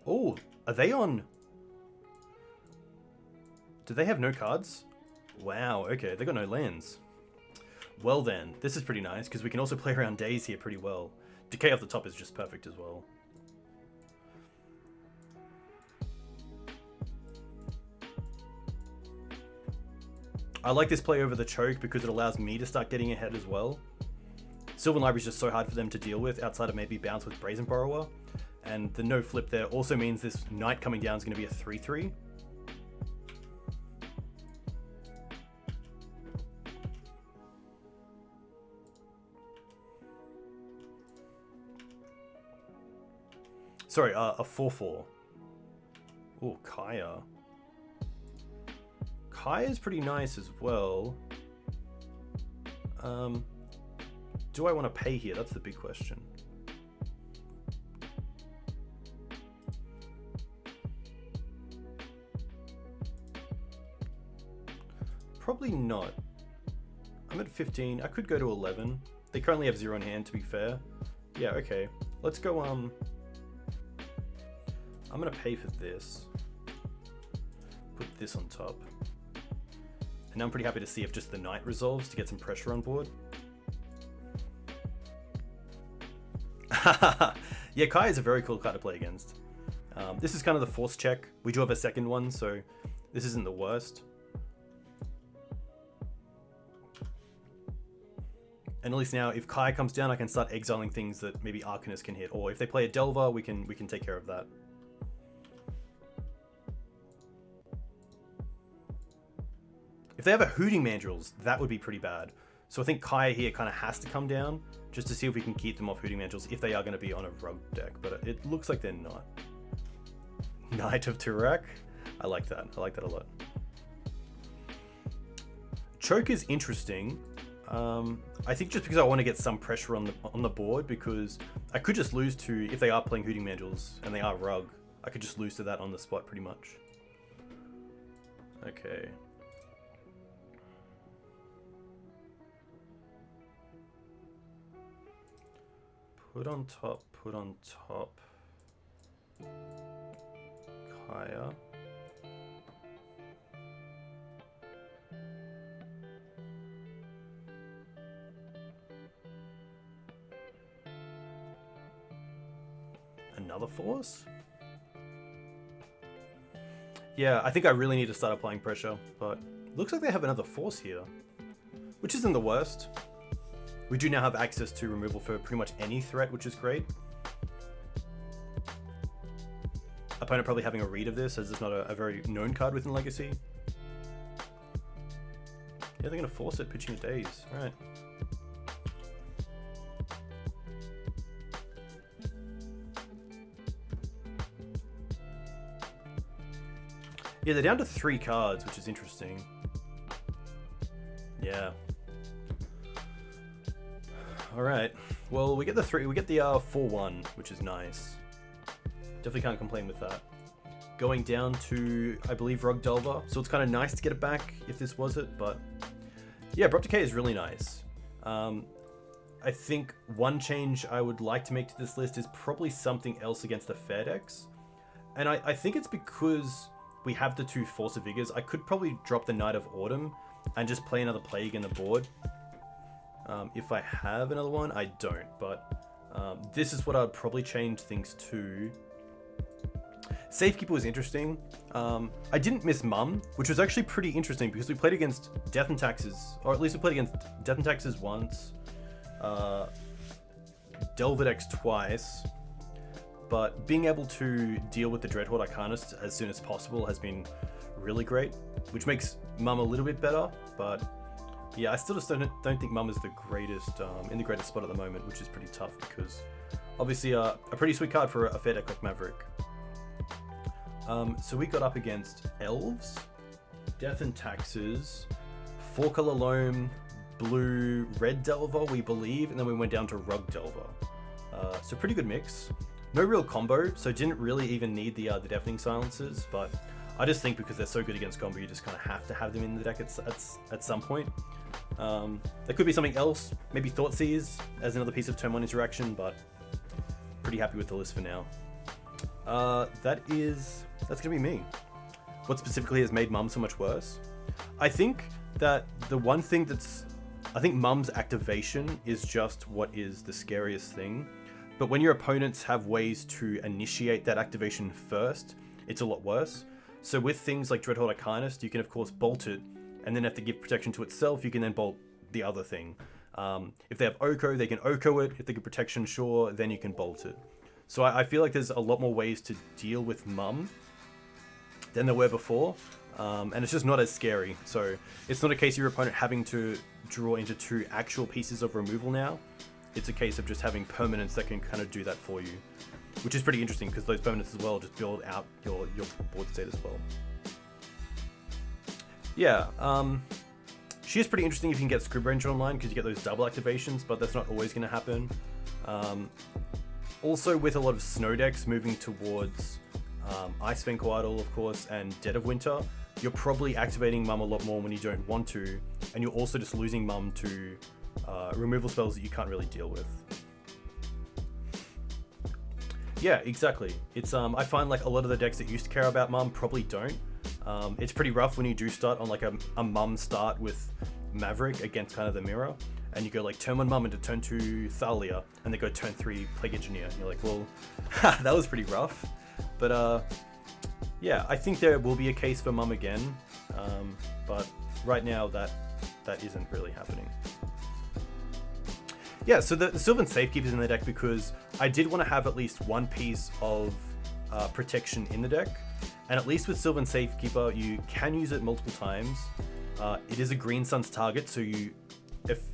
Oh, are they on? Do they have no cards? Wow, okay, they got no lands. Well then, this is pretty nice, because we can also play around days here pretty well. Decay off the top is just perfect as well. I like this play over the choke because it allows me to start getting ahead as well. Sylvan Library is just so hard for them to deal with outside of maybe bounce with Brazen Borrower. And the no flip there also means this knight coming down is going to be a 3/3. Sorry, a 4/4. Oh, Kaya. Kaya's pretty nice as well. Do I want to pay here? That's the big question. Probably not. I'm at 15. I could go to 11. They currently have 0 in hand, to be fair. Yeah, okay. Let's go, I'm gonna pay for this. Put this on top. And now I'm pretty happy to see if just the knight resolves to get some pressure on board. Yeah, Kai is a very cool card to play against. This is kind of the force check. We do have a second one, so this isn't the worst. And at least now, if Kai comes down, I can start exiling things that maybe Arcanist can hit. Or if they play a Delver, we can take care of that. If they have a Hooting Mandrills, that would be pretty bad. So I think Kaya here kind of has to come down just to see if we can keep them off Hooting Mandrills if they are going to be on a Rug deck. But it looks like they're not. Knight of Turak. I like that. I like that a lot. Choke is interesting. I think just because I want to get some pressure on the board, because I could just lose to, if they are playing Hooting Mandrills and they are Rug, I could just lose to that on the spot pretty much. Okay. Put on top, put on top. Kaya. Another force? Yeah, I think I really need to start applying pressure, but looks like they have another force here, which isn't the worst. We do now have access to removal for pretty much any threat, which is great. Opponent probably having a read of this, as it's not a very known card within Legacy. Yeah, they're going to force it, pitching a Daze. Alright. Yeah, they're down to 3 cards, which is interesting. Yeah. All right. Well, we get the 4/1, which is nice. Definitely can't complain with that. Going down to, I believe, Rug Delver, so it's kind of nice to get it back if this was it, but yeah, Abrupt Decay is really nice. I think one change I would like to make to this list is probably something else against the fair decks, and I think it's because we have the 2 Force of Vigors. I could probably drop the Knight of Autumn and just play another Plague in the board. If I have another one, I don't, but this is what I'd probably change things to. Safekeeper was interesting. I didn't miss Mum, which was actually pretty interesting because we played against Death and Taxes, or at least we played against Death and Taxes once, Delvedex twice, but being able to deal with the Dreadhorde Arcanist as soon as possible has been really great, which makes Mum a little bit better, but yeah, I still just don't think Mum is the greatest, in the greatest spot at the moment, which is pretty tough because obviously a pretty sweet card for a fair deck like Maverick. So we got up against Elves, Death and Taxes, 4-color Loam, blue, red Delver, we believe, and then we went down to Rug Delver. So pretty good mix. No real combo, so didn't really even need the Deafening Silences, but I just think because they're so good against combo, you just kind of have to have them in the deck at some point. There could be something else, maybe Thoughtseize as another piece of turn 1 interaction, but pretty happy with the list for now. That's gonna be me. What specifically has made Mum so much worse? I think that the one thing I think Mum's activation is just what is the scariest thing. But when your opponents have ways to initiate that activation first, it's a lot worse. So with things like Dreadhorde Arcanist, you can of course bolt it, and then if they give protection to itself, you can then bolt the other thing. If they have Oko, they can Oko it. If they give protection, sure, then you can bolt it. So I feel like there's a lot more ways to deal with Mum than there were before, and it's just not as scary. So it's not a case of your opponent having to draw into 2 actual pieces of removal now. It's a case of just having permanents that can kind of do that for you, which is pretty interesting because those permanents as well just build out your board state as well. Yeah, she is pretty interesting if you can get Scrib Ranger online because you get those double activations, but that's not always going to happen. Also, with a lot of snow decks moving towards Ice Idol, of course, and Dead of Winter, you're probably activating Mum a lot more when you don't want to, and you're also just losing Mum to removal spells that you can't really deal with. Yeah, exactly. It's I find like a lot of the decks that used to care about Mum probably don't. It's pretty rough when you do start on like a Mum start with Maverick against kind of the mirror, and you go like turn 1 Mum into turn 2 Thalia, and they go turn 3 Plague Engineer, and you're like, well, that was pretty rough. But yeah, I think there will be a case for Mum again, but right now that isn't really happening. Yeah, so the Sylvan Safekeeper's in the deck because I did want to have at least one piece of protection in the deck, and at least with Sylvan Safekeeper, you can use it multiple times. It is a Green Sun's target, so you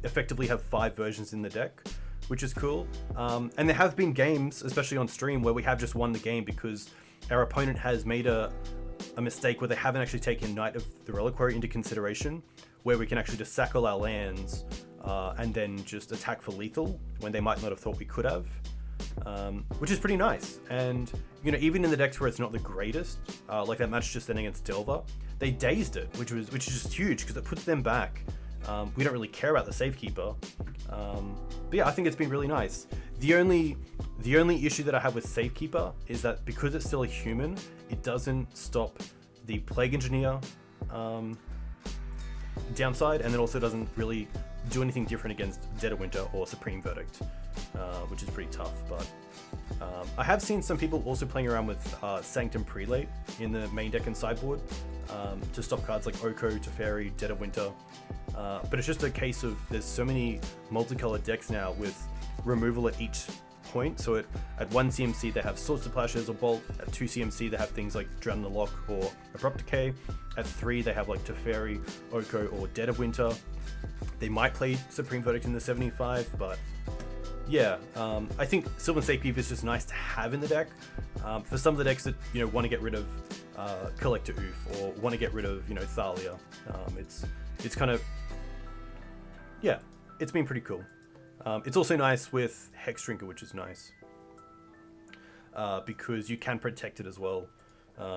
effectively have 5 versions in the deck, which is cool. And there have been games, especially on stream, where we have just won the game because our opponent has made a mistake where they haven't actually taken Knight of the Reliquary into consideration, where we can actually just sack all our lands and then just attack for lethal when they might not have thought we could have, which is pretty nice. And you know, even in the decks where it's not the greatest, like that match just then against Delver, they dazed it, which is just huge because it puts them back. We don't really care about the Safekeeper, but yeah, I think it's been really nice. The only issue that I have with Safekeeper is that because it's still a human, it doesn't stop the Plague Engineer downside, and it also doesn't really do anything different against Dead of Winter or Supreme Verdict, which is pretty tough. But I have seen some people also playing around with Sanctum Prelate in the main deck and sideboard to stop cards like Oko, Teferi, Dead of Winter. But it's just a case of there's so many multicolored decks now with removal at each point. So at 1 CMC they have Swords to Plowshares or Bolt. At 2 CMC they have things like Drown in the Lock or Abrupt Decay. At 3 they have like Teferi, Oko, or Dead of Winter. They might play Supreme Verdict in the 75, but yeah, I think Sylvan Safekeeper is just nice to have in the deck. For some of the decks that want to get rid of collector oof or want to get rid of, you know, Thalia. It's kind of, yeah, it's been pretty cool. It's also nice with Hex Drinker, which is nice because you can protect it as well,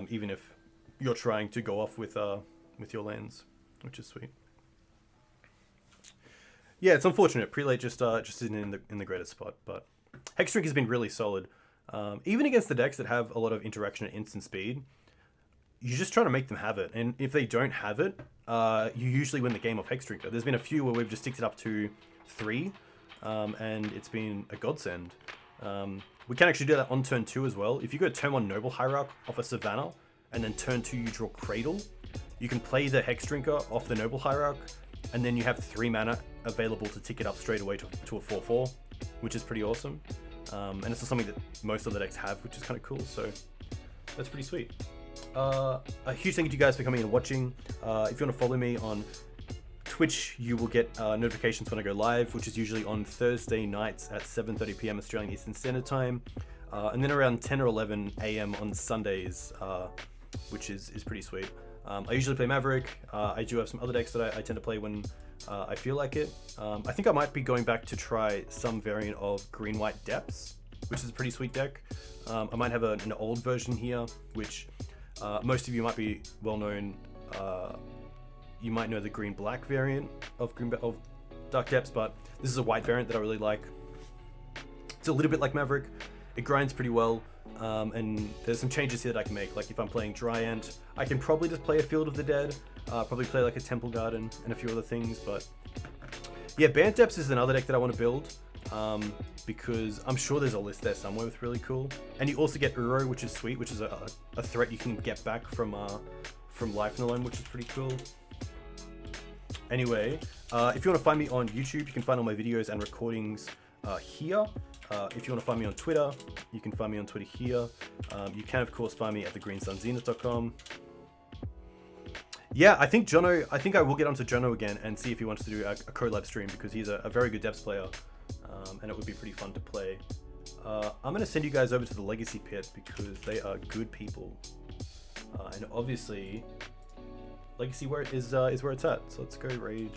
even if you're trying to go off with your lands, which is sweet. Yeah, it's unfortunate. Prelate just isn't in the greatest spot, but Hex Drink has been really solid. Even against the decks that have a lot of interaction at instant speed, you're just trying to make them have it. And if they don't have it, you usually win the game off Hex Drinker. There's been a few where we've just ticked it up to 3, and it's been a godsend. We can actually do that on turn 2 as well. If you go turn 1 Noble Hierarch off a Savannah, and then turn 2 you draw Cradle, you can play the Hex Drinker off the Noble Hierarch, and then you have 3 mana available to tick it up straight away to a 4/4, which is pretty awesome. And it's something that most of the decks have, which is kind of cool, so that's pretty sweet. A huge thank you to you guys for coming and watching. If you want to follow me on Twitch, you will get notifications when I go live, which is usually on Thursday nights at 7:30 p.m. Australian Eastern Standard Time, and then around 10 or 11 a.m. on Sundays, which is pretty sweet. I usually play Maverick. I do have some other decks that I tend to play when I feel like it. I think I might be going back to try some variant of Green-White Depths, which is a pretty sweet deck. I might have an old version here, which most of you might be well known. You might know the Green-Black variant of Dark Depths, but this is a white variant that I really like. It's a little bit like Maverick. It grinds pretty well, and there's some changes here that I can make. Like if I'm playing Dry Ant, I can probably just play a Field of the Dead, probably play like a Temple Garden and a few other things. But yeah, Bant Depths is another deck that I want to build, because I'm sure there's a list there somewhere with really cool. And you also get Uro, which is sweet, which is a threat you can get back from Life in the Loam, which is pretty cool. Anyway, if you want to find me on YouTube, you can find all my videos and recordings here. If you want to find me on Twitter, you can find me on Twitter here. You can, of course, find me at thegreensunzenith.com. Yeah, I think I will get onto Jono again and see if he wants to do a collab stream, because he's a very good depths player, and it would be pretty fun to play. I'm going to send you guys over to the Legacy Pit because they are good people. And obviously, Legacy is where it's at. So let's go raid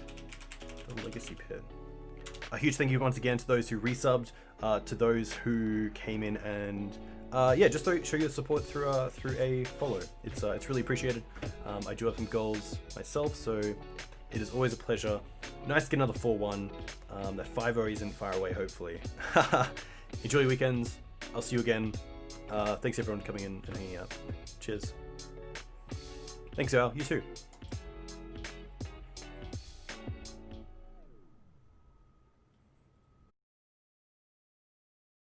the Legacy Pit. A huge thank you once again to those who resubbed, to those who came in and just to show your support through a follow. It's really appreciated. I do have some goals myself, so it is always a pleasure. Nice to get another 4-1. That 5-0 isn't far away, hopefully. Enjoy your weekends. I'll see you again. Thanks everyone for coming in and hanging out. Cheers. Thanks, Al. You too.